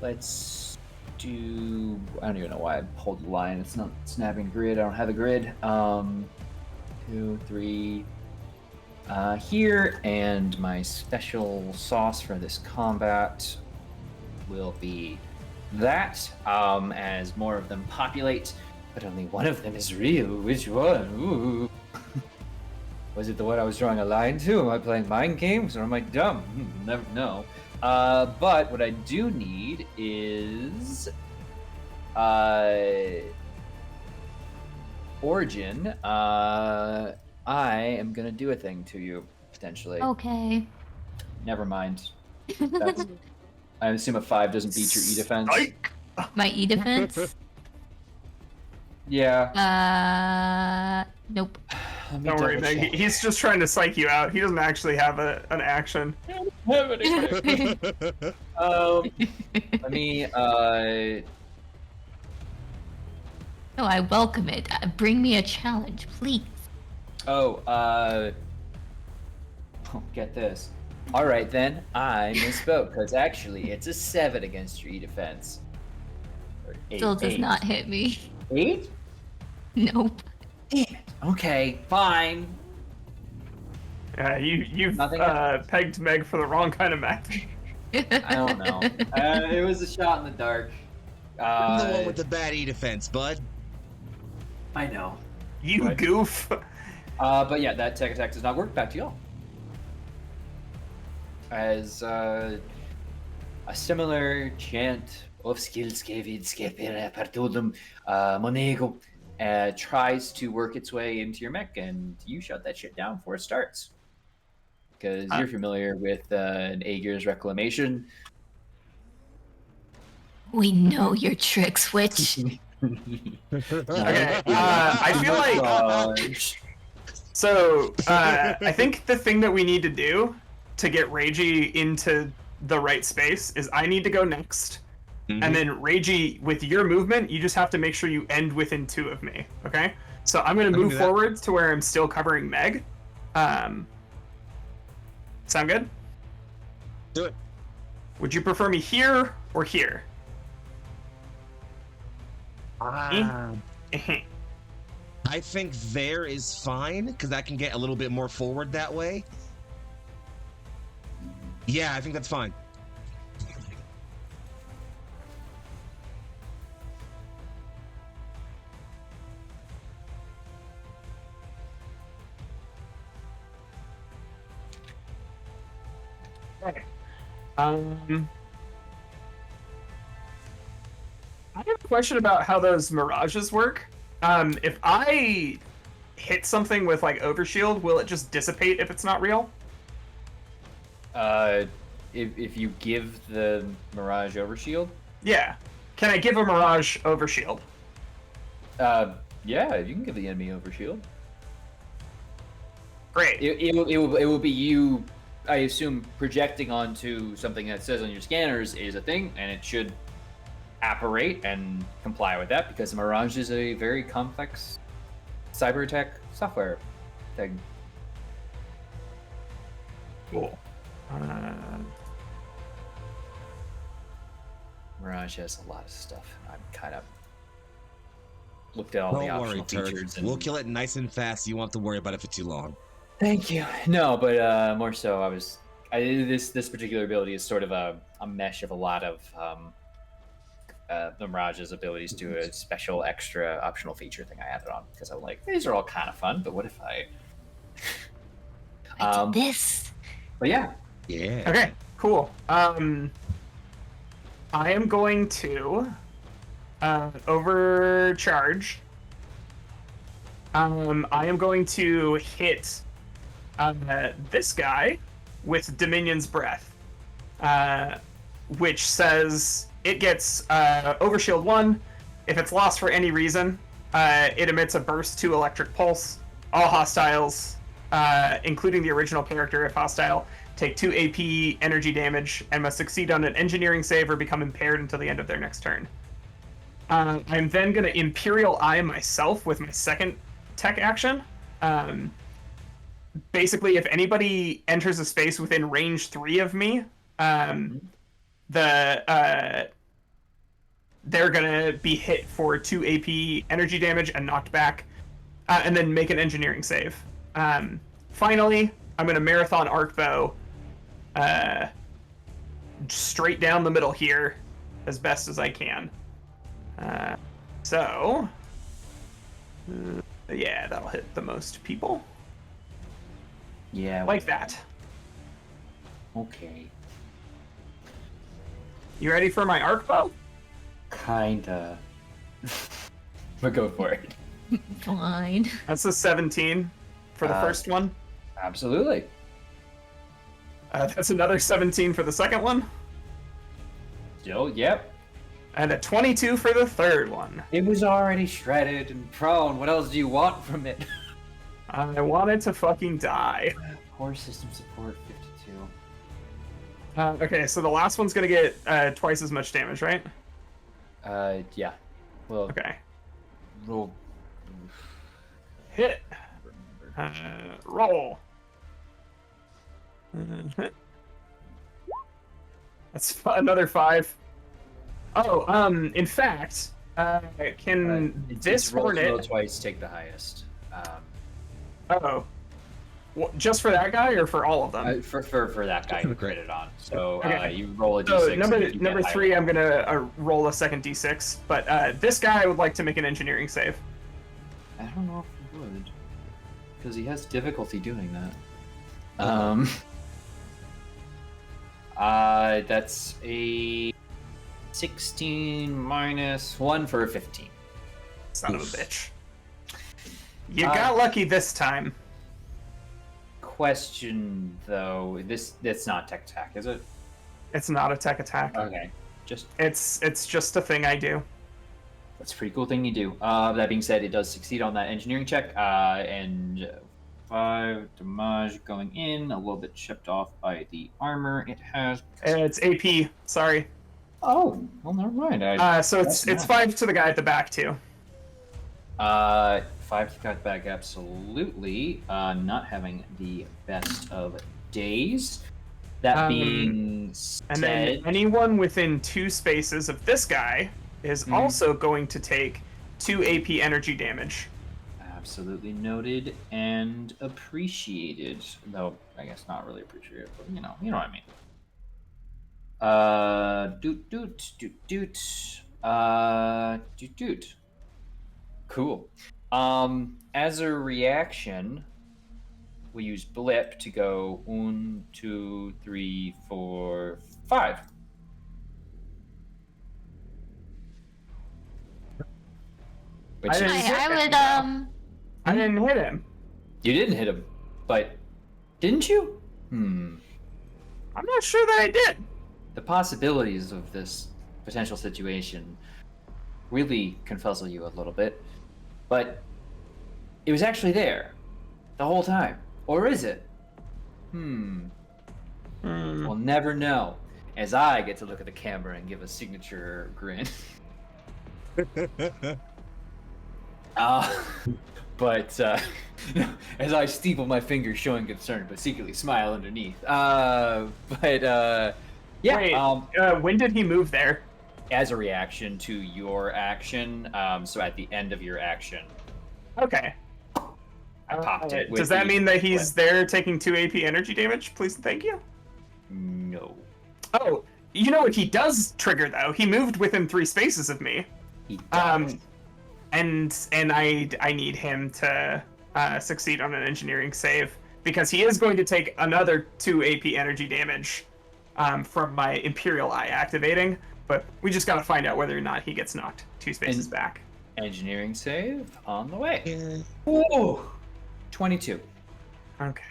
Let's do. I don't even know why I pulled the line. It's not snapping grid. I don't have a grid. 2, 3. Here, and my special sauce for this combat will be that. As more of them populate, but only one of them is real. Which one? Ooh. Was it the one I was drawing a line to? Am I playing mind games or am I dumb? Never know. But what I do need is Origin. I am gonna do a thing to you potentially. Okay. Never mind. That's, I assume a 5 doesn't beat your E defense. My E defense? Yeah. Nope. Don't worry, Meg. He's just trying to psych you out. He doesn't actually have an action. Let me. No, I welcome it. Bring me a challenge, please. Oh, get this. All right then, I misspoke because actually it's a 7 against your E defense. Or Still does 8. not hit me. 8? Nope. Damn it. Okay, fine. Yeah, you've Nothing pegged Meg for the wrong kind of match. I don't know. It was a shot in the dark. I'm the one with the bad E defense, bud. I know. You What? goof. But yeah, that tech attack does not work. Back to y'all. As a similar chant of skills partudum monego tries to work its way into your mech, and you shut that shit down before it starts. Because you're familiar with an Aegir's Reclamation. We know your tricks, witch. Okay, I feel like... So, I think the thing that we need to do to get Reiji into the right space is I need to go next. Mm-hmm. And then Reiji, with your movement, you just have to make sure you end within 2 of me, okay? So I'm going to move forward to where I'm still covering Meg. Sound good? Do it. Would you prefer me here or here? I think there is fine, because I can get a little bit more forward that way. Yeah, I think that's fine. Okay. I have a question about how those mirages work. If I hit something with like overshield, will it just dissipate if it's not real? If you give the Mirage Overshield? Yeah. Can I give a mirage overshield? Yeah, you can give the enemy Overshield. Great. It will be you, I assume, projecting onto something that says on your scanners is a thing, and it should apparate and comply with that, because Mirage is a very complex cyber attack software thing. Cool. Mirage has a lot of stuff. I'm kind of looked at all the Don't worry, optional Turk. features. And... We'll kill it nice and fast. You won't have to worry about it for too long. Thank you. No, but more so, this particular ability is sort of a mesh of a lot of the Mirage's abilities to a special extra optional feature thing I added on, because I'm like, these are all kind of fun, but what if I I did this. But yeah. Yeah. Okay, cool. I am going to overcharge. I am going to hit this guy with Dominion's Breath, which says it gets Overshield 1. If it's lost for any reason, it emits a burst 2 electric pulse. All hostiles including the original character if hostile, take 2 AP energy damage and must succeed on an engineering save or become impaired until the end of their next turn. I'm then going to Imperial Eye myself with my second tech action. Basically, if anybody enters a space within range 3 of me, they're gonna be hit for 2 AP energy damage and knocked back, and then make an engineering save. Finally, I'm gonna Marathon Arc Bow straight down the middle here as best as I can. Yeah, that'll hit the most people. Yeah. Like that. Okay. You ready for my arc bow? Kinda. But go for it. Fine. That's a 17 for the first one. Absolutely. That's another 17 for the second one. Still, yep. And a 22 for the third one. It was already shredded and prone. What else do you want from it? I wanted to fucking die. Core system support 52. Okay, so the last one's gonna get twice as much damage, right? Yeah. Well, Okay. roll. Hit. Roll. That's another 5. Oh, in fact, can this roll hornet... twice, take the highest. Oh. Well, just for that guy or for all of them? For that guy you crit it on. So Okay. you roll a d6. So and you number get 3, higher. I'm gonna roll a second d6. But this guy would like to make an engineering save. I don't know if he would, because he has difficulty doing that. That's a 16 minus 1 for a 15. Son of a bitch. You got lucky this time. Question though, that's not tech attack, is it? It's not a tech attack. Okay, just It's just a thing I do. that's a pretty cool thing you do. That being said, it does succeed on that engineering check, and 5 damage going in, a little bit chipped off by the armor it has. It's AP. Sorry. Oh, well, never mind. So it's 5 to the guy at the back too. 5 to cut back, absolutely. Not having the best of days. That being said, And then anyone within 2 spaces of this guy is also going to take 2 AP energy damage. absolutely noted and appreciated. Though I guess not really appreciated, but you know what I mean. Cool. As a reaction, we use blip to go 1, 2, 3, 4, 5. Which I didn't is, hit I him, would though. I didn't hit him. you didn't hit him, but didn't you? I'm not sure that I did. The possibilities of this potential situation really confuzzle you a little bit, but it was actually there the whole time. Or is it? We'll never know, as I get to look at the camera and give a signature grin. But as I steeple my fingers showing concern, but secretly smile underneath. Yeah. Wait, when did he move there? As a reaction to your action, so at the end of your action, Okay. I popped it. Does that mean that he's there taking 2 AP energy damage? Please and thank you. No. Oh, you know what he does trigger though? He moved within 3 spaces of me. He does. And I need him to succeed on an engineering save because he is going to take another 2 AP energy damage from my Imperial Eye activating, but we just gotta find out whether or not he gets knocked 2 spaces back. Engineering save on the way. Ooh, 22. Okay.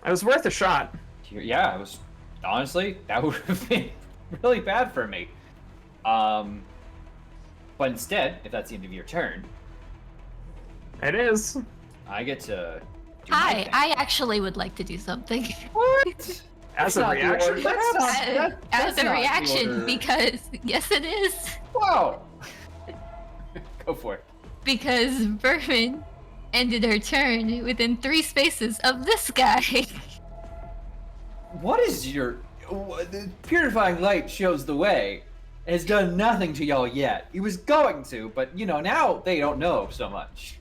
It was worth a shot. Yeah, it was. Honestly, that would have been really bad for me. But instead, if that's the end of your turn, It is. I get to do my Hi, thing. I actually would like to do something. What? As a That's not the reaction, order. That's not- that- As that's a not the reaction, order. because yes, it is. Wow. Go for it. Because Vermin ended her turn within 3 spaces of this guy. What is your... The purifying light shows the way. It has done nothing to y'all yet. He was going to, but now they don't know so much.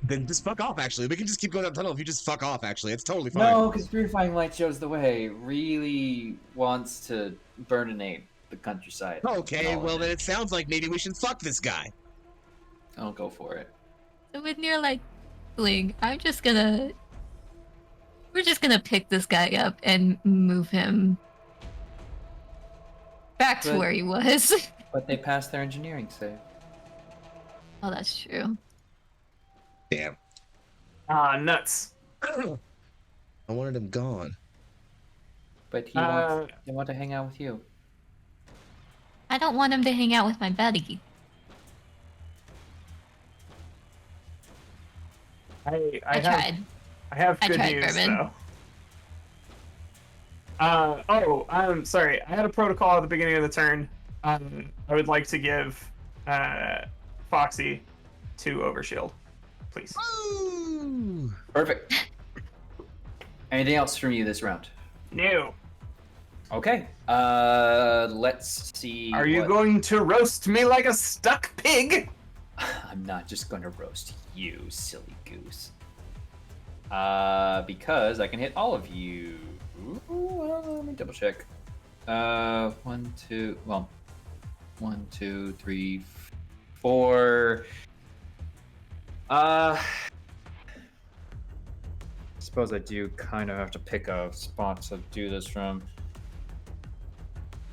Then just fuck off, actually. We can just keep going down the tunnel if you just fuck off, actually. It's totally fine. No, because purifying light shows the way. Really wants to burninate the countryside. Okay, and all well of then it. it sounds like maybe we should fuck this guy. I'll go for it. So when you're like, Bling, we're just gonna pick this guy up and move him back to But- where he was. But they passed their engineering save. Oh, that's true. Damn. Nuts. I wanted him gone. But he wants they want to hang out with you. I don't want him to hang out with my buddy. I I tried. have I good tried, news Bourbon. though. Sorry. I had a protocol at the beginning of the turn. I would like to give Foxy 2 overshield, please. Ooh. Perfect. Anything else from you this round? No. Okay. Let's see. Are you what- going to roast me like a stuck pig? I'm not just going to roast you, silly goose. Because I can hit all of you. Ooh, let me double check. 1, 2, 3, 4. Suppose I do kind of have to pick a spot to do this from.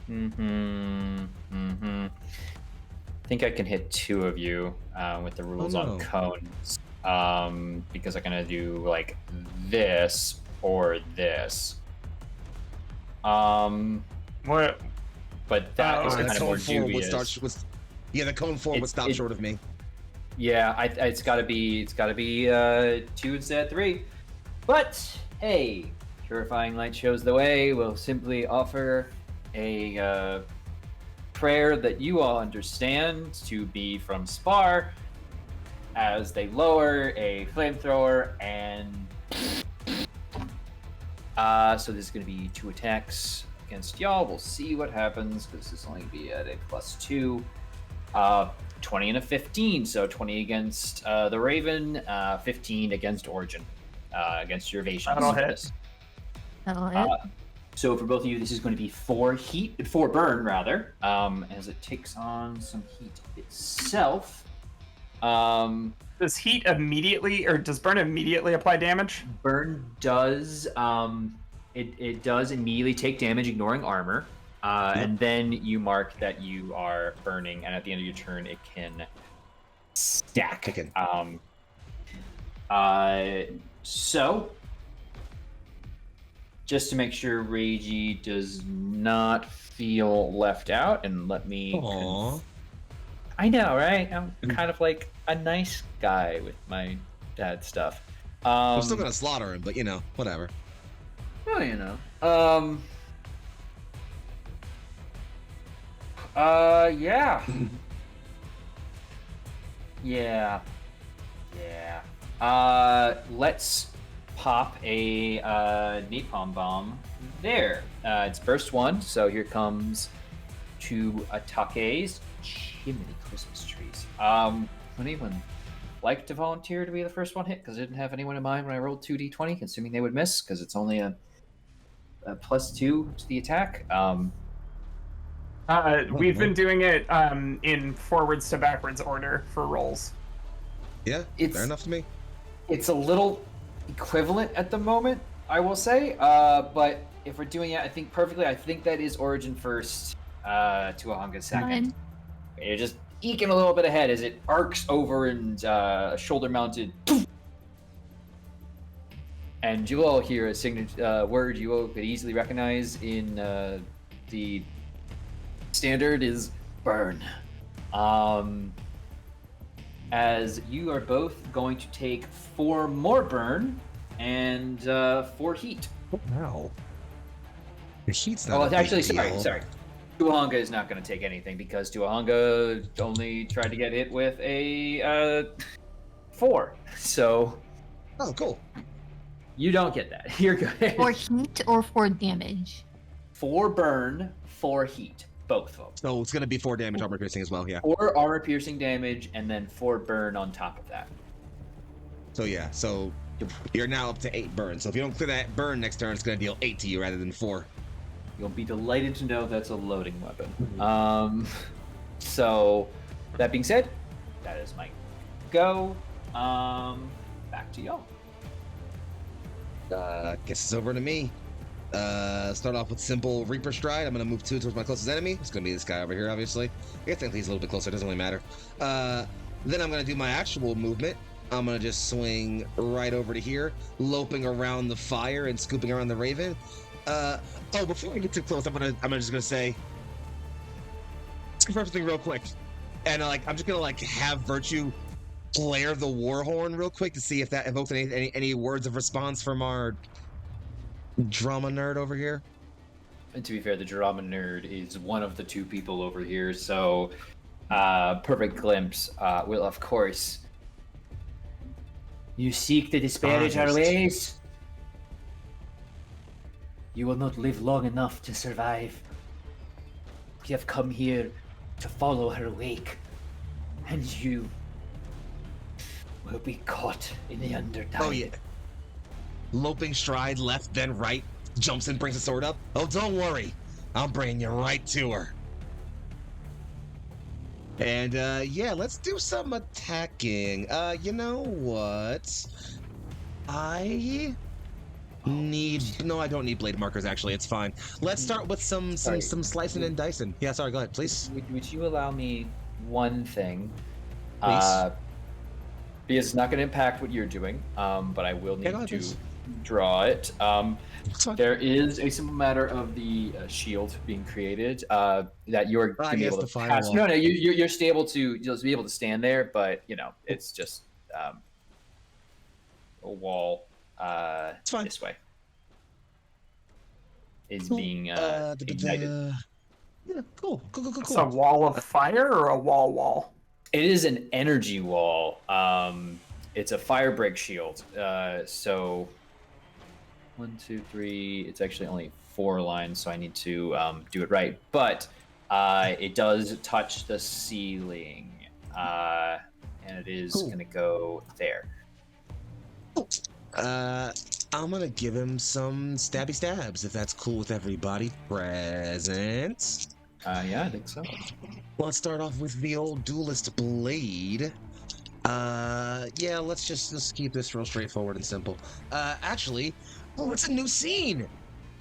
I think I can hit 2 of you with the rules no. on cones. Because I'm gonna do like this or this. What? But that is Oh, kind That of more cone 4 would dubious. start. Yeah, the cone 4 would It's- stop it- short of me. Yeah, it's gotta be 2 instead of 3. But hey, purifying light shows the way. We'll simply offer a prayer that you all understand to be from Spar, as they lower a flamethrower and. So this is gonna be 2 attacks against y'all. We'll see what happens because this is only gonna be at a +2. 20 and a 15, so 20 against the Raven, 15 against Origin, against your evasion. That'll hit. That'll hit. So for both of you, this is going to be 4 burn rather, as it takes on some heat itself. Does heat immediately, or does burn immediately apply damage? Burn does, it does immediately take damage, ignoring armor. And then you mark that you are burning, and at the end of your turn, it can stack. Kicking. So, just to make sure Reiji does not feel left out, and let me. Aww. I know, right? I'm kind of like a nice guy with my dad stuff. I'm still gonna slaughter him, but whatever. Well, yeah. Yeah. Let's pop a napalm bomb there. It's burst 1, so here comes 2 Atake's chimney Christmas trees. Would anyone like to volunteer to be the first one hit? Because I didn't have anyone in mind when I rolled 2d20, assuming they would miss, because it's only a +2 to the attack. We've been doing it in forwards to backwards order for rolls. Yeah, It's- fair enough to me. It's a little equivalent at the moment, I will say. But if we're doing it, I think perfectly. I think that is Origin first, Tuahanga second. Fine. You're just eking a little bit ahead as it arcs over and shoulder-mounted. And you will hear a signature word you all could easily recognize in the standard is burn. as you are both going to take 4 more burn and 4 heat. Wow. The heat's not. Oh, a big actually, deal. sorry. Tuahanga is not going to take anything because Tuahanga only tried to get hit with a 4. So. Oh, cool. You don't get that. You're good. For heat or for damage? 4 burn, 4 heat. Both of them. So it's gonna be 4 damage armor piercing as well. Yeah. 4 armor piercing damage and then 4 burn on top of that. So yeah. So you're now up to 8 burn. So if you don't clear that burn next turn, it's gonna deal 8 to you rather than 4. You'll be delighted to know that's a loading weapon. So that being said, that is my go. Back to y'all. Guess it's over to me. Start off with simple Reaper Stride. I'm gonna move 2 towards my closest enemy. It's gonna be this guy over here, obviously. I guess technically he's a little bit closer. It doesn't really matter. Then I'm gonna do my actual movement. I'm gonna just swing right over to here, loping around the fire and scooping around the Raven. Before I get too close, I'm just gonna say, let's confirm something real quick. And I'm just gonna have Virtue blare the war horn real quick to see if that evokes any words of response from our drama nerd over here. And to be fair, the drama nerd is one of the 2 people over here, so Perfect Glimpse will, of course. You seek to disparage our ways? You will not live long enough to survive. We have come here to follow her wake, and you will be caught in the undertide. Oh yeah. Loping stride, left, then right, jumps in, brings the sword up. Oh, don't worry. I'm bringing you right to her. And, yeah, let's do some attacking. You know what? I don't need blade markers, actually. It's fine. Let's start with some slicing and dicing. Yeah, sorry, go ahead, please. Would you allow me one thing? Please. Because it's not going to impact what you're doing, but I will need to draw it. There is a simple matter of the shield being created that you're going to be able to pass. No, you're still able to be able to stand there, but it's just a wall this way is being ignited. Yeah, cool. It's a wall of fire or a wall? It is an energy wall. It's a fire break shield. So 1, 2, 3. It's actually only 4 lines, so I need to do it right. But it does touch the ceiling, and it is going to go there. I'm gonna give him some stabby stabs if that's cool with everybody present. Yeah, I think so. Let's start off with the old duelist blade. Yeah, let's keep this real straightforward and simple. Actually, it's a new scene.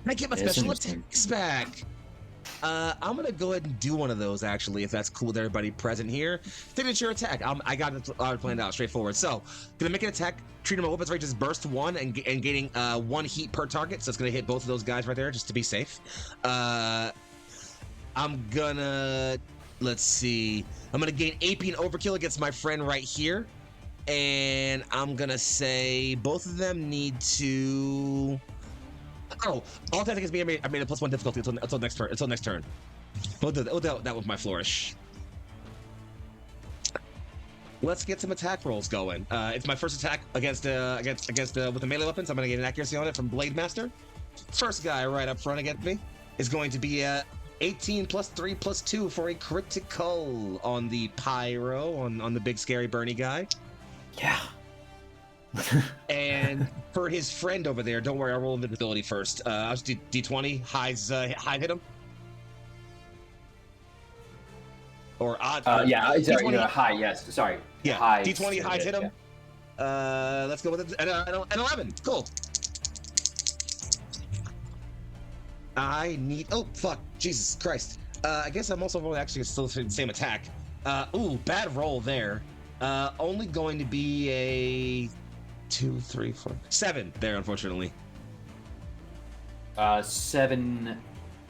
I get my special attacks back. I'm gonna go ahead and do one of those actually, if that's cool with everybody present here. Signature attack. I got it planned out straightforward. So, gonna make an attack. Treating my weapons right, just burst 1 and gaining 1 heat per target. So it's gonna hit both of those guys right there, just to be safe. I'm gonna I'm gonna gain AP and overkill against my friend right here, and I'm gonna say both of them need to. Oh, all attack against me. I made a +1 difficulty until next turn. We'll do that with my flourish. Let's get some attack rolls going. It's my first attack against with the melee weapons. I'm gonna get an accuracy on it from Blade Master. First guy right up front against me is going to be 18 +3 +2 for a critical on the pyro on the big scary Bernie guy. Yeah. And for his friend over there, don't worry, I'll roll invisibility first. I'll just do D20. Highs hit him. Or odd. Yeah, sorry, D20, high, yes. Sorry. Yeah, high. D20 highs hit him. Yeah. Let's go with an 11. Cool. I need. Oh, fuck. Jesus Christ. I guess I'm also rolling actually still the same attack. Bad roll there. Only going to be a 2, 3, 4, 7 there, unfortunately. 7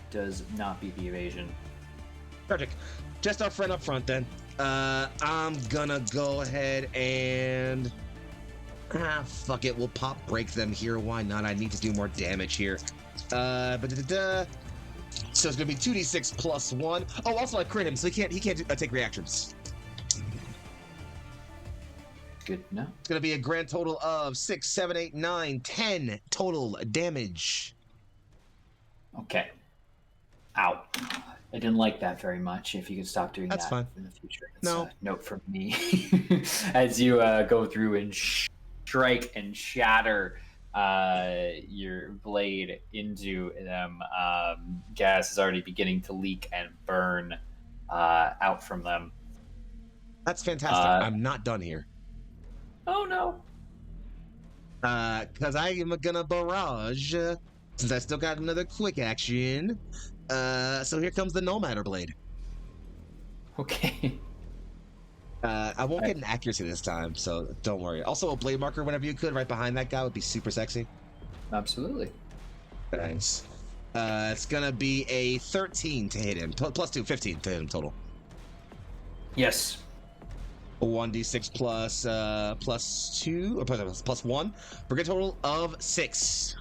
does not beat the evasion. Perfect. Just our friend up front then. I'm gonna go ahead and fuck it. We'll pop break them here. Why not? I need to do more damage here. So it's gonna be 2d6 plus 1. Oh, also I crit him, so he can't take reactions. Good to know. It's gonna be a grand total of 6, 7, 8, 9, 10 total damage. Okay. Ow. I didn't like that very much. If you could stop doing That's that fine. in the future. It's No. a note from me. As you go through and strike and shatter your blade into them, gas is already beginning to leak and burn out from them. That's fantastic. I'm not done here. Oh no. Because I am gonna barrage, since I still got another quick action. So here comes the No Matter Blade. Okay. I won't get an accuracy this time, so don't worry. Also, a blade marker whenever you could, right behind that guy, would be super sexy. Absolutely. Thanks. It's gonna be a 13 to hit him. Plus 2, 15 to hit him total. Yes. A 1d6 plus 2, or plus 1, for a total of 6.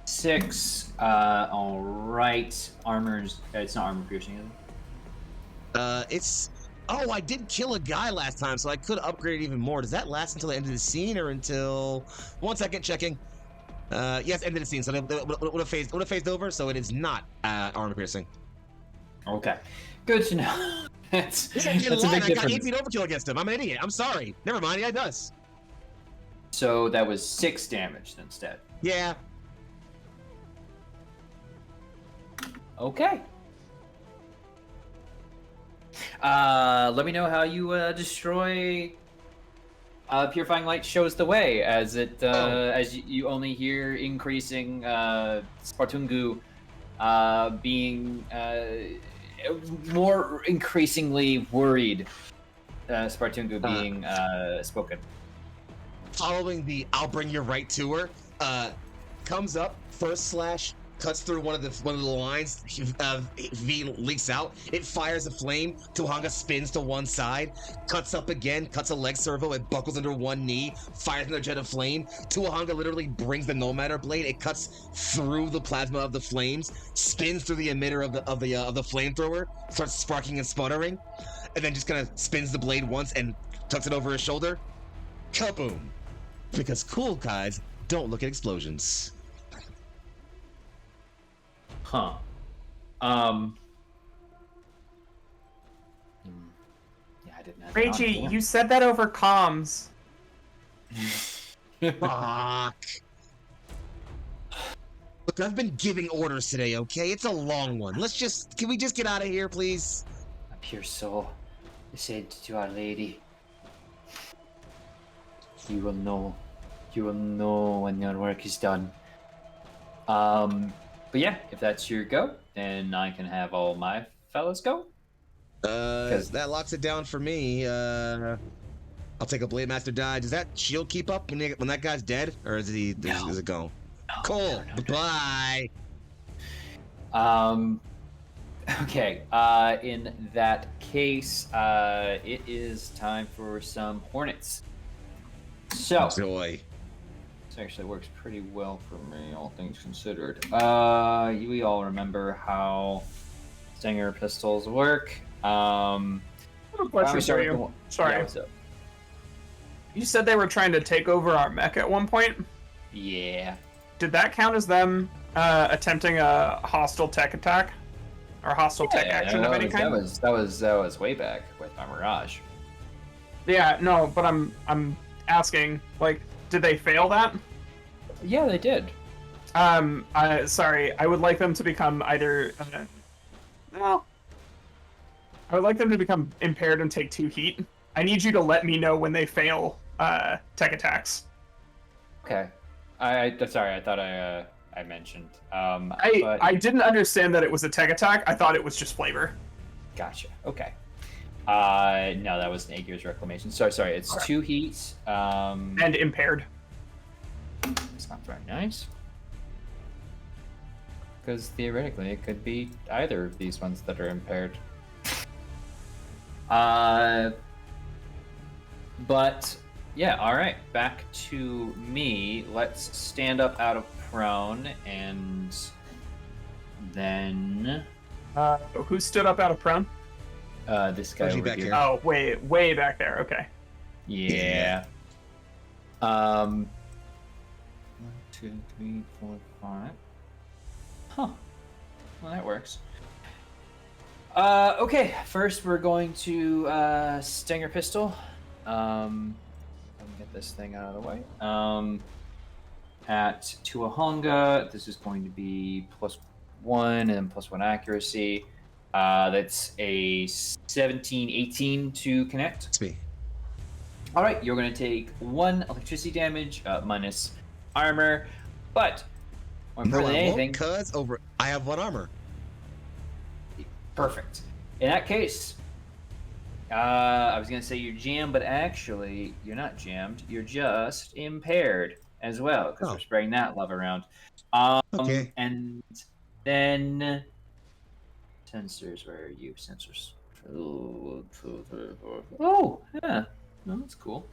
6. All right. Armor's. It's not armor piercing, is it? It's. Oh, I did kill a guy last time, so I could upgrade it even more. Does that last until the end of the scene, or until? 1 second, checking. Yes, end of the scene. So it would have phased over, so it is not armor piercing. Okay. Good to know. that's a big I got 8 difference. feet overkill against him. I'm an idiot. I'm sorry. Never mind. Yeah, it does. So that was 6 damage instead. Yeah. Okay. Let me know how you destroy. Purifying light shows the way as it as you only hear increasing Spartungu being more increasingly worried. Spartungu being spoken. Following the "I'll bring you right to her," comes up first slash. Cuts through one of the lines. V leaks out. It fires a flame. Tuhanga spins to one side. Cuts up again. Cuts a leg servo. It buckles under one knee. Fires another jet of flame. Tuhanga literally brings the No Matter blade. It cuts through the plasma of the flames. Spins through the emitter of the flamethrower. Starts sparking and sputtering, and then just kind of spins the blade once and tucks it over his shoulder. Kaboom! Because cool guys don't look at explosions. Huh. Yeah, I didn't have that on Reggie, before. you said that over comms. Fuck. Look, I've been giving orders today, okay? It's a long one. Can we just get out of here, please? A pure soul, I said to Our Lady, you will know when your work is done. But yeah, if that's your go, then I can have all my fellas go. That locks it down for me. I'll take a Blade Master die. Does that shield keep up when that guy's dead, or is it go? Cool. Bye. Okay. In that case, it is time for some Hornets. So. Joy. This actually works pretty well for me, all things considered. We all remember how Stinger pistols work. I have a question for you. Sorry. Yeah, what's up? You said they were trying to take over our mech at one point. Yeah. Did that count as them attempting a hostile tech attack? Or hostile tech action of any kind? That was way back with my Mirage. Yeah, no, but I'm asking, like, did they fail that? Yeah, they did. Sorry, I would like them to become either. I would like them to become impaired and take 2 heat. I need you to let me know when they fail tech attacks. Okay. Sorry, I thought I mentioned. I didn't understand that it was a tech attack. I thought it was just flavor. Gotcha. Okay. No, that was an Aegir's Reclamation. Sorry, it's 2 heat. And impaired. It's not very nice. Because theoretically, it could be either of these ones that are impaired. But yeah, all right. Back to me. Let's stand up out of prone, and then Who stood up out of prone? this guy Koji over back here. here. Oh, way back there. Okay. Yeah. 1, 2, 3, 4, 5. Huh. Well, that works. Okay. First, we're going to Stinger Pistol. Let me get this thing out of the way. At Tuahonga, this is going to be +1 and then +1 accuracy. That's a 17, 18 to connect. It's me. All right, you're going to take 1 electricity damage minus armor, but more No, important I than won't, anything, cuz I have 1 armor. perfect. In that case, I was going to say you're jammed, but actually, you're not jammed. You're just impaired as well, because we're spreading that love around. Okay. And then sensors, where are you? Sensors. Oh, yeah. No, that's cool.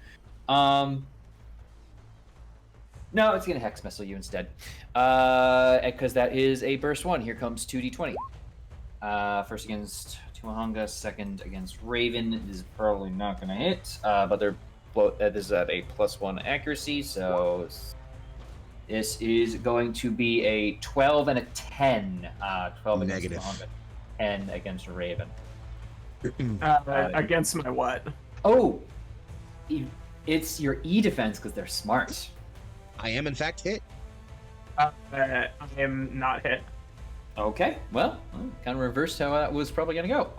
No, it's gonna hex missile you instead. Because that is a burst 1. Here comes 2d20. First against Tuahonga, second against Raven. This is probably not gonna hit. But they're this is at a +1 accuracy, so this is going to be a 12 and a 10. 12 against Negative. Tuahonga, 10 against Raven. Against my what? Oh, it's your E defense because they're smart. I am in fact hit. I am not hit. Okay, well, kind of reversed how that was probably going to go.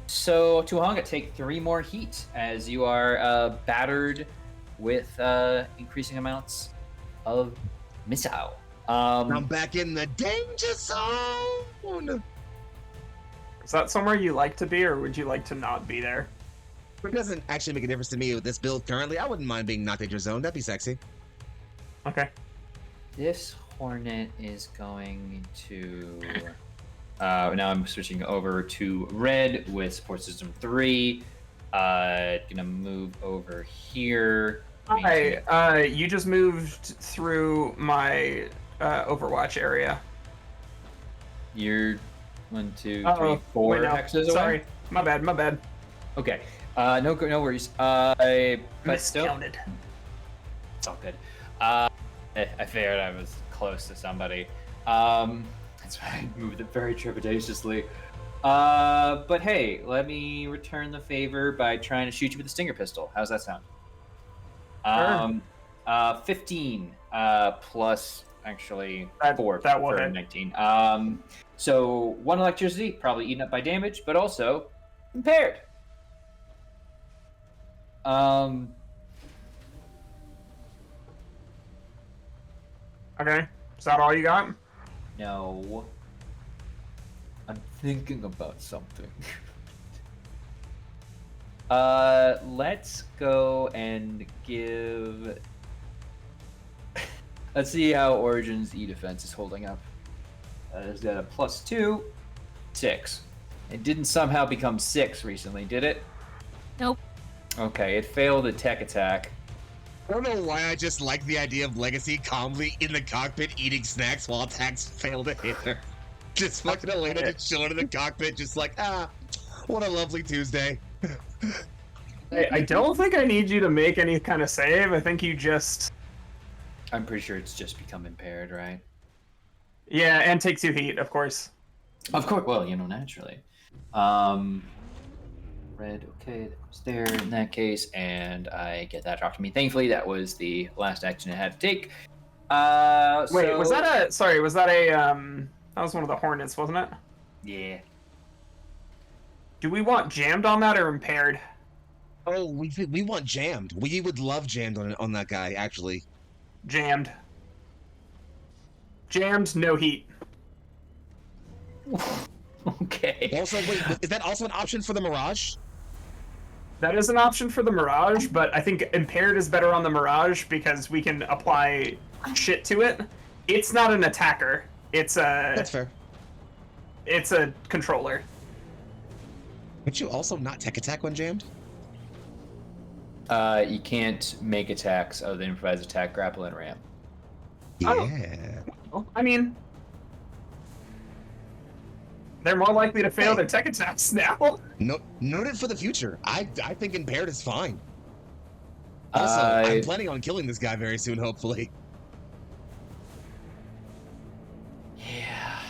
So Tuahonga, take 3 more heat as you are battered with increasing amounts of missile. I'm back in the danger zone. Is that somewhere you like to be, or would you like to not be there? It doesn't actually make a difference to me with this build currently. I wouldn't mind being not danger zone. That'd be sexy. Okay. This Hornet is going to... now I'm switching over to red with support system 3. Gonna move over here. Hi, you just moved through my Overwatch area. You're 1, 2, 3, Uh-oh. 4 Wait, no. hexes away? Sorry, my bad. Okay. No worries. But still, Miscounted. it's all good. I figured I was close to somebody. That's why I moved it very trepidatiously. But hey, let me return the favor by trying to shoot you with a stinger pistol. How's that sound? 15 plus actually 4 that will for hit. 19. So 1 electricity, probably eaten up by damage, but also impaired. Okay. Is that all you got? No. I'm thinking about something. Let's go and give... Let's see how Origin's E-Defense is holding up. Is that a +2? 6. It didn't somehow become 6 recently, did it? Nope. Okay, it failed a tech attack. I don't know why I just like the idea of Legacy calmly in the cockpit eating snacks while attacks fail to hit her. Just fucking Elena just chilling in the cockpit, just like, what a lovely Tuesday. I don't think I need you to make any kind of save. I think you just... I'm pretty sure it's just become impaired, right? Yeah, and take 2 heat, of course. Of course, well, naturally. Red, okay, that was there in that case, and I get that dropped to me. Thankfully, that was the last action I had to take. Wait, was that a... Sorry, was that a... That was one of the Hornets, wasn't it? Yeah. Do we want jammed on that or impaired? Oh, we want jammed. We would love jammed on that guy, actually. Jammed. Jammed, no heat. Okay. Also, wait, is that also an option for the Mirage? That is an option for the Mirage, but I think impaired is better on the Mirage because we can apply shit to it. It's not an attacker. It's a... That's fair. It's a controller. Can't you also not tech attack when jammed? You can't make attacks other than improvised attack, grapple, and ramp. Yeah. Well, I mean, they're more likely to fail Hey. their tech attacks now. No, noted for the future. I think impaired is fine. Also, I'm planning on killing this guy very soon, hopefully. Yeah,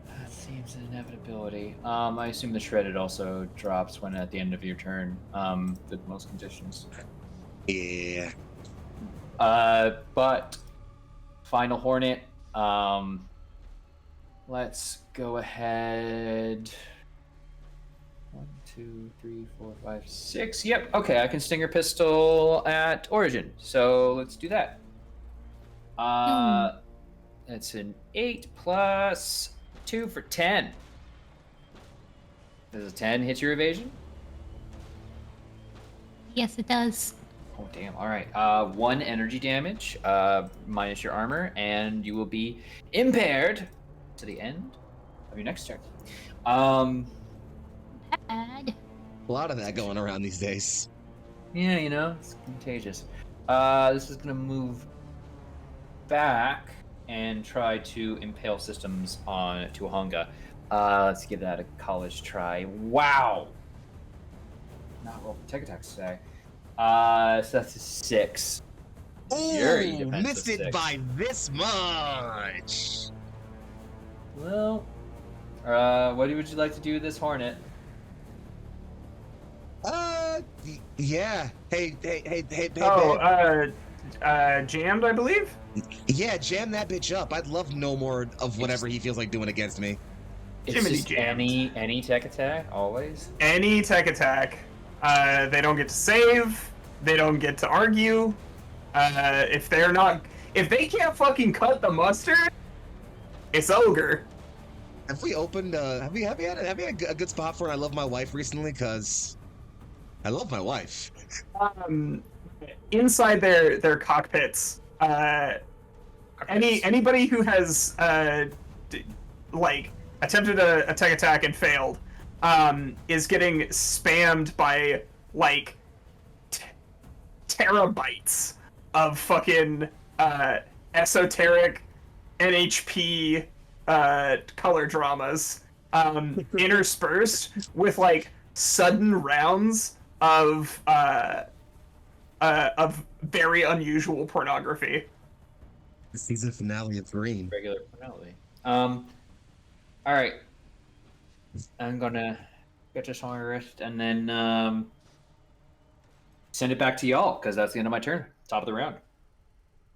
that seems an inevitability. I assume the shredded also drops when at the end of your turn, with most conditions. Yeah. But final hornet. Let's go ahead. 1, 2, 3, 4, 5, 6. Yep. Okay, I can stinger pistol at origin. So let's do that. That's an 8 plus 2 for 10. Does a 10 hit your evasion? Yes, it does. Oh damn! All right. 1 energy damage, minus your armor, and you will be impaired to the end of your next turn. Bad. A lot of that going around these days. Yeah, you know, it's contagious. This is gonna move back and try to impale systems on Tuahonga. Let's give that a college try. Wow! Not roll for tech attacks today. So that's a 6. Very Ooh, defensive missed it 6. by this much. Well, what would you like to do with this hornet? Yeah. Hey, Oh, jammed, I believe. yeah, jam that bitch up. I'd love no more of whatever he feels like doing against me. It's Jiminy just jammed. any tech attack, always. Any tech attack, they don't get to save. They don't get to argue. If they can't fucking cut the mustard, it's ogre. Have we opened? Have we had a good spot for? I love my wife recently, cause I love my wife. Inside their cockpits, anybody who has attempted a tech attack and failed is getting spammed by like terabytes of fucking esoteric NHP color dramas interspersed with like sudden rounds of very unusual pornography. The season finale of Green. Regular finale. All right. I'm gonna get this on my wrist and then send it back to y'all because that's the end of my turn. Top of the round.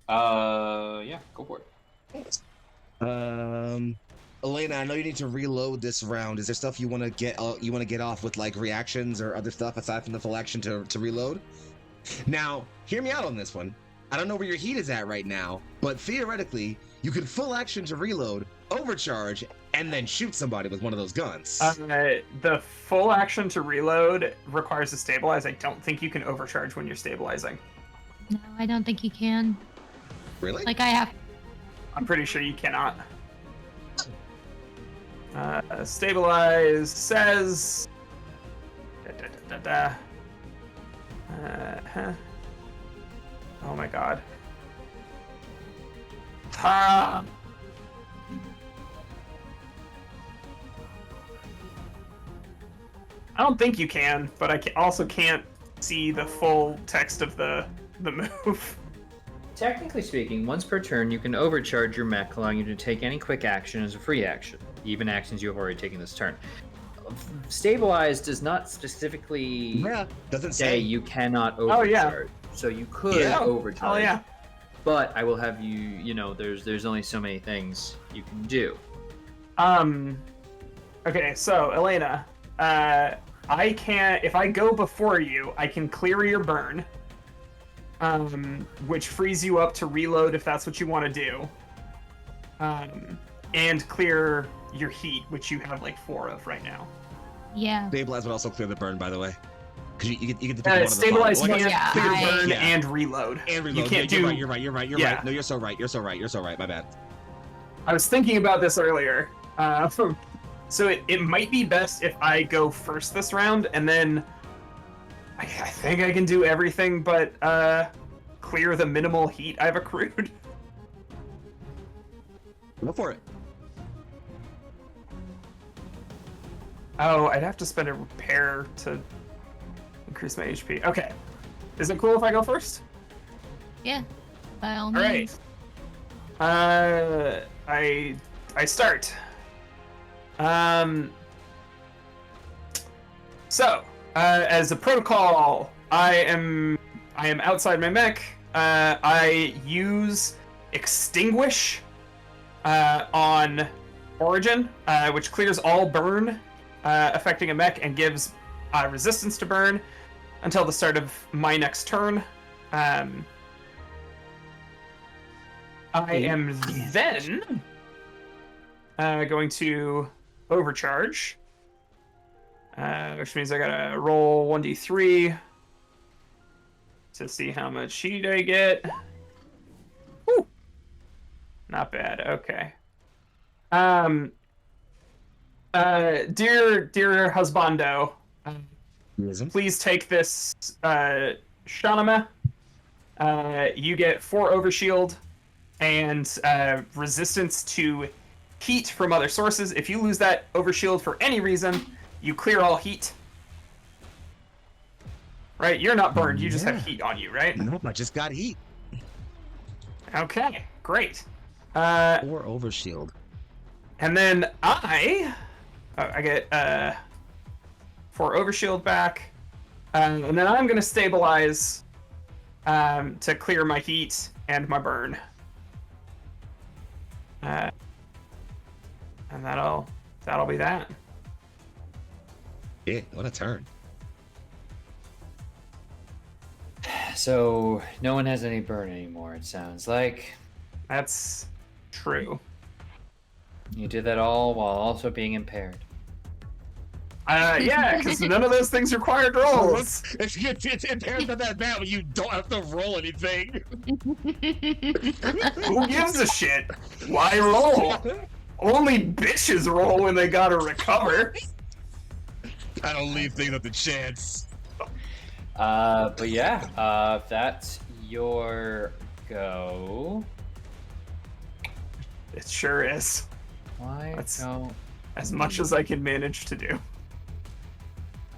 Yeah, go for it. Elena, I know you need to reload this round. Is there stuff you want to get off with like reactions or other stuff aside from the full action to reload? Now, hear me out on this one. I don't know where your heat is at right now, but theoretically, you could full action to reload, overcharge, and then shoot somebody with one of those guns. The full action to reload requires to stabilize. I don't think you can overcharge when you're stabilizing. No, I don't think you can. Really? Like I have. I'm pretty sure you cannot. Stabilize says. Oh my god. I don't think you can, but I also can't see the full text of the move. Technically speaking, once per turn, you can overcharge your mech, allowing you to take any quick action as a free action, even actions you have already taken this turn. Stabilize does not specifically doesn't say you cannot overcharge. Oh, yeah. So you could overcharge. Oh yeah. But I will have you know, there's only so many things you can do. Okay, so Elena, I can, if I go before you, I can clear your burn, which frees you up to reload if that's what you want to do, and clear your heat, which you have like 4 of right now. Yeah. Stabilize would also clear the burn, by the way. Because you get to pick one of the Stabilize five. can clear burn Yeah. and reload. And reload. You can't You're do. right. You're right. Yeah. No, you're so right. My bad. I was thinking about this earlier. So it might be best if I go first this round, and then I think I can do everything but clear the minimal heat I've accrued. Go for it. Oh, I'd have to spend a repair to increase my HP. Okay. Is it cool if I go first? Yeah, by all All right. means. I start. So, as a protocol, I am outside my mech. I use Extinguish on Origin, which clears all burn affecting a mech and gives resistance to burn until the start of my next turn. I am then going to overcharge, which means I gotta roll 1d3 to see how much heat I get. Whew. Not bad. Okay. Dear husbando, please take this Shanama. You get 4 overshield and resistance to heat from other sources. If you lose that overshield for any reason, you clear all heat. Right? You're not burned. You just have heat on you, right? Nope, I just got heat. Okay, great. 4 overshield. And then I get 4 overshield back, and then I'm gonna stabilize to clear my heat and my burn. And that'll be that. Yeah, what a turn. So no one has any burn anymore, it sounds like. That's true. You did that all while also being impaired. Yeah, because none of those things required rolls. It's impaired not that bad when you don't have to roll anything. Who gives a shit? Why roll? Only bitches roll when they gotta recover. I don't leave things up to chance. But yeah, if that's your go. It sure is. Why That's don't as much as I can manage to do.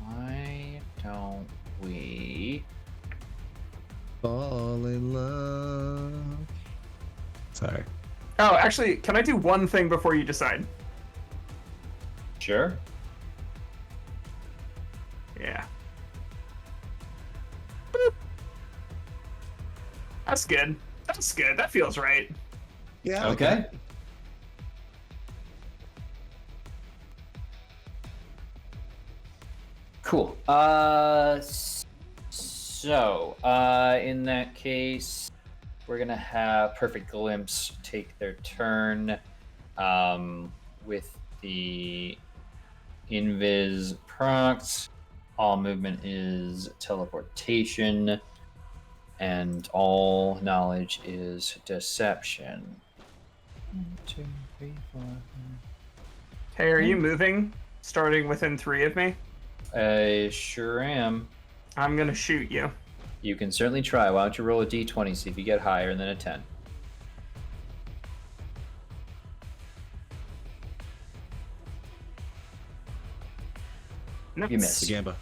Why don't we fall in love? Sorry. Oh, actually, can I do one thing before you decide? Sure. Yeah. Boop. That's good. That's good. That feels right. Yeah. Okay. Cool. So, in that case, we're gonna have Perfect Glimpse take their turn, with the Invis procs. All movement is teleportation, and all knowledge is deception. 1, 2, 3, 4, 5. Hey, are you moving? Starting within 3 of me? I sure am. I'm gonna shoot you. You can certainly try. Why don't you roll a d20, see if you get higher than a 10. No. You missed. Gamba.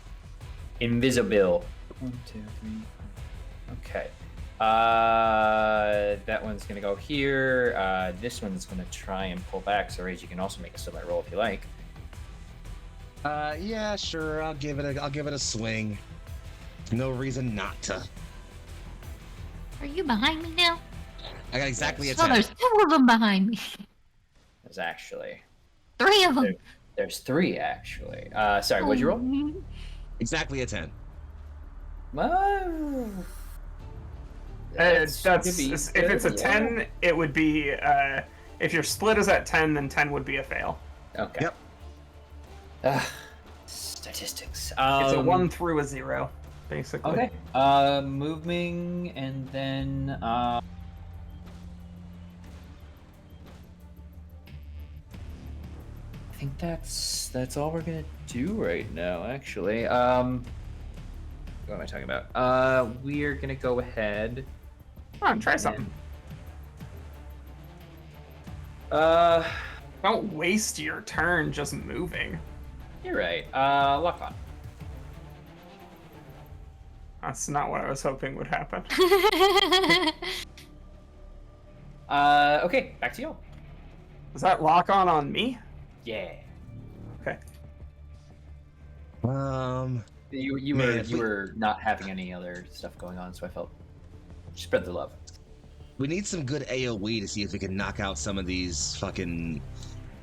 Invisible. 1, 2, 3, 4. Okay. That one's gonna go here. This one's gonna try and pull back. So, Rage, you can also make a similar roll if you like. Yeah, sure. I'll give it a swing. No reason not to. Are you behind me now? I got exactly a Oh, 10. there's 2 of them behind me. There's actually 3 of them. there's 3 actually. Sorry, what'd you roll? Exactly a 10. If it's a 10, it would be, if your split is at 10, then 10 would be a fail. Okay. Yep. Statistics. It's a 1 through a 0, basically. Okay. Moving and then think that's all we're gonna do right now, actually. What am I talking about? We're gonna go ahead. Come on, try something. Don't waste your turn just moving. You're right. Lock on. That's not what I was hoping would happen. Okay, back to you. Is that lock on me? Yeah. Okay. You were not having any other stuff going on, so I felt spread the love. We need some good AoE to see if we can knock out some of these fucking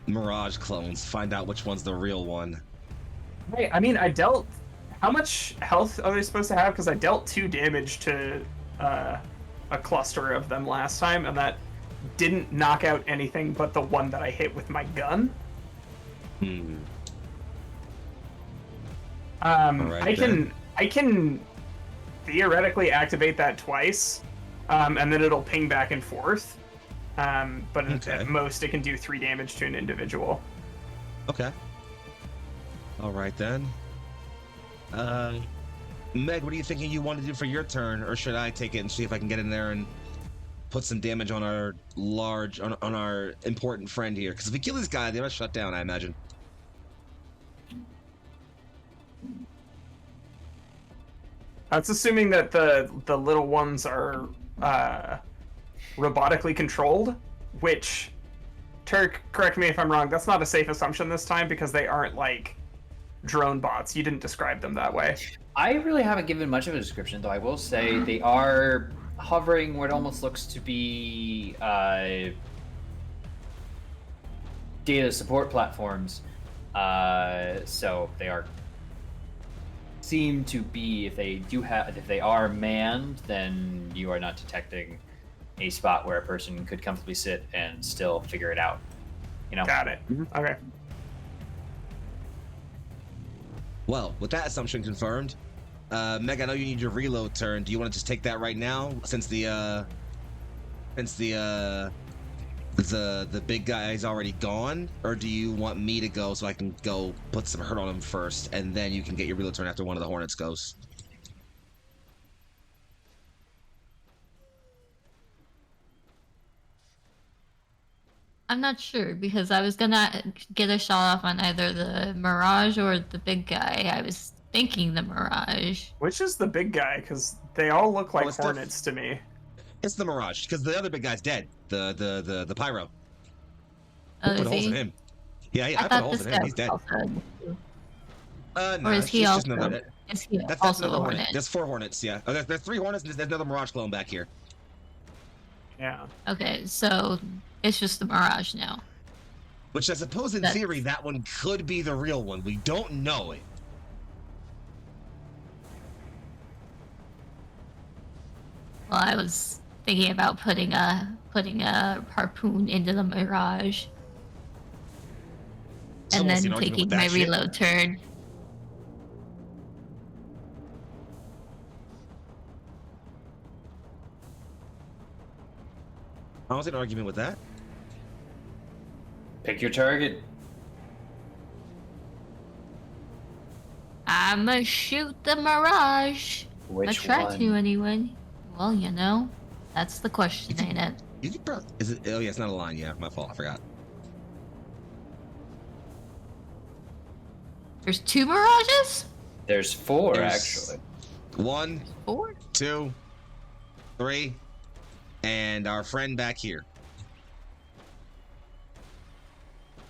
Mirage clones. Find out which one's the real one. Hey, I mean, I dealt. How much health are they supposed to have? Because I dealt 2 damage to a cluster of them last time, and that didn't knock out anything but the one that I hit with my gun. Right, I can theoretically activate that twice, and then it'll ping back and forth. But at most, it can do 3 damage to an individual. Okay. All right then. Meg, what are you thinking you want to do for your turn, or should I take it and see if I can get in there and put some damage on our on our important friend here? Because if we kill this guy, they must shut down, I imagine. That's assuming that the little ones are robotically controlled, which, Turk, correct me if I'm wrong, that's not a safe assumption this time because they aren't like drone bots. You didn't describe them that way. I really haven't given much of a description, though I will say they are hovering where it almost looks to be data support platforms. So they seem to be, if they are manned, then you are not detecting a spot where a person could comfortably sit and still figure it out. You know? Got it. Okay. Well, with that assumption confirmed, Meg, I know you need your reload turn. Do you want to just take that right now, since the big guy is already gone, or do you want me to go so I can go put some hurt on him first, and then you can get your reload turn after one of the Hornets goes? I'm not sure because I was gonna get a shot off on either the Mirage or the big guy. I was thinking the Mirage. Which is the big guy? Because they all look like Hornets to me. It's the Mirage, because the other big guy's dead. The Pyro. Oh, Put is holes in he? him. Yeah, I put thought holes this in him. guy He's dead. was also- No, or is he it's also? just another, Is he that's also another a Hornet. Hornet? There's 4 Hornets, yeah. Oh, there's 3 Hornets, and there's another Mirage clone back here. Yeah. Okay, so it's just the Mirage now. Which I suppose in theory that one could be the real one. We don't know it. Well, I was thinking about putting a harpoon into the Mirage, So and we'll see then an argument taking with my that shit. reload turn. I don't see an argument with that. Pick your target. I'ma shoot the Mirage. I Which try one? to anyway. Well, you know, that's the question, ain't it? You could probably, is it? Oh yeah, it's not a line. Yeah, my fault. I forgot. There's 2 Mirages? There's 4 There's actually. 1, 4? 2, 3, and our friend back here.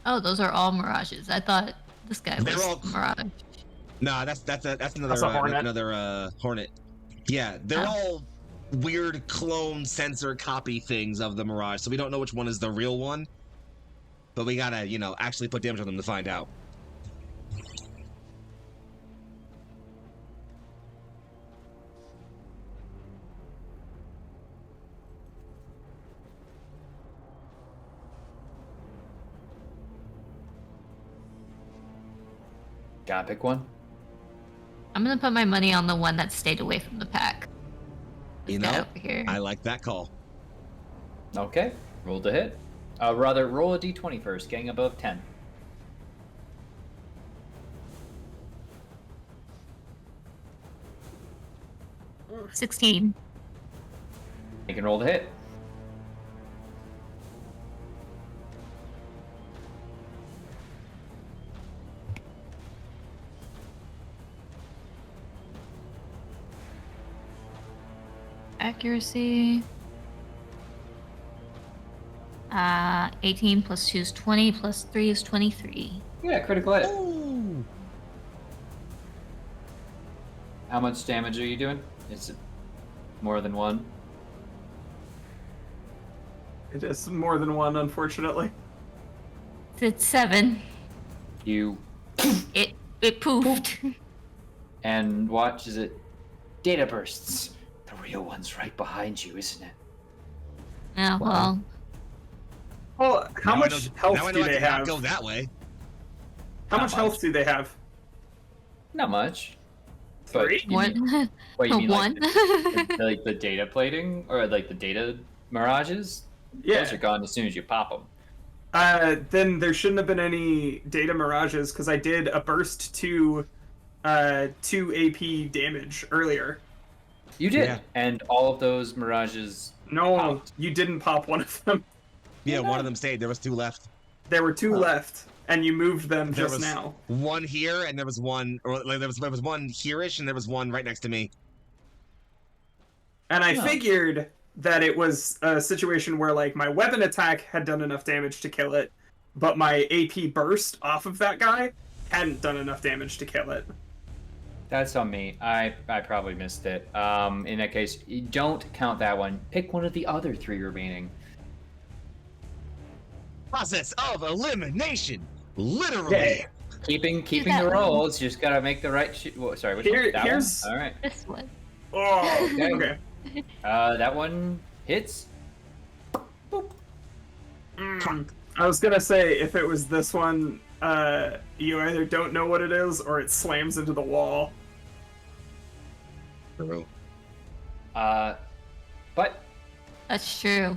Oh, those are all Mirages. I thought this guy They're was all- Mirage. Nah, that's another That's a Hornet. another Hornet. Yeah, they're all weird clone sensor copy things of the Mirage, so we don't know which one is the real one. But we gotta, actually put damage on them to find out. Gotta pick one. I'm gonna put my money on the one that stayed away from the pack. This guy over here. I like that call. Okay, roll to hit. Rather, roll a d20 first, getting above 10. 16. You can roll to hit. Accuracy. 18 plus 2 is 20, plus 3 is 23. Yeah, critical hit. Ooh. How much damage are you doing? Is it more than one? It is more than one, unfortunately. It's 7. You It poofed. and watch as it data bursts. The real one's right behind you, isn't it? Oh, well. Well, how Now I much know- health now I do know I they cannot have? go that way. How Not much health much. do they have? Not much. But 3? you mean- One. What you mean, One. like the data plating or like the data mirages? Yeah. Those are gone as soon as you pop them. Then there shouldn't have been any data mirages because I did a burst to 2 AP damage earlier. You did, Yeah. and all of those mirages. No, Popped. you didn't pop one of them. Yeah, one of them stayed. There was 2 left. There were 2 Huh. left, and you moved them There just was now. one here, and there was one, or like there was one here-ish, and there was one right next to me. And I Huh. figured that it was a situation where like my weapon attack had done enough damage to kill it, but my AP burst off of that guy hadn't done enough damage to kill it. That's on me. I probably missed it. In that case, you don't count that one. Pick one of the other 3 remaining. Process of elimination, literally. Yeah. Keeping that the one. rolls. You just gotta make the right. Sorry, which Here- one? That here's- one. All right. This one. Oh, Okay. okay. That one hits. I was gonna say if it was this one, you either don't know what it is or it slams into the wall. But That's true.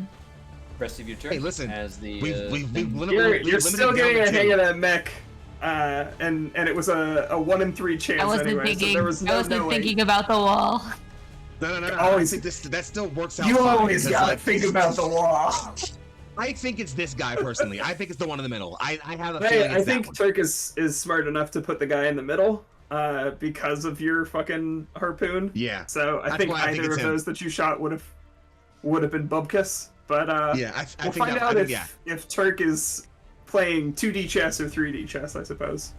rest of your turn. Hey, listen, As the We've You're still getting a hang of that mech, and it was a 1 in 3 chance I wasn't anyway. thinking. So there was no I wasn't knowing. thinking about the wall. No. Always- I think that still works out. You fine, always because, gotta like, think about the wall. I think it's this guy personally. I think it's the one in the middle. I have a Hey, feeling I it's that think one. Turk is smart enough to put the guy in the middle, because of your fucking harpoon. Yeah. So I That's think why I think either it's of him. those that you shot would have been Bubkus. But Yeah, I we'll think find that, out I if think, yeah. if Turk is playing 2D chess or 3D chess, I suppose.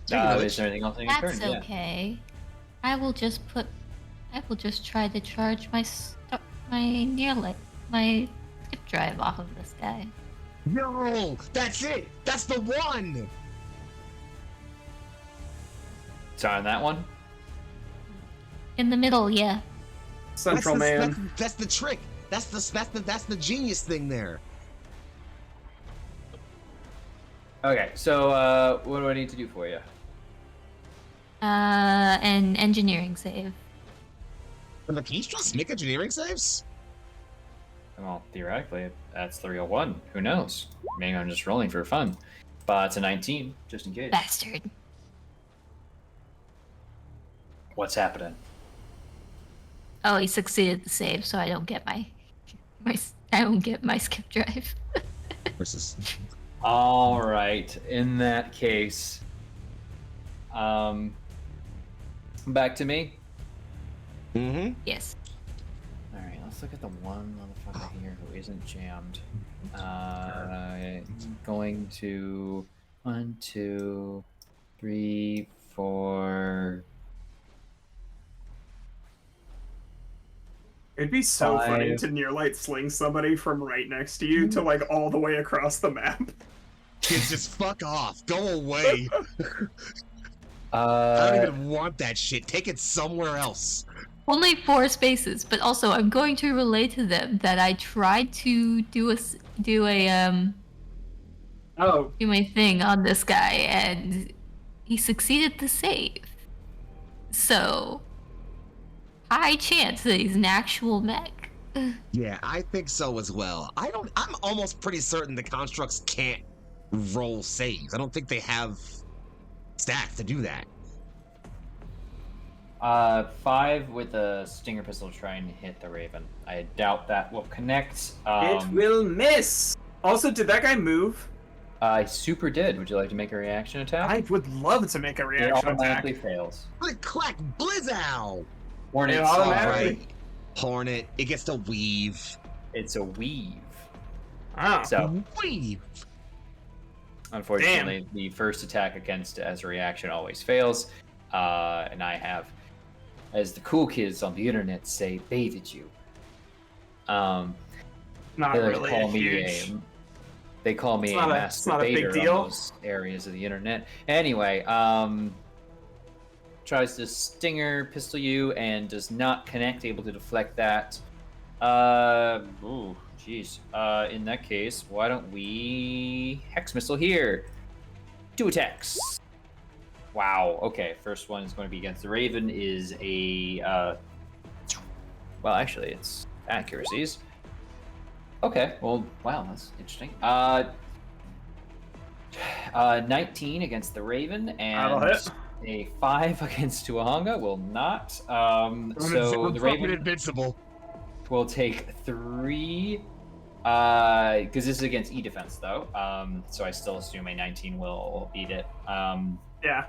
Speaking of is which, there anything else on your That's turn? okay. I will just try to charge my skip drive off of this guy. No, that's it. That's the one. So on that one. In the middle, yeah. Central Man. That's the trick. That's the genius thing there. Okay, so what do I need to do for you? An engineering save. Can you just make engineering saves? Well, theoretically, that's 301. Who knows? Maybe I'm just rolling for fun. But it's a 19, just in case. Bastard. What's happening? Oh, he succeeded the save, so I don't get my skip drive. Versus. All right. In that case, back to me. Mm-hmm. Yes. All right. Let's look at the one motherfucker here who isn't jammed. Going to 1, 2, 3, 4. It'd be so funny 5. to near light sling somebody from right next to you to like all the way across the map. Kids, just fuck off. Go away. I don't even want that shit. Take it somewhere else. Only 4 spaces, but also I'm going to relay to them that I tried to do my thing on this guy and he succeeded the save. So, high chance that he's an actual mech. Yeah, I think so as well. I'm almost pretty certain the constructs can't roll saves. I don't think they have stats to do that. 5 with a stinger pistol trying to hit the Raven. I doubt that will connect. It will miss. Also, did that guy move? I super did. Would you like to make a reaction attack? I would love to make a It reaction attack. automatically fails. Click, clack, blizzow! Hornet. It automatically- Alright. Hornet, it gets to weave. It's a weave. Oh. So, Weave! unfortunately, the first attack against as a reaction always fails. And I have, as the cool kids on the internet say, baited you. Not They really call a me huge. they call me It's a not a- it's not a big masturbator deal. on those areas of the internet. Anyway, tries to stinger pistol you and does not connect, able to deflect that. Ooh, jeez. In that case, why don't we hex missile here? 2 attacks. Wow. Okay, first one is going to be against the Raven. Is a well, actually, it's accuracies. Okay. Well, wow, that's interesting. 19 against the Raven That'll and hit. a 5 against Tuahanga will not. So I'm the fucking Raven invincible. will take 3. Because this is against E defense though. So I still assume a 19 will beat it. Yeah.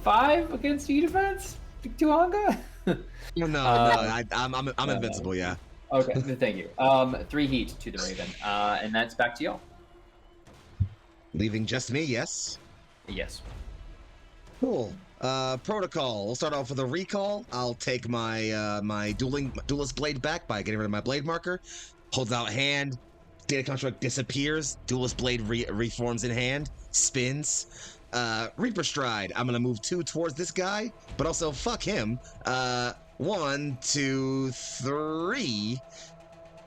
5 against E defense, Tuahanga. I'm invincible. Yeah. Okay, thank you. 3 heat to the Raven, and that's back to y'all. Leaving just me. Yes. Yes. Cool. Protocol. We'll start off with a recall. I'll take my my duelist blade back by getting rid of my blade marker. Holds out hand. Data construct disappears. Duelist blade reforms in hand. Spins. Reaper stride. I'm gonna move 2 towards this guy, but also fuck him. 1, 2, 3,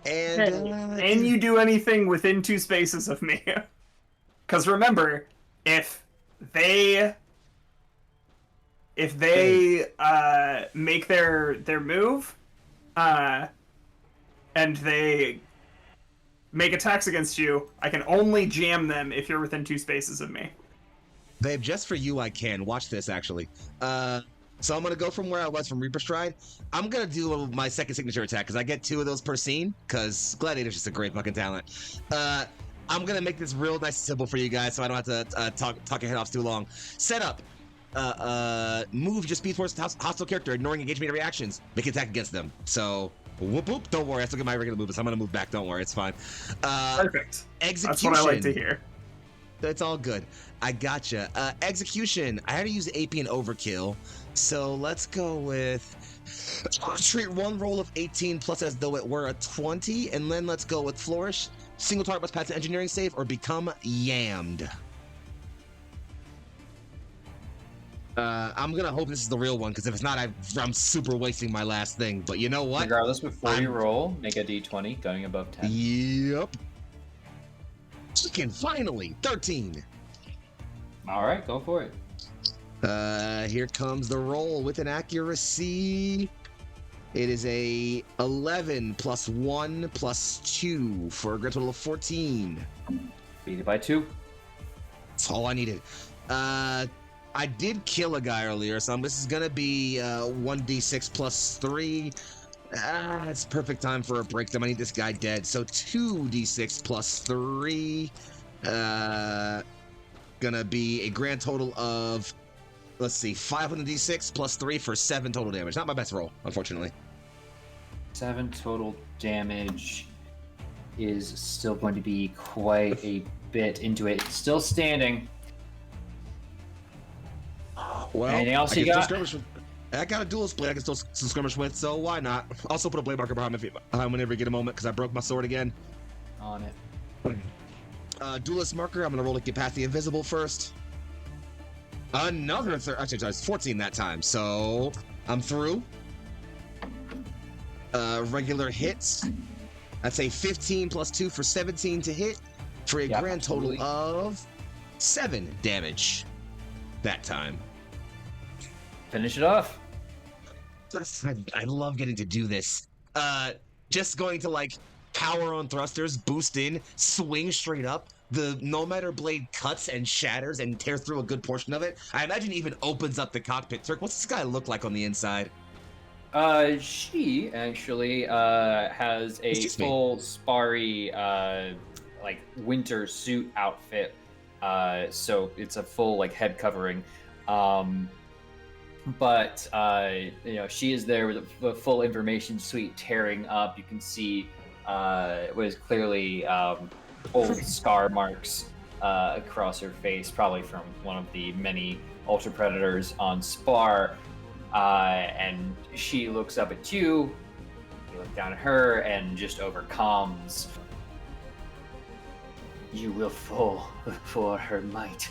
and And you do anything within 2 spaces of me. Because remember, if they make their move, and they make attacks against you, I can only jam them if you're within 2 spaces of me. Babe, just for you, I can. Watch this, actually. So I'm going to go from where I was from Reaper Stride. I'm going to do my second signature attack, because I get 2 of those per scene, because Gladiator's just a great fucking talent. I'm going to make this real nice and simple for you guys, so I don't have to talk your head off too long. Set up. Move your speed towards hostile character, ignoring engagement reactions. Make an attack against them. So, whoop whoop. Don't worry, I still get my regular movements. I'm going to move back. Don't worry, it's fine. Perfect. Execution. That's what I like to hear. It's all good. I gotcha. Execution. I had to use AP and overkill. So let's go with treat 1 roll of 18 plus as though it were a 20, and then let's go with flourish. Single target must pass an engineering save or become yammed. I'm gonna hope this is the real one, because if it's not, I'm super wasting my last thing. But you know what? Regardless, before you roll, make a d20 going above 10. Yep. Chicken, finally! 13! All right, go for it. Here comes the roll with an accuracy. It is a 11 plus 1 plus 2 for a grand total of 14. Beat it by 2. That's all I needed. I did kill a guy earlier, so this is gonna be 1d6 plus 3. It's perfect time for a break. I need this guy dead. So 2d6 plus 3. Gonna be a grand total of, let's see, 5d6 plus 3 for 7 total damage. Not my best roll, unfortunately. 7 total damage is still going to be quite a bit into it. It's still standing. Well, Anything else I you can got? still skirmish with. I got a duelist blade I can still skirmish with, so why not? Also put a blade marker behind whenever you get a moment, because I broke my sword again. On it. Duelist marker, I'm gonna roll to get past the invisible first. Another actually, it's 14 that time, so I'm through. Regular hits. I'd say 15 plus 2 for 17 to hit, for a grand total of 7 damage that time. Finish it off. I love getting to do this. Just going to, like, power on thrusters, boost in, swing straight up. The Nomad blade cuts and shatters and tears through a good portion of it. I imagine even opens up the cockpit. Turk, what's this guy look like on the inside? She actually has a Excuse me. full sparry like winter suit outfit. So it's a full like head covering. But she is there with a full information suite tearing up. You can see what is clearly old scar marks across her face, probably from one of the many ultra predators on Spar. And she looks up at you. You look down at her, and just overcomes. You will fall before her might.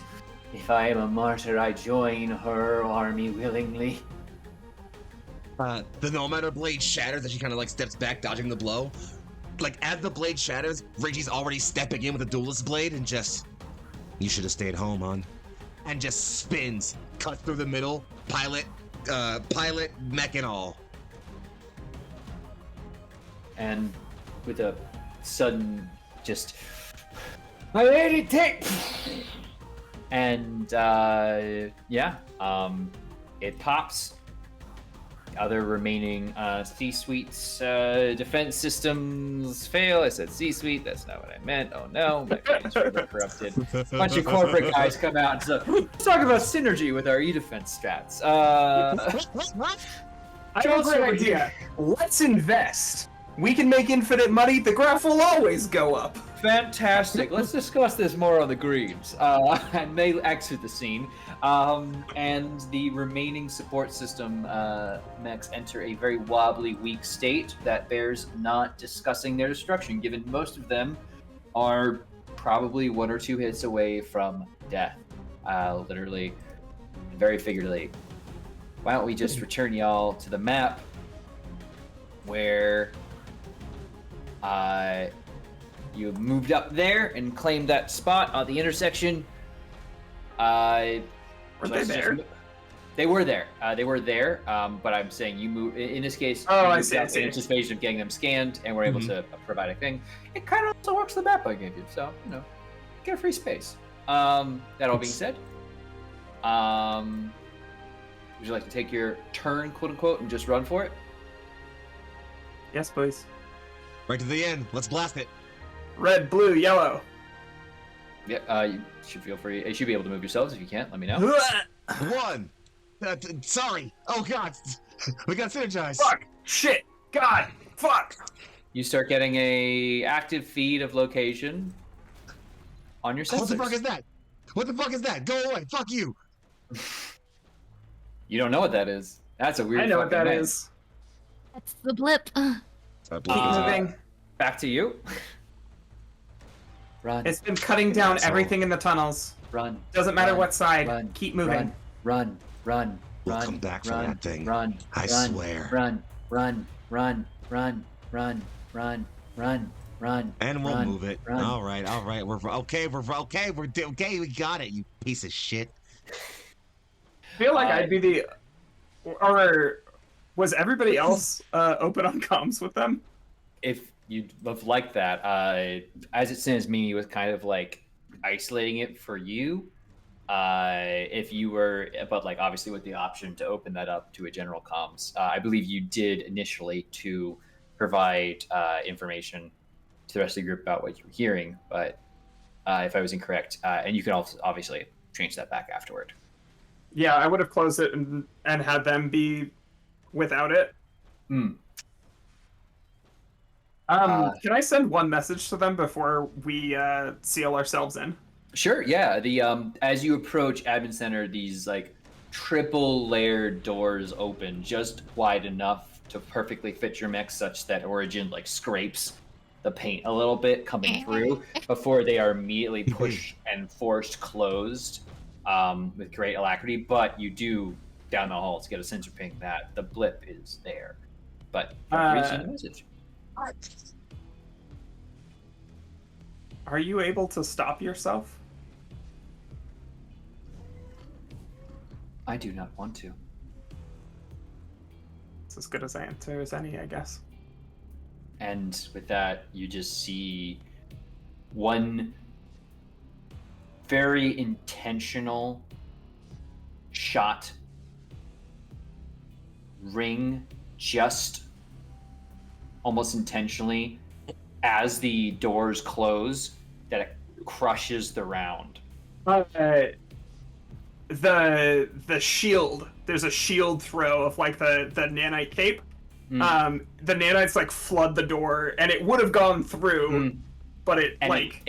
If I am a martyr, I join her army willingly. The Nomad blade shatters as she kind of like steps back, dodging the blow. Like as the blade shatters, Reggie's already stepping in with a duelist blade and just, you should have stayed home, hon. And just spins, cuts through the middle, pilot, mech and all. And with a sudden, just, my lady, take. And it pops. Other remaining C-suites defense systems fail. I said C-suite. That's not what I meant. Oh no, my brain's corrupted. A bunch of corporate guys come out and say, let's talk about synergy with our E-defense strats. I have a great idea. Let's invest. We can make infinite money. The graph will always go up. Fantastic. Let's discuss this more on the greens. And they exit the scene. And the remaining support system mechs enter a very wobbly, weak state that bears not discussing their destruction, given most of them are probably 1 or 2 hits away from death. Literally, very figuratively. Why don't we just return y'all to the map where you moved up there and claimed that spot at the intersection. Were they there? They were there. But I'm saying you move. In this case, Oh, you I moved see, I up see. in anticipation of getting them scanned, and we're able to provide a thing. It kind of also works the map I gave you, so get a free space. That all being said, would you like to take your turn, quote unquote, and just run for it? Yes, please. Right to the end. Let's blast it. Red, blue, yellow. Yeah, you should feel free. You should be able to move yourselves. If you can't, let me know. 1. Sorry. Oh God. We got synergized. Fuck. Shit. God. Fuck. You start getting a active feed of location on your sensors. What the fuck is that? What the fuck is that? Go away. Fuck you. You don't know what that is. That's a weird. I know what that fucking name. is. That's the blip. Keep moving. Back to you. Run. It's been cutting down everything in the tunnels. Run. Doesn't matter Run. what side. Run. Keep moving. Run. We'll come back for that thing. Run. I swear. Run. And we'll Run. move it. Run. All right. We're okay. We got it. You piece of shit. I feel like I'd be the... Or was everybody else open on comms with them? If you'd have liked that, as it stands, Mimi was kind of like isolating it for you. If you were, but like obviously with the option to open that up to a general comms, I believe you did initially to provide information to the rest of the group about what you were hearing. But if I was incorrect, and you can also obviously change that back afterward. Yeah, I would have closed it and had them be without it. Hmm. Can I send one message to them before we seal ourselves in? Sure, yeah. The as you approach Admin Center, these like triple layered doors open just wide enough to perfectly fit your mech, such that Origin like scrapes the paint a little bit coming through before they are immediately pushed and forced closed with great alacrity. But you do down the hall to get a sensor ping that the blip is there. But send a message. Are you able to stop yourself? I do not want to. It's as good as answer as any, I guess. And with that, you just see one very intentional shot ring just almost intentionally as the doors close that it crushes the round. The shield. There's a shield throw of like the nanite cape. The nanites like flood the door, and it would have gone through, but it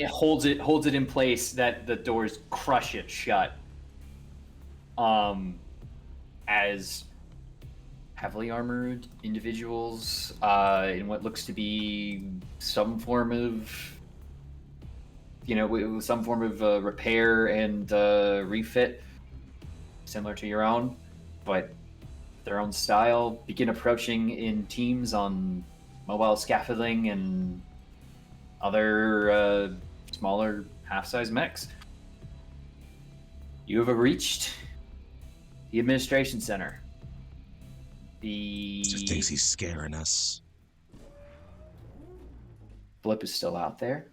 holds it in place that the doors crush it shut. As heavily armored individuals in what looks to be some form of, some form of repair and refit, similar to your own, but their own style, begin approaching in teams on mobile scaffolding and other smaller half-size mechs. You have reached the administration center. Just thinks he's scaring us. Blip is still out there,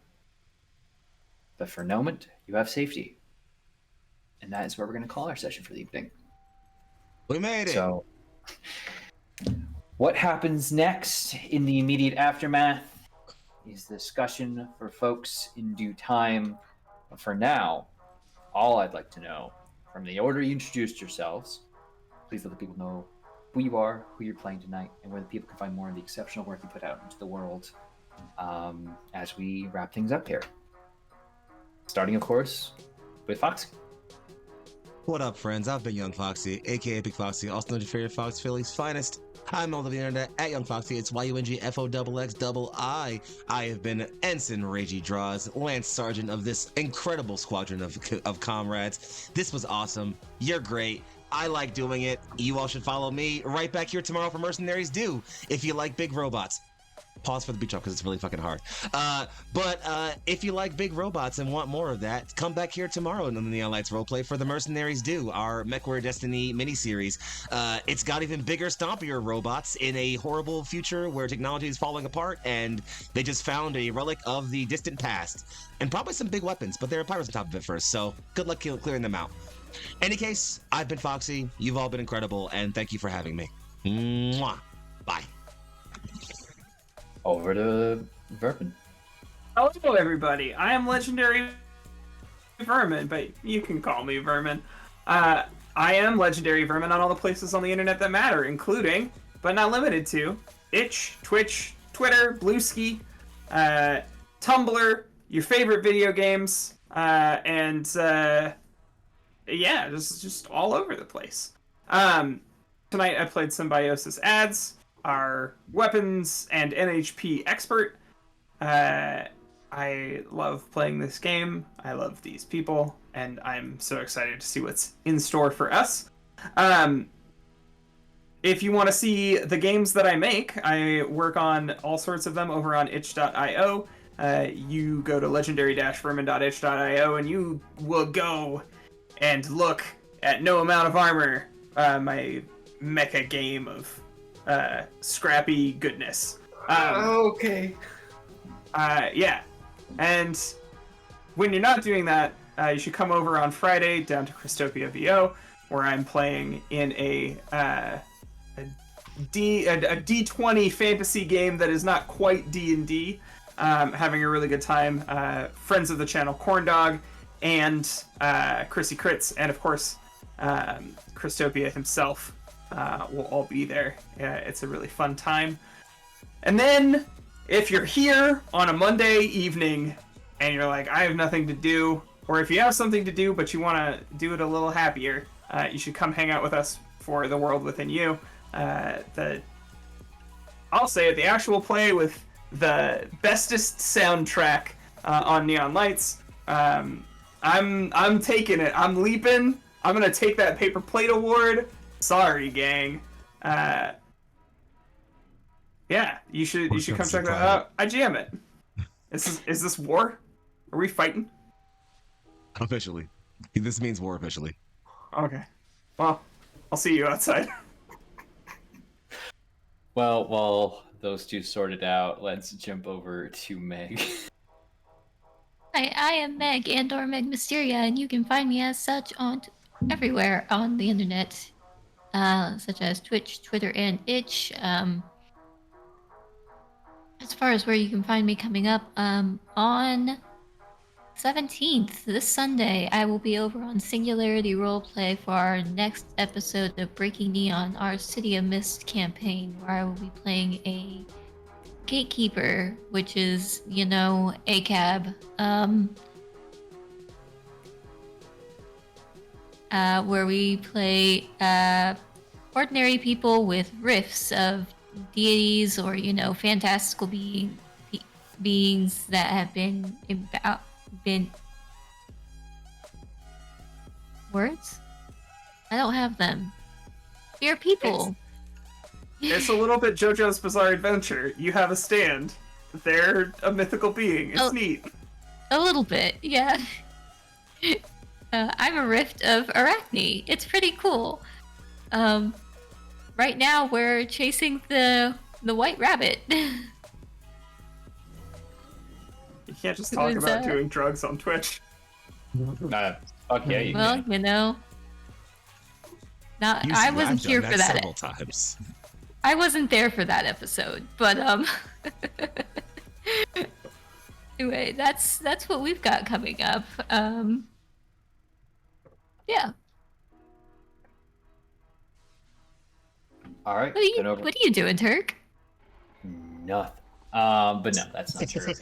but for the moment, you have safety. And that is where we're going to call our session for the evening. We made it! So, what happens next in the immediate aftermath is discussion for folks in due time. But for now, all I'd like to know, from the order you introduced yourselves, please let the people know who you are, who you're playing tonight, and where the people can find more of the exceptional work you put out into the world as we wrap things up here. Starting, of course, with Foxy. What up, friends? I've been Young Foxy, aka Big Foxy, also known as your favorite Fox Philly's finest. I'm all over the internet at Young Foxy. It's YUNGFOXXI. I have been Ensign Ragey Draws, Lance Sergeant of this incredible squadron of comrades. This was awesome. You're great. I like doing it. You all should follow me right back here tomorrow for Mercenaries Do, if you like big robots. Pause for the beat drop because it's really fucking hard. But if you like big robots and want more of that, come back here tomorrow in the Neon Lights roleplay for the Mercenaries Do, our MechWarrior Destiny miniseries. It's got even bigger, stompier robots in a horrible future where technology is falling apart and they just found a relic of the distant past. And probably some big weapons, but there are pirates on top of it first, so good luck clearing them out. Any case, I've been Foxy, you've all been incredible, and thank you for having me. Mwah. Bye. Over to Vermin. Hello, everybody. I am Legendary Vermin, but you can call me Vermin. I am Legendary Vermin on all the places on the internet that matter, including, but not limited to, Itch, Twitch, Twitter, Bluesky, Tumblr, your favorite video games, and yeah, just all over the place. Tonight I played Symbiosis Ads, our weapons and NHP expert. I love playing this game. I love these people, and I'm so excited to see what's in store for us. If you want to see the games that I make, I work on all sorts of them over on itch.io. You go to legendary-vermin.itch.io, and you will go and look at No Amount of Armor, my mecha game of scrappy goodness. Okay. Yeah. And when you're not doing that, you should come over on Friday down to Christopia VO, where I'm playing in a D20 fantasy game that is not quite D&D. Having a really good time. Friends of the channel, Corndog, and Chrissy Crits, and of course, Christopia himself will all be there. It's a really fun time. And then, if you're here on a Monday evening, and you're like, I have nothing to do, or if you have something to do, but you want to do it a little happier, you should come hang out with us for The World Within You. I'll say it, the actual play with the bestest soundtrack on Neon Lights. I'm taking it. I'm leaping. I'm gonna take that paper plate award. Sorry, gang. Yeah, you should come check that out. I jam it. Is this war? Are we fighting? Officially. This means war officially. Okay. Well, I'll see you outside. Well, while those two sort it out, let's jump over to Meg. Hi, I am Meg and/or Meg Mysteria, and you can find me as such on everywhere on the internet, such as Twitch, Twitter, and Itch. As far as where you can find me coming up, on 17th, this Sunday, I will be over on Singularity Roleplay for our next episode of Breaking Neon, our City of Mist campaign, where I will be playing a gatekeeper, which is, ACAB. Where we play ordinary people with rifts of deities or, fantastical beings that have been words? I don't have them. We are people. It's a little bit JoJo's Bizarre Adventure. You have a stand. They're a mythical being. It's neat. A little bit, yeah. I'm a rift of Arachne. It's pretty cool. Right now we're chasing the white rabbit. You can't just talk about doing drugs on Twitch. Fuck yeah, you well, can. I wasn't here for that. Several times. I wasn't there for that episode, but anyway, that's what we've got coming up. Yeah. All right. What are you doing, Turk? Nothing. But no, that's not true.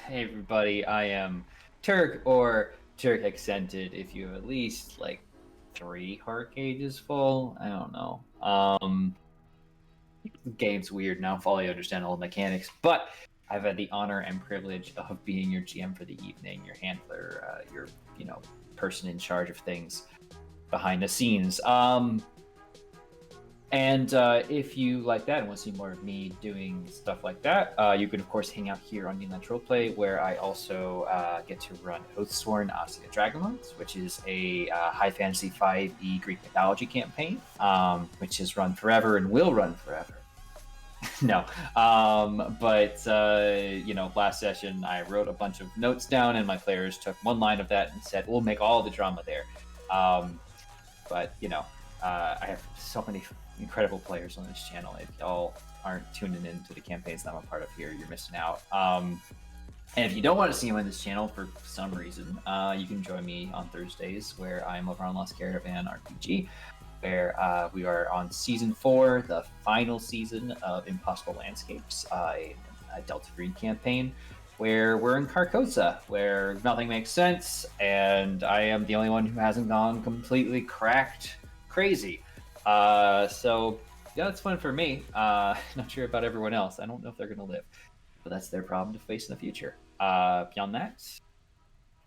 Hey everybody, I am Turk or Turk Accented. If you have at least like 3 heart gauges full, I don't know. The game's weird now. Fully understand all the mechanics, but I've had the honor and privilege of being your GM for the evening, your handler, your person in charge of things behind the scenes. And if you like that and want to see more of me doing stuff like that, you can of course hang out here on Neon Roleplay, where I also get to run Oathsworn Ostia Dragonlance, which is a high fantasy 5e Greek mythology campaign, which has run forever and will run forever. No, but last session I wrote a bunch of notes down, and my players took one line of that and said, "We'll make all the drama there." But I have so many incredible players on this channel. If y'all aren't tuning into the campaigns that I'm a part of here, you're missing out. And if you don't want to see them on this channel for some reason, you can join me on Thursdays, where I'm over on Lost Caravan RPG, where we are on season 4, the final season of Impossible Landscapes, a Delta Green campaign, where we're in Carcosa, where nothing makes sense, and I am the only one who hasn't gone completely cracked crazy. So yeah, that's fun for me. Not sure about everyone else. I don't know if they're gonna live, but that's their problem to face in the future. Beyond that,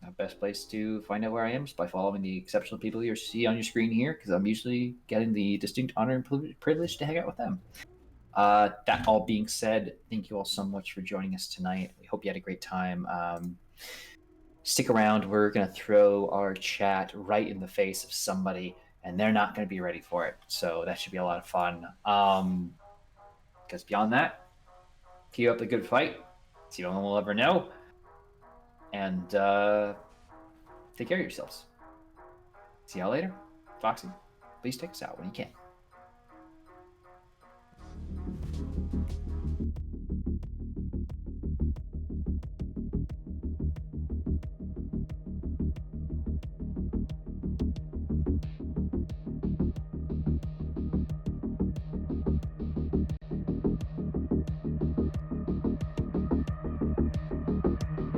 the best place to find out where I am is by following the exceptional people you see on your screen here, because I'm usually getting the distinct honor and privilege to hang out with them. That all being said, thank you all so much for joining us tonight. We hope you had a great time. Stick around. We're going to throw our chat right in the face of somebody, and they're not going to be ready for it. So that should be a lot of fun. Because beyond that, keep up the good fight. It's the only one we'll ever know. And take care of yourselves. See y'all later. Foxy, please take us out when you can.